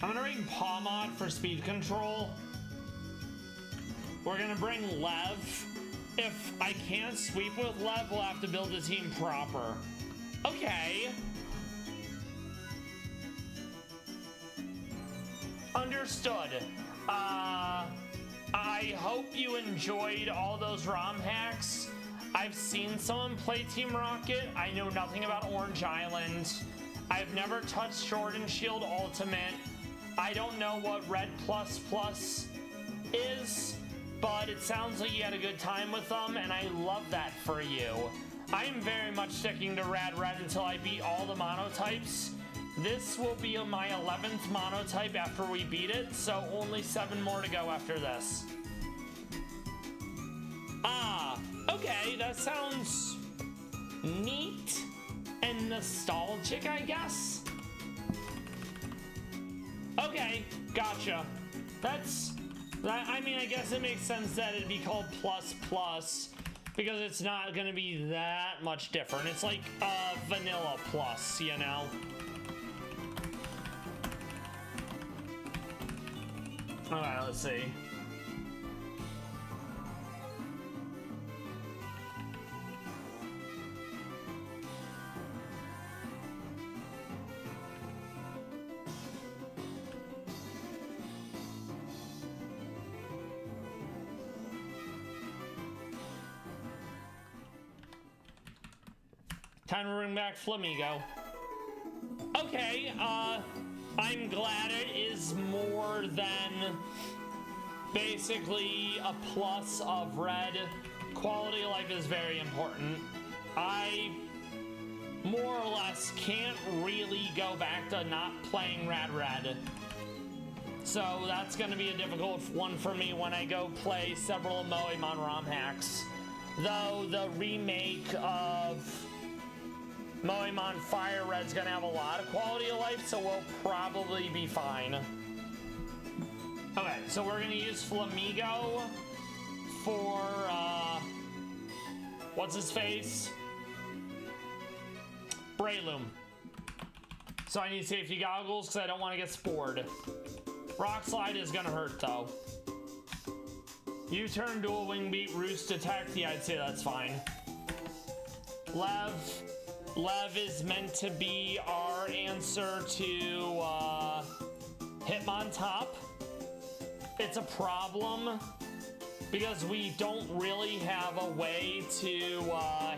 Speaker 1: I'm gonna bring Pawmod for speed control. We're gonna bring Lev. If I can't sweep with Lev, we'll have to build a team proper. Okay. Understood. I hope you enjoyed all those ROM hacks. I've seen someone play Team Rocket. I know nothing about Orange Island. I've never touched Sword and Shield Ultimate. I don't know what Red Plus Plus is, but it sounds like you had a good time with them, and I love that for you. I'm very much sticking to Rad Red until I beat all the monotypes. This will be my 11th monotype after we beat it, so only 7 more to go after this. Ah, okay, that sounds neat and nostalgic, I guess. Okay, gotcha. I mean, I guess it makes sense that it'd be called Plus Plus because it's not gonna be that much different. It's like Vanilla Plus, you know? Alright, let's see. Time to bring back Flamigo. Okay, I'm glad it is more than basically a plus of red. Quality of life is very important. I more or less can't really go back to not playing Rad Red. So that's going to be a difficult one for me when I go play several Moemon ROM hacks. Though the remake of Moemon Fire Red's gonna have a lot of quality of life, so we'll probably be fine. Okay, so we're gonna use Flamigo for what's his face? Breloom. So I need safety goggles because I don't want to get spored. Rock Slide is gonna hurt though. U-turn, dual wing beat, roost attack. Yeah, I'd say that's fine. Lev is meant to be our answer to Hitmontop. It's a problem because we don't really have a way to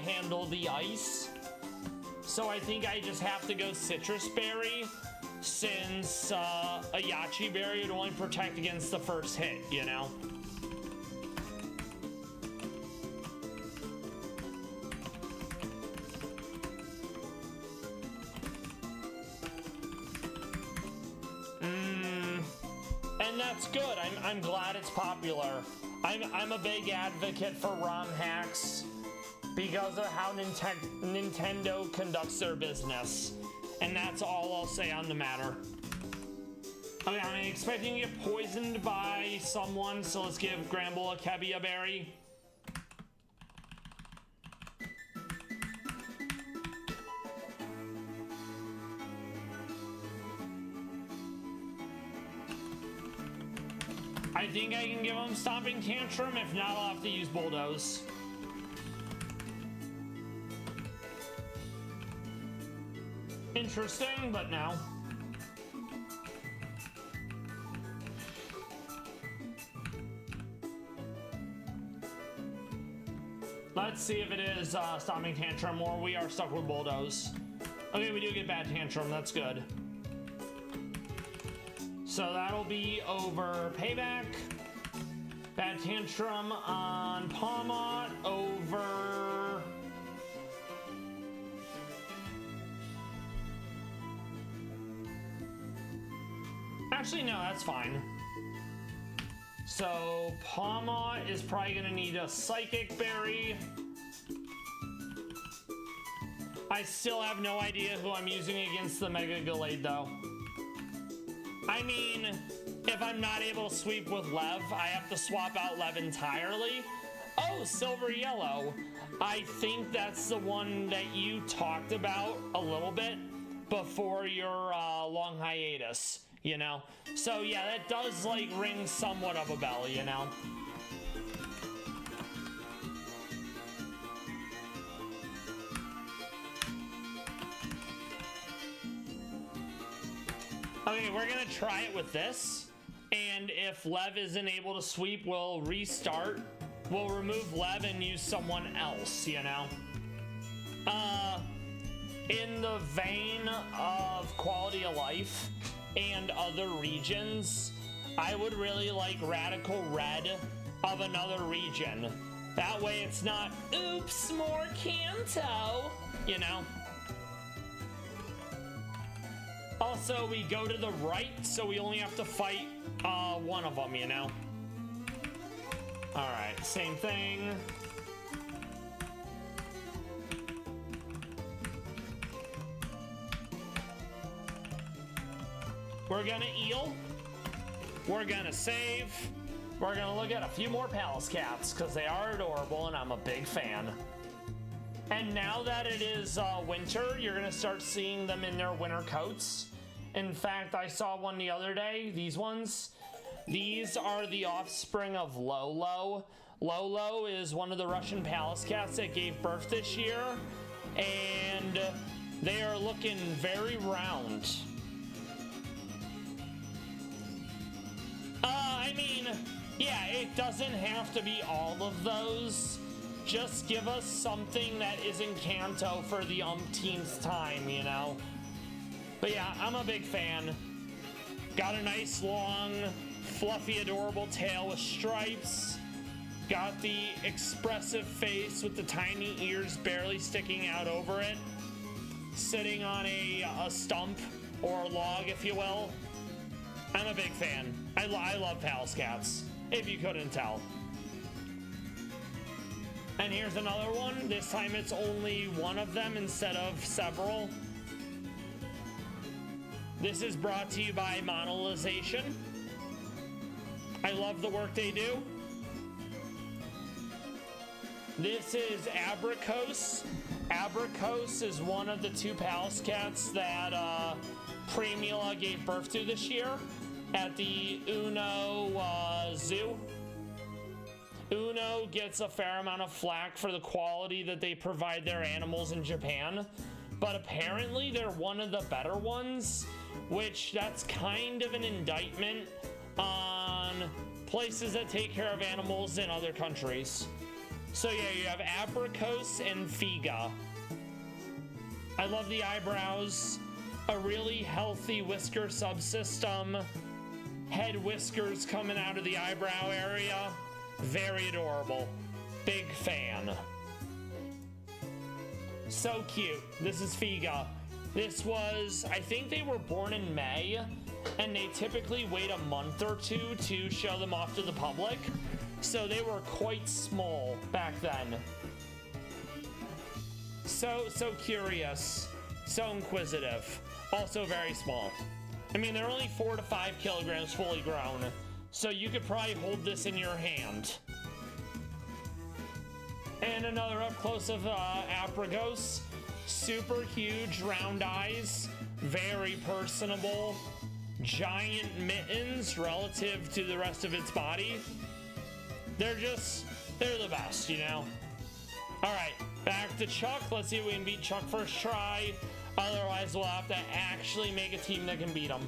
Speaker 1: handle the ice. So I think I just have to go Citrus Berry, since a Yachi Berry would only protect against the first hit, you know? And that's good. I'm glad it's popular. I'm a big advocate for ROM hacks because of how Nintendo conducts their business. And that's all I'll say on the matter. Okay, I'm expecting to get poisoned by someone, so let's give Gramble a Kebia Berry. I think I can give him Stomping Tantrum. If not, I'll have to use Bulldoze. Interesting, but no. Let's see if it is Stomping Tantrum or we are stuck with Bulldoze. Okay, we do get Bad Tantrum. That's good. So that'll be over Payback. Bad Tantrum on Pawmot over... Actually, no, that's fine. So Pawmot is probably gonna need a Psychic Berry. I still have no idea who I'm using against the Mega Gallade though. I mean, if I'm not able to sweep with Lev, I have to swap out Lev entirely. Oh, Silver Yellow. I think that's the one that you talked about a little bit before your long hiatus, you know? So yeah, that does like ring somewhat of a bell, you know? Okay, we're gonna try it with this, and if Lev isn't able to sweep, we'll restart. We'll remove Lev and use someone else, you know? In the vein of quality of life and other regions, I would really like Radical Red of another region. That way it's not, oops, more Kanto, you know? Also, we go to the right, so we only have to fight one of them, you know? Alright, same thing. We're gonna eel. We're gonna save. We're gonna look at a few more Palace Cats, because they are adorable, and I'm a big fan. And now that it is winter, you're gonna start seeing them in their winter coats. In fact, I saw one the other day, these ones. These are the offspring of Lolo. Lolo is one of the Russian Palace Cats that gave birth this year, and they are looking very round. I mean, yeah, it doesn't have to be all of those. Just give us something that isn't Kanto for the umpteenth time, you know? But yeah, I'm a big fan. Got a nice, long, fluffy, adorable tail with stripes. Got the expressive face with the tiny ears barely sticking out over it. Sitting on a stump or a log, if you will. I'm a big fan. I love Palace Cats, if you couldn't tell. And here's another one. This time it's only one of them instead of several. This is brought to you by Monolization. I love the work they do. This is Abricos. Abricos is one of the 2 Palace cats that Premila gave birth to this year at the Uno Zoo. Uno gets a fair amount of flack for the quality that they provide their animals in Japan, but apparently they're one of the better ones, which that's kind of an indictment on places that take care of animals in other countries. So yeah, you have Abricos and Figa. I love the eyebrows, a really healthy whisker subsystem, head whiskers coming out of the eyebrow area. Very adorable. Big fan. So cute. This is Figa. This was, I think they were born in May, and they typically wait a month or 2 to show them off to the public. So they were quite small back then. So curious. So inquisitive. Also very small. I mean, they're only 4 to 5 kilograms fully grown. So you could probably hold this in your hand. And another up close of Apricos. Super huge round eyes. Very personable. Giant mittens relative to the rest of its body. They're the best, you know? Alright, back to Chuck. Let's see if we can beat Chuck first try. Otherwise, we'll have to actually make a team that can beat him.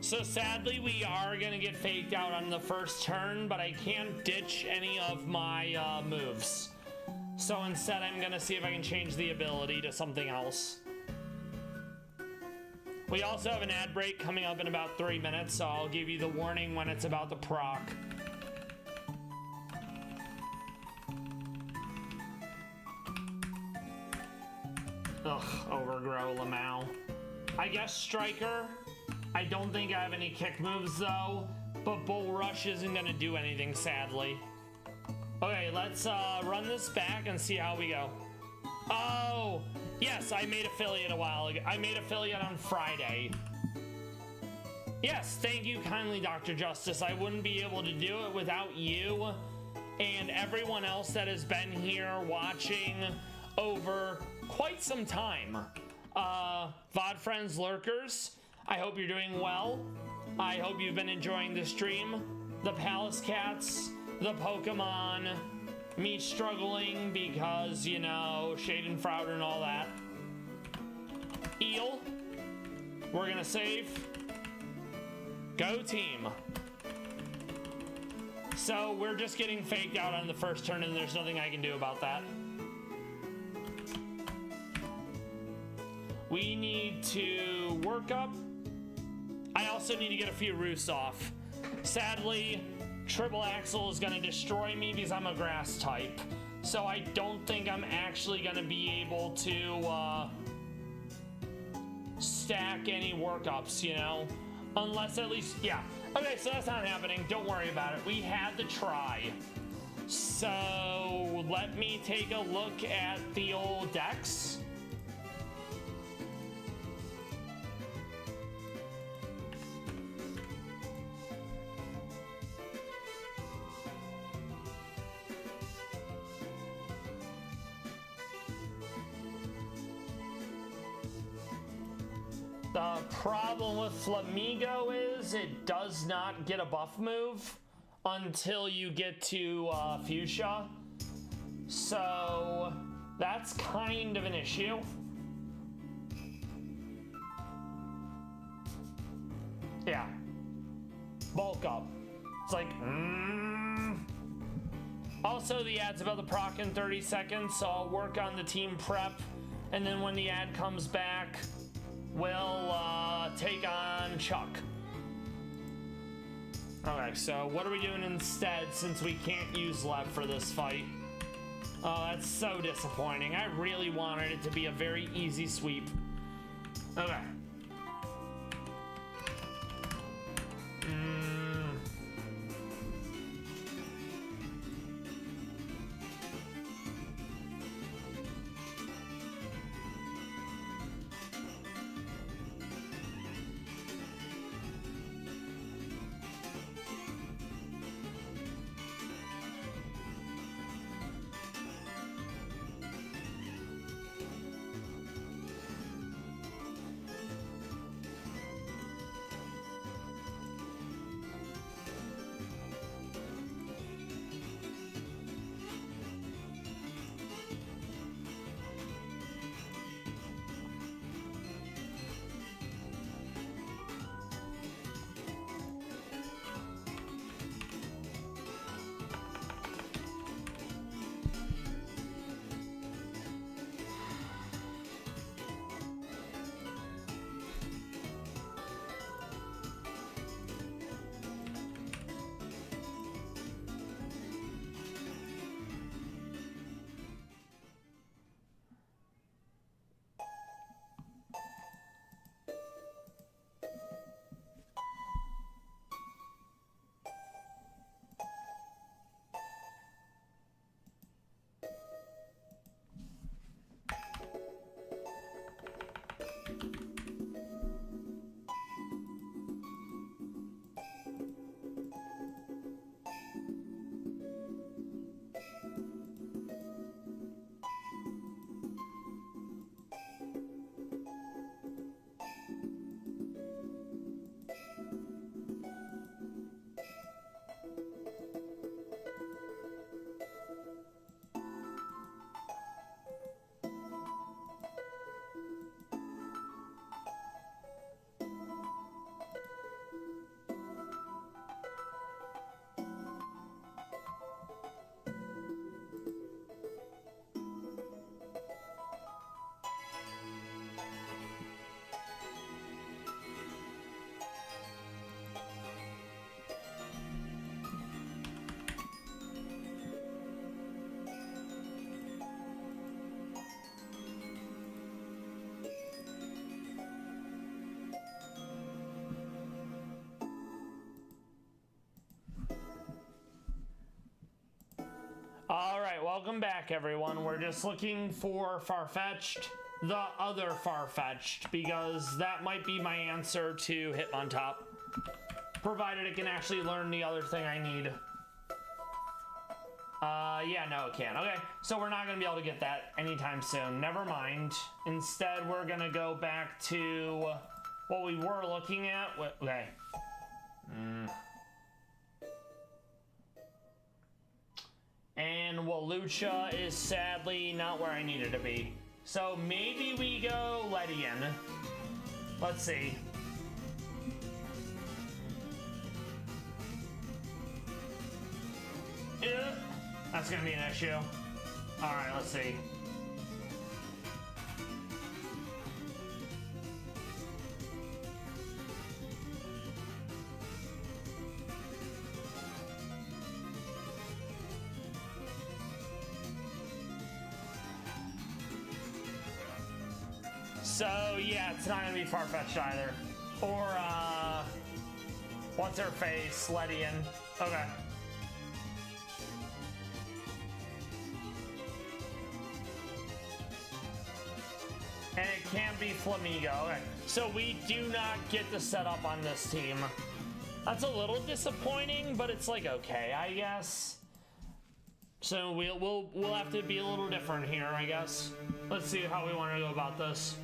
Speaker 1: So sadly, we are gonna get faked out on the first turn, but I can't ditch any of my moves. So instead, I'm gonna see if I can change the ability to something else. We also have an ad break coming up in about 3 minutes, so I'll give you the warning when it's about to proc. Ugh, overgrow Lamau. I guess Striker. I don't think I have any kick moves though, but Bull Rush isn't gonna do anything, sadly. Okay, let's run this back and see how we go. Oh, yes, I made affiliate a while ago. I made affiliate on Friday. Yes, thank you kindly, Dr. Justice. I wouldn't be able to do it without you and everyone else that has been here watching over quite some time. VOD friends, lurkers, I hope you're doing well. I hope you've been enjoying the stream. The Palace Cats, the Pokemon, me struggling because, you know, Schadenfreude and all that. Eel, we're gonna save. Go team. So we're just getting faked out on the first turn and there's nothing I can do about that. We need to work up. I also need to get a few roosts off. Sadly, Triple Axle is gonna destroy me because I'm a grass type. So I don't think I'm actually gonna be able to stack any workups, you know? Unless at least, yeah. Okay, so that's not happening. Don't worry about it. We had to try. So let me take a look at the old decks. The problem with Flamigo is it does not get a buff move until you get to Fuchsia. So that's kind of an issue. Yeah. Bulk up. It's like, Also, the ad's about to proc in 30 seconds, so I'll work on the team prep. And then when the ad comes back, we'll take on Chuck. Okay, so what are we doing instead since we can't use Lev for this fight? Oh, that's so disappointing. I really wanted it to be a very easy sweep. Okay. Alright, welcome back everyone. We're just looking for Farfetch'd, the other Farfetch'd, because that might be my answer to Hitmontop, provided it can actually learn the other thing I need. Yeah, no it can't. Okay, so we're not gonna be able to get that anytime soon. Never mind. Instead, we're gonna go back to what we were looking at. Okay. And Walucha is sadly not where I needed to be. So maybe we go Ledian. Let's see. That's gonna be an issue. Alright, let's see. So yeah, it's not gonna be Farfetch'd either. Or what's her face? Ledian. Okay. And it can't be Flamigo. Okay. So we do not get the setup on this team. That's a little disappointing, but it's like okay, I guess. So we'll have to be a little different here, I guess. Let's see how we want to go about this.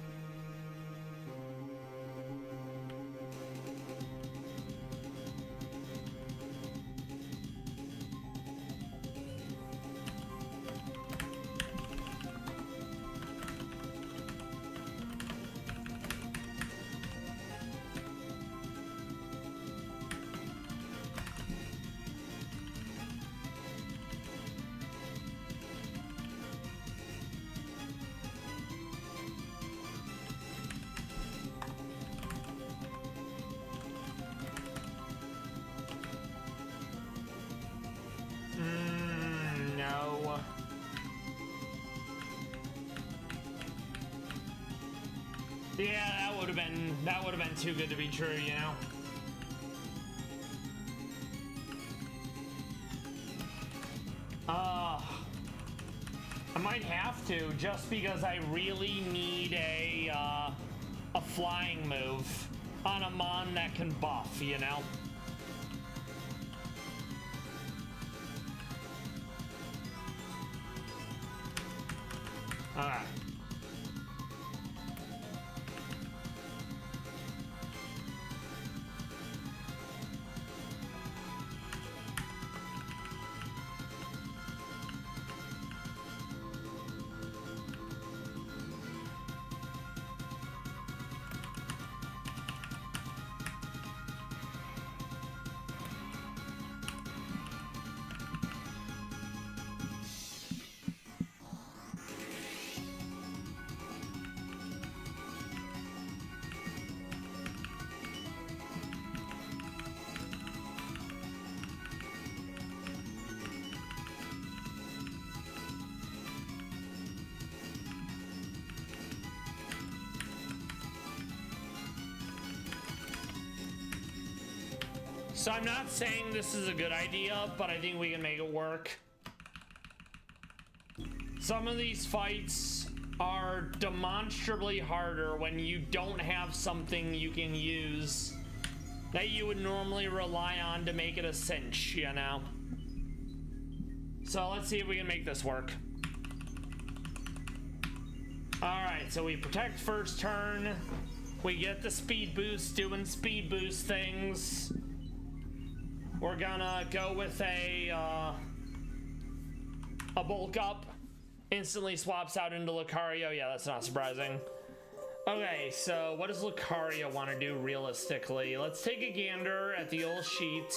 Speaker 1: Yeah, that would have been too good to be true, you know? I might have to, just because I really need a flying move on a mon that can buff, you know? Alright. So I'm not saying this is a good idea, but I think we can make it work. Some of these fights are demonstrably harder when you don't have something you can use that you would normally rely on to make it a cinch, you know? So let's see if we can make this work. Alright, so we protect first turn. We get the speed boost, doing speed boost things. We're gonna go with a bulk up. Instantly swaps out into Lucario. Yeah, that's not surprising. Okay, so what does Lucario want to do realistically? Let's take a gander at the old sheet.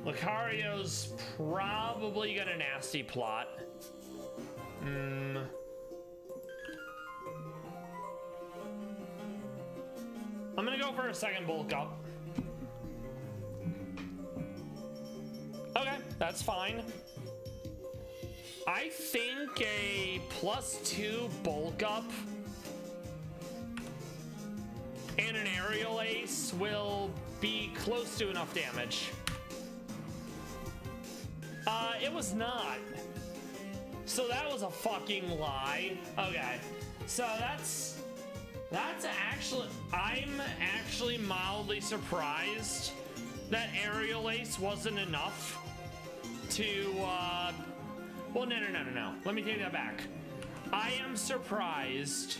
Speaker 1: Lucario's probably got a nasty plot. I'm gonna go for a second bulk up. Okay, that's fine. I think a +2 bulk up and an aerial ace will be close to enough damage. It was not. So that was a fucking lie. Okay, so that's actually, I'm actually mildly surprised that aerial ace wasn't enough to, well, no. Let me take that back. I am surprised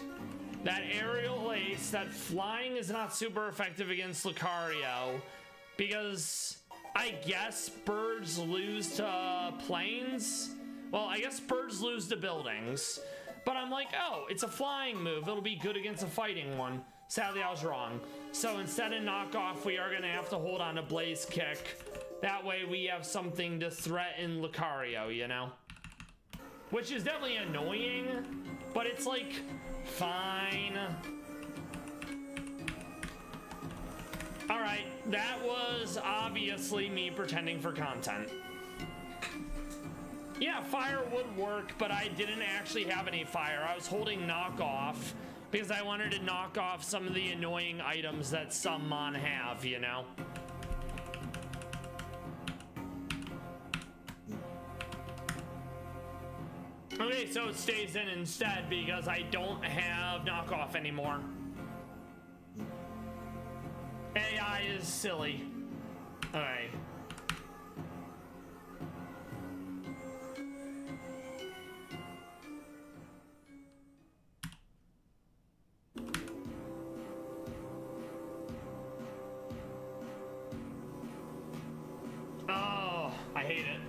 Speaker 1: that aerial ace, that flying is not super effective against Lucario, because I guess birds lose to planes. Well, I guess birds lose to buildings. But I'm like, oh, it's a flying move. It'll be good against a fighting one. Sadly, I was wrong. So instead of knockoff, we are going to have to hold on to Blaze Kick. That way we have something to threaten Lucario, you know? Which is definitely annoying, but it's like, fine. All right, that was obviously me pretending for content. Yeah, fire would work, but I didn't actually have any fire. I was holding knockoff because I wanted to knock off some of the annoying items that some mon have, you know? Okay, so it stays in instead because I don't have knockoff anymore. AI is silly. All right. Oh, I hate it.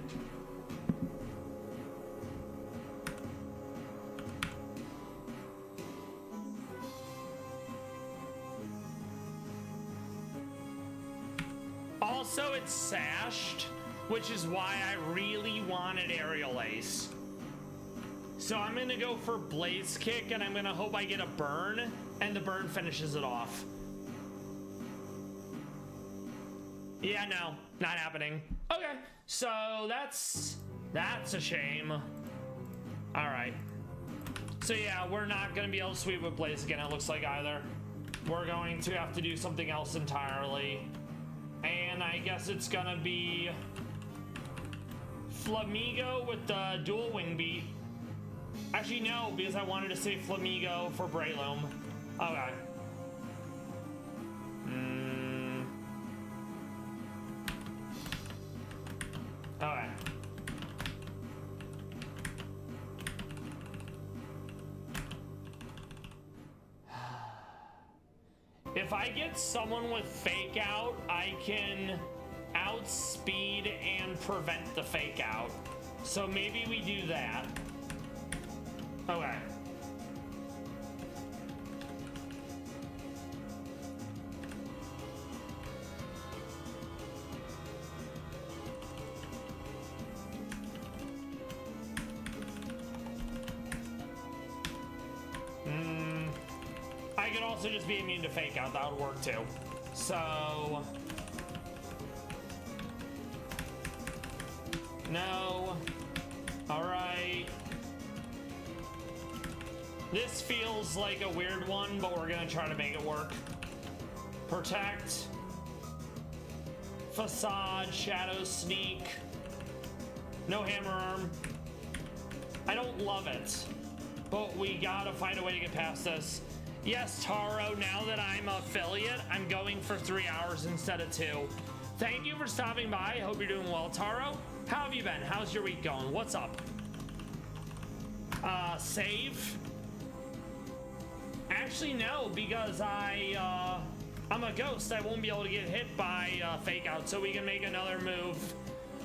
Speaker 1: Also, it's sashed, which is why I really wanted aerial ace. So I'm gonna go for Blaze Kick, and I'm gonna hope I get a burn, and the burn finishes it off. Yeah, no, not happening. Okay, so that's a shame. All right. So yeah, we're not gonna be able to sweep with Blaze again, it looks like, either. We're going to have to do something else entirely. And I guess it's gonna be Flamigo with the dual wing beat. Actually, no, because I wanted to save Flamigo for Breloom. Okay. Okay. If I get someone with fake out, I can outspeed and prevent the fake out. So maybe we do that. Okay. I could also just be immune to fake out, that would work too. So no. All right. This feels like a weird one, but we're gonna try to make it work. Protect. Facade, Shadow Sneak. No Hammer Arm. I don't love it, but we gotta find a way to get past this. Yes, Taro, now that I'm an affiliate, I'm going for 3 hours instead of 2. Thank you for stopping by. I hope you're doing well, Taro. How have you been? How's your week going? What's up? Save? Actually, no, because I'm a ghost. I won't be able to get hit by fake out, so we can make another move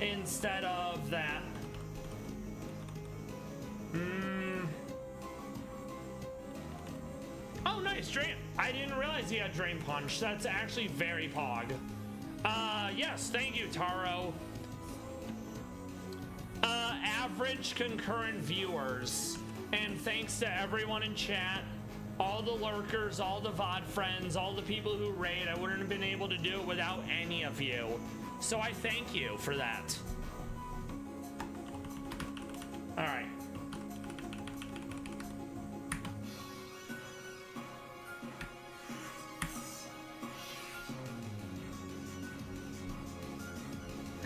Speaker 1: instead of that. Oh, nice, Drain. I didn't realize he had Drain Punch. That's actually very pog. Yes, thank you, Taro. Average concurrent viewers. And thanks to everyone in chat, all the lurkers, all the VOD friends, all the people who raid. I wouldn't have been able to do it without any of you. So I thank you for that. All right.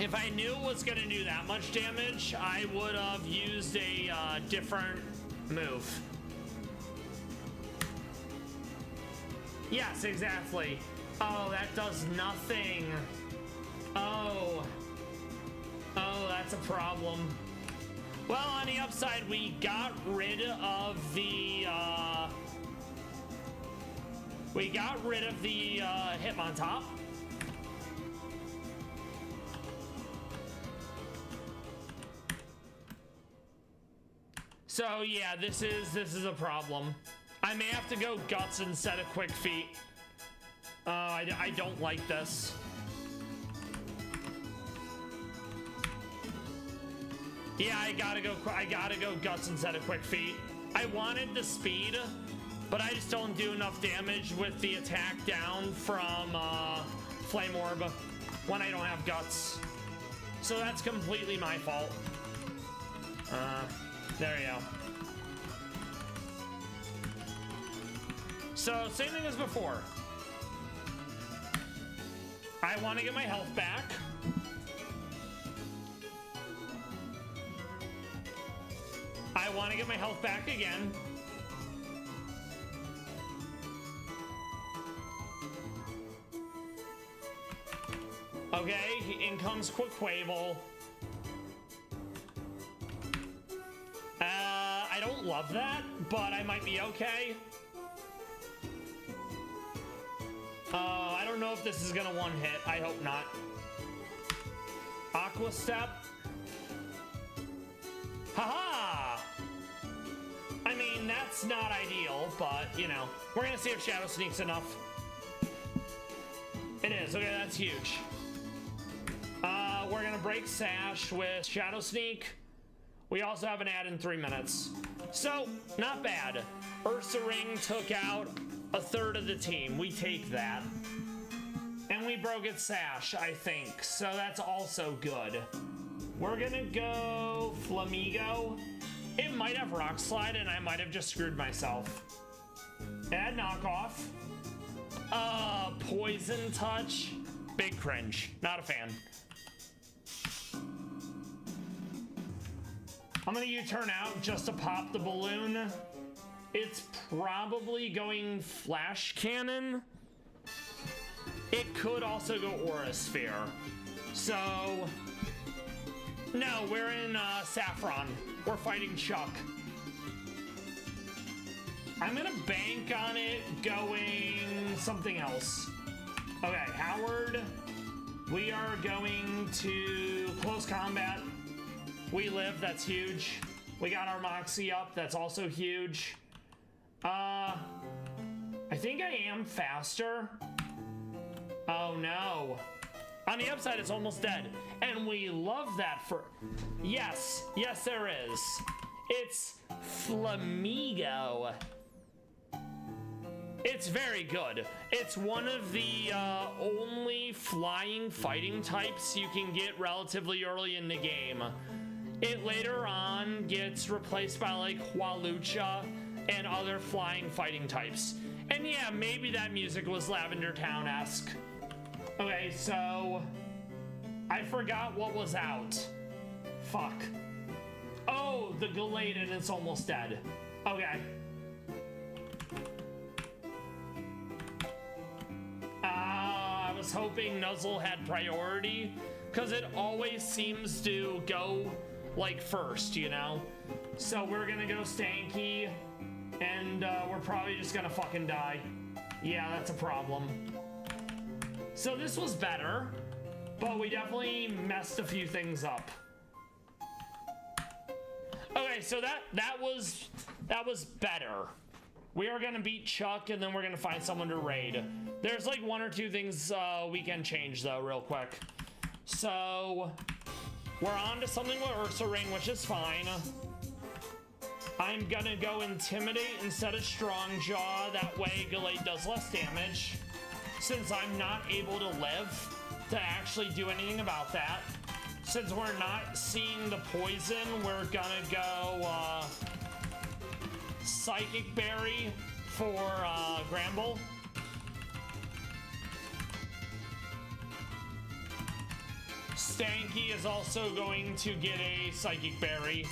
Speaker 1: If I knew it was gonna do that much damage, I would have used a different move. Yes, exactly. Oh, that does nothing. Oh. Oh, that's a problem. Well, on the upside, we got rid of the, Hitmontop. So yeah, this is a problem. I may have to go Guts instead of Quick Feet. I don't like this. Yeah, I gotta go Guts instead of Quick Feet. I wanted the speed, but I just don't do enough damage with the attack down from Flame Orb when I don't have Guts. So that's completely my fault. There you go. So, same thing as before. I want to get my health back. I want to get my health back again. Okay, in comes Quaquavel. I don't love that, but I might be okay. I don't know if this is gonna one hit. I hope not. Aqua Step. Haha! I mean, that's not ideal, but, you know. We're gonna see if Shadow Sneak's enough. It is. Okay, that's huge. We're gonna break Sash with Shadow Sneak. We also have an ad in 3 minutes. So, not bad. Ursa Ring took out a third of the team. We take that. And we broke its Sash, I think. So that's also good. We're gonna go Flamigo. It might have Rock Slide, and I might have just screwed myself. Add knockoff. Poison Touch. Big cringe. Not a fan. I'm gonna U-turn out just to pop the balloon. It's probably going Flash Cannon. It could also go Aura Sphere. So, no, we're in Saffron. We're fighting Chuck. I'm gonna bank on it going something else. Okay, Howard. We are going to close combat. We live, that's huge. We got our Moxie up, that's also huge. I think I am faster. Oh no. On the upside, it's almost dead. And we love that for... Yes, yes there is. It's Flamigo. It's very good. It's one of the only flying fighting types you can get relatively early in the game. It later on gets replaced by like Hualucha and other flying fighting types. And yeah, maybe that music was Lavender Town-esque. Okay, so I forgot what was out. Fuck. Oh, the Gallade, and it's almost dead. Okay. I was hoping Nuzzle had priority, because it always seems to go like first, you know? So we're gonna go Stanky, and we're probably just gonna fucking die. Yeah, that's a problem. So this was better, but we definitely messed a few things up. Okay, so that was better. We are gonna beat Chuck, and then we're gonna find someone to raid. There's like one or two things we can change though, real quick. So we're on to something with Ursa Ring, which is fine. I'm gonna go Intimidate instead of Strong Jaw. That way Gallade does less damage. Since I'm not able to live to actually do anything about that. Since we're not seeing the poison, we're gonna go Psychic Berry for Gramble. Stanky is also going to get a Psychic Berry.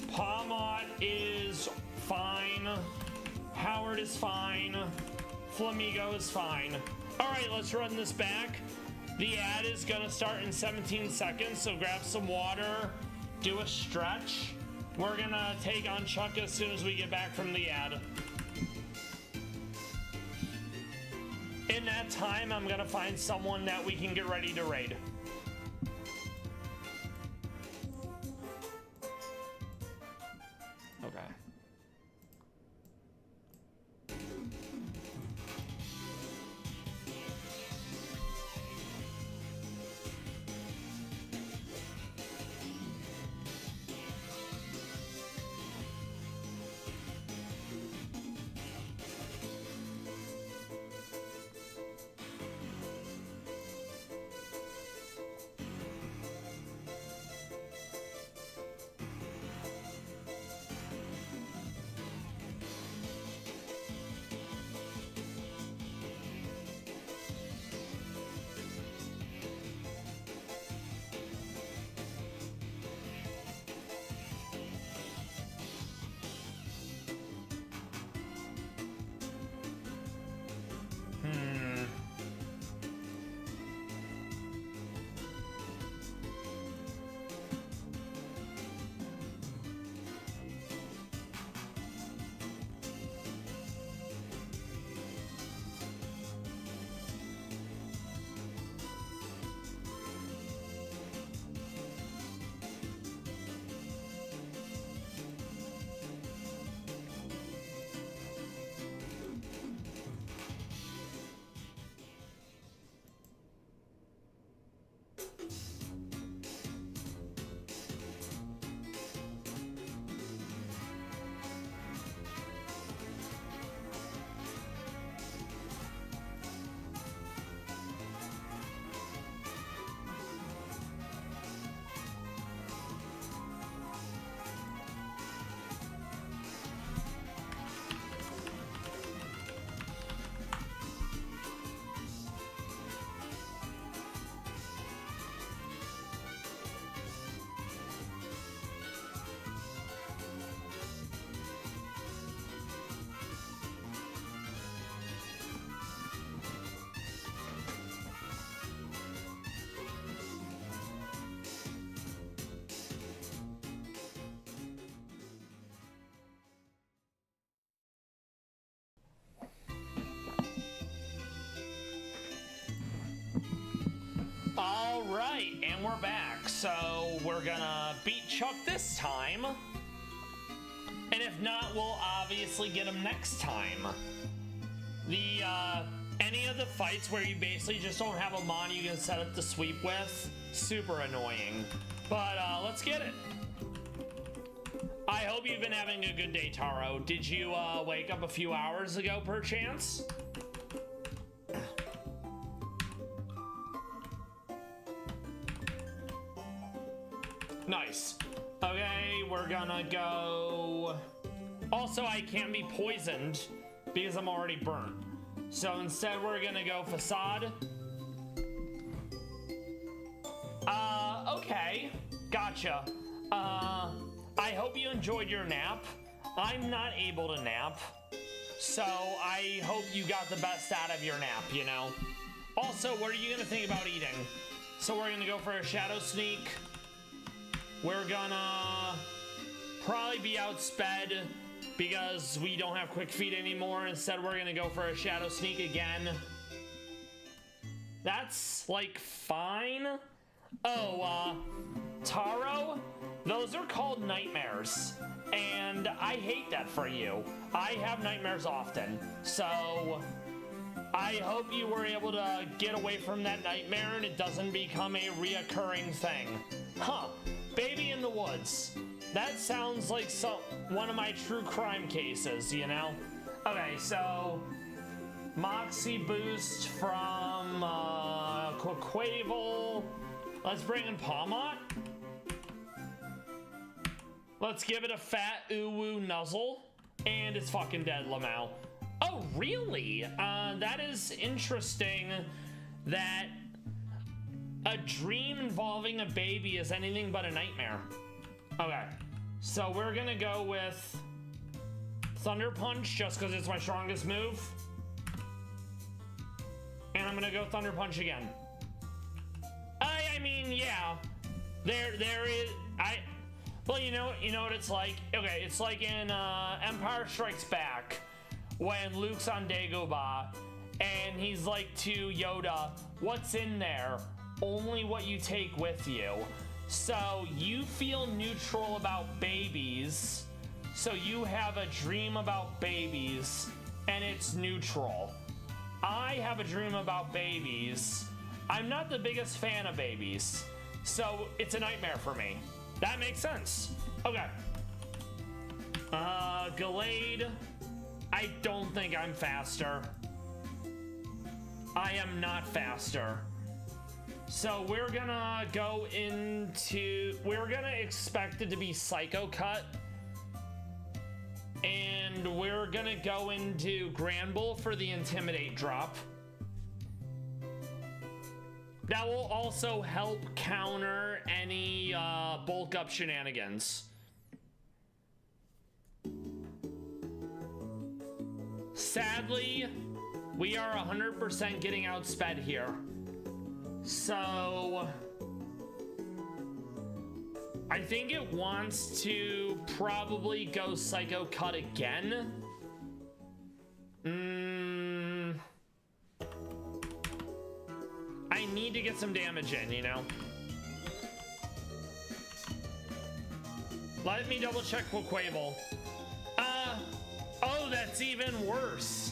Speaker 1: Pawmot is fine. Howard is fine. Flamigo is fine. All right, let's run this back. The ad is gonna start in 17 seconds, so grab some water, do a stretch. We're gonna take on Chuck as soon as we get back from the ad. In that time, I'm gonna find someone that we can get ready to raid. Okay. Alright, and we're back. So we're gonna beat Chuck this time. And if not, we'll obviously get him next time. The, any of the fights where you basically just don't have a mon you can set up the sweep with, super annoying. But, let's get it. I hope you've been having a good day, Taro. Did you, wake up a few hours ago, perchance? Nice. Okay, we're gonna go... Also, I can't be poisoned because I'm already burnt. So instead, we're gonna go Facade. Okay. Gotcha. I hope you enjoyed your nap. I'm not able to nap. So I hope you got the best out of your nap, you know? Also, what are you gonna think about eating? So we're gonna go for a Shadow Sneak. We're gonna probably be outsped because we don't have quick feet anymore. Instead, we're gonna go for a Shadow Sneak again. That's like fine. Oh, Taro, those are called nightmares. And I hate that for you. I have nightmares often. So I hope you were able to get away from that nightmare and it doesn't become a reoccurring thing. Huh. Baby in the woods. That sounds like one of my true crime cases, you know? Okay, so Moxie boost from Quavel. Let's bring in Palmot. Let's give it a fat ooh-woo nuzzle. And it's fucking dead, Lamau. Oh, really? That is interesting that a dream involving a baby is anything but a nightmare. Okay, so we're gonna go with Thunder Punch just because it's my strongest move. And I'm gonna go Thunder Punch again. I mean, yeah. There is, well, you know what it's like? Okay, it's like in Empire Strikes Back when Luke's on Dagobah and he's like to Yoda, what's in there? Only what you take with you. So you feel neutral about babies. So you have a dream about babies and it's neutral. I have a dream about babies. I'm not the biggest fan of babies. So it's a nightmare for me. That makes sense. Okay. Gallade. I don't think I'm faster. I am not faster. So we're gonna go into... We're gonna expect it to be Psycho Cut. And we're gonna go into Granbull for the Intimidate drop. That will also help counter any bulk up shenanigans. Sadly, we are 100% getting outsped here. So I think it wants to probably go Psycho Cut again. I need to get some damage in, you know? Let me double check Quavel. Oh, that's even worse.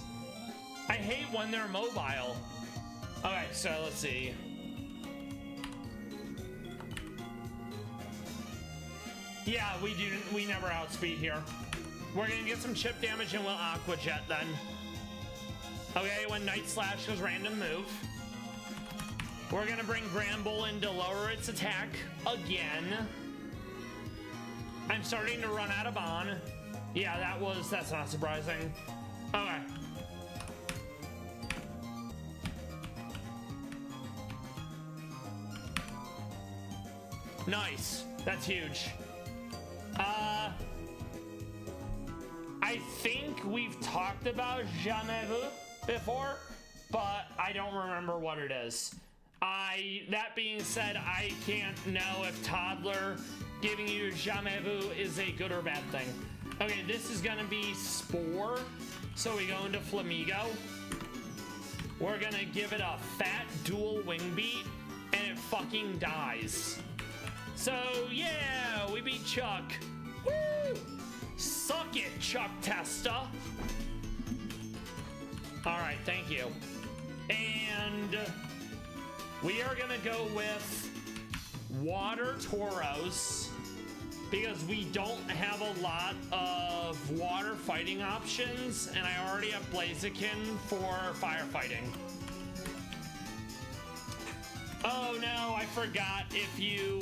Speaker 1: I hate when they're mobile. Okay, so let's see. Yeah, we never outspeed here. We're gonna get some chip damage and we'll Aqua Jet then. Okay, when Night Slash goes random move. We're gonna bring Granbull in to lower its attack again. I'm starting to run out of Bon. Yeah, that's not surprising. Okay. Nice. That's huge. I think we've talked about Jamais Vu before, but I don't remember what it is. That being said, I can't know if Toddler giving you Jamais Vu is a good or bad thing. Okay, this is gonna be Spore. So we go into Flamigo. We're gonna give it a fat dual wing beat, and it fucking dies. So yeah, we beat Chuck. Woo! Suck it, Chuck Testa. All right, thank you. And we are gonna go with Water Tauros because we don't have a lot of water fighting options, and I already have Blaziken for firefighting. Oh no, I forgot, if you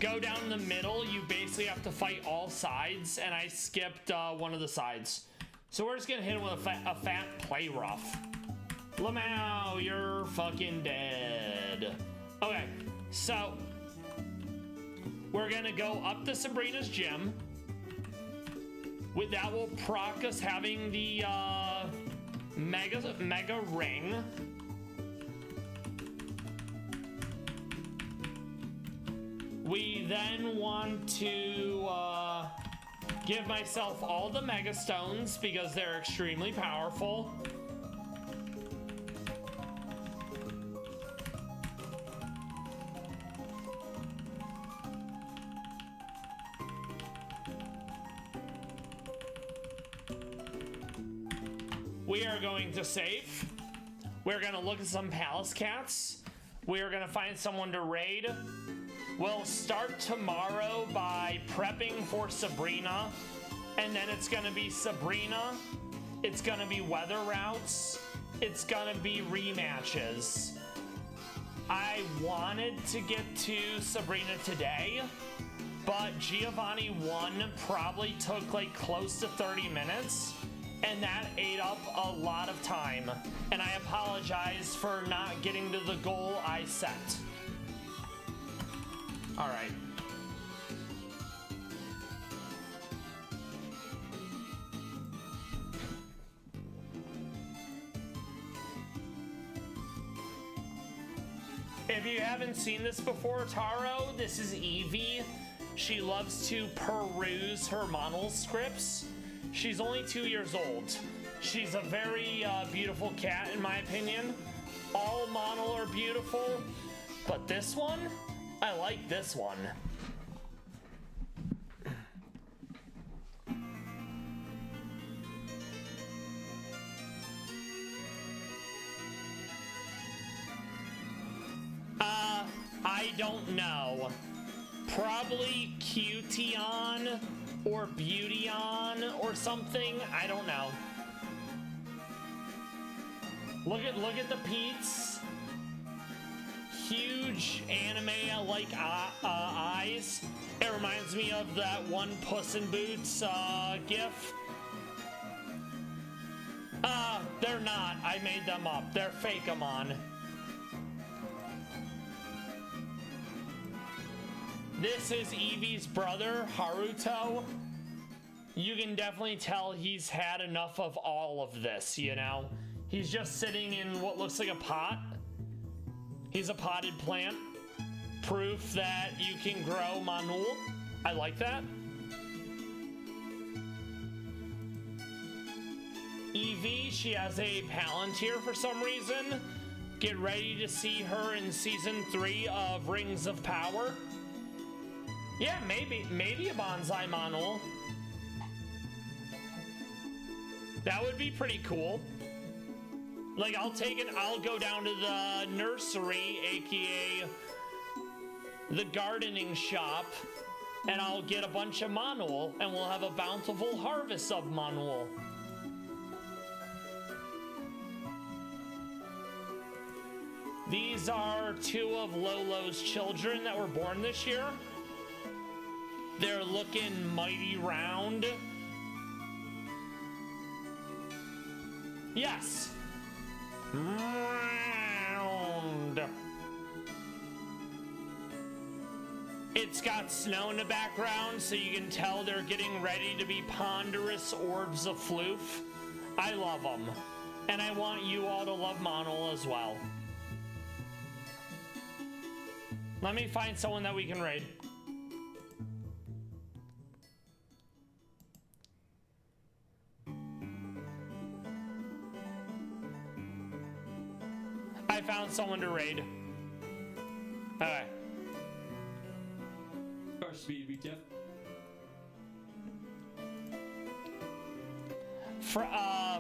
Speaker 1: go down the middle, you basically have to fight all sides, and I skipped one of the sides. So we're just gonna hit him with a fat play rough. Lamau, you're fucking dead. Okay, so we're gonna go up to Sabrina's gym. With that will proc us having the mega ring. We then want to give myself all the mega stones because they're extremely powerful. We are going to save. We're going to look at some palace cats. We are going to find someone to raid. We'll start tomorrow by prepping for Sabrina, and then it's gonna be Sabrina, it's gonna be weather routes, it's gonna be rematches. I wanted to get to Sabrina today, but Giovanni 1 probably took like close to 30 minutes, and that ate up a lot of time, and I apologize for not getting to the goal I set. All right. If you haven't seen this before, Taro, this is Evie. She loves to peruse her Monol scripts. She's only 2 years old. She's a very beautiful cat, in my opinion. All Monol are beautiful, but this one, I like this one. I don't know. Probably Cution or Beautyon or something. I don't know. Look at the Pete's. Huge anime-like eyes. It reminds me of that one Puss in Boots gif. They're not. I made them up. They're Fakeamon. This is Eevee's brother, Haruto. You can definitely tell he's had enough of all of this, you know? He's just sitting in what looks like a pot. He's a potted plant. Proof that you can grow Manul. I like that. Eevee, she has a Palantir for some reason. Get ready to see her in Season 3 of Rings of Power. Yeah, maybe a Bonsai Manul. That would be pretty cool. Like, I'll go down to the nursery, aka the gardening shop, and I'll get a bunch of Manul, and we'll have a bountiful harvest of Manul. These are 2 of Lolo's children that were born this year. They're looking mighty round. Yes. Round. It's got snow in the background, so you can tell they're getting ready to be ponderous orbs of floof. I love them. And I want you all to love Manul as well. Let me find someone that we can raid. I found someone to raid. Okay.
Speaker 2: speed BTF.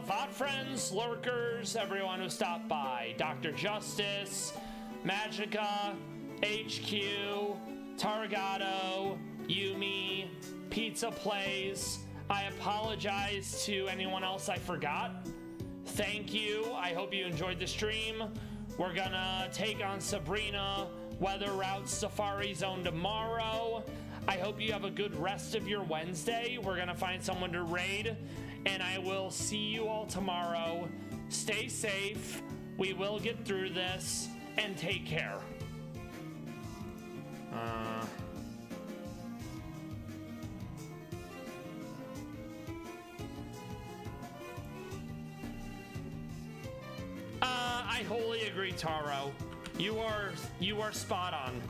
Speaker 1: VOD friends, lurkers, everyone who stopped by. Dr. Justice, Magica, HQ, Targato, Yumi, Pizza Plays. I apologize to anyone else I forgot. Thank you. I hope you enjoyed the stream. We're gonna take on Sabrina, Weather Route Safari Zone tomorrow. I hope you have a good rest of your Wednesday. We're gonna find someone to raid, and I will see you all tomorrow. Stay safe. We will get through this, and take care. I wholly agree, Taro. You are spot on.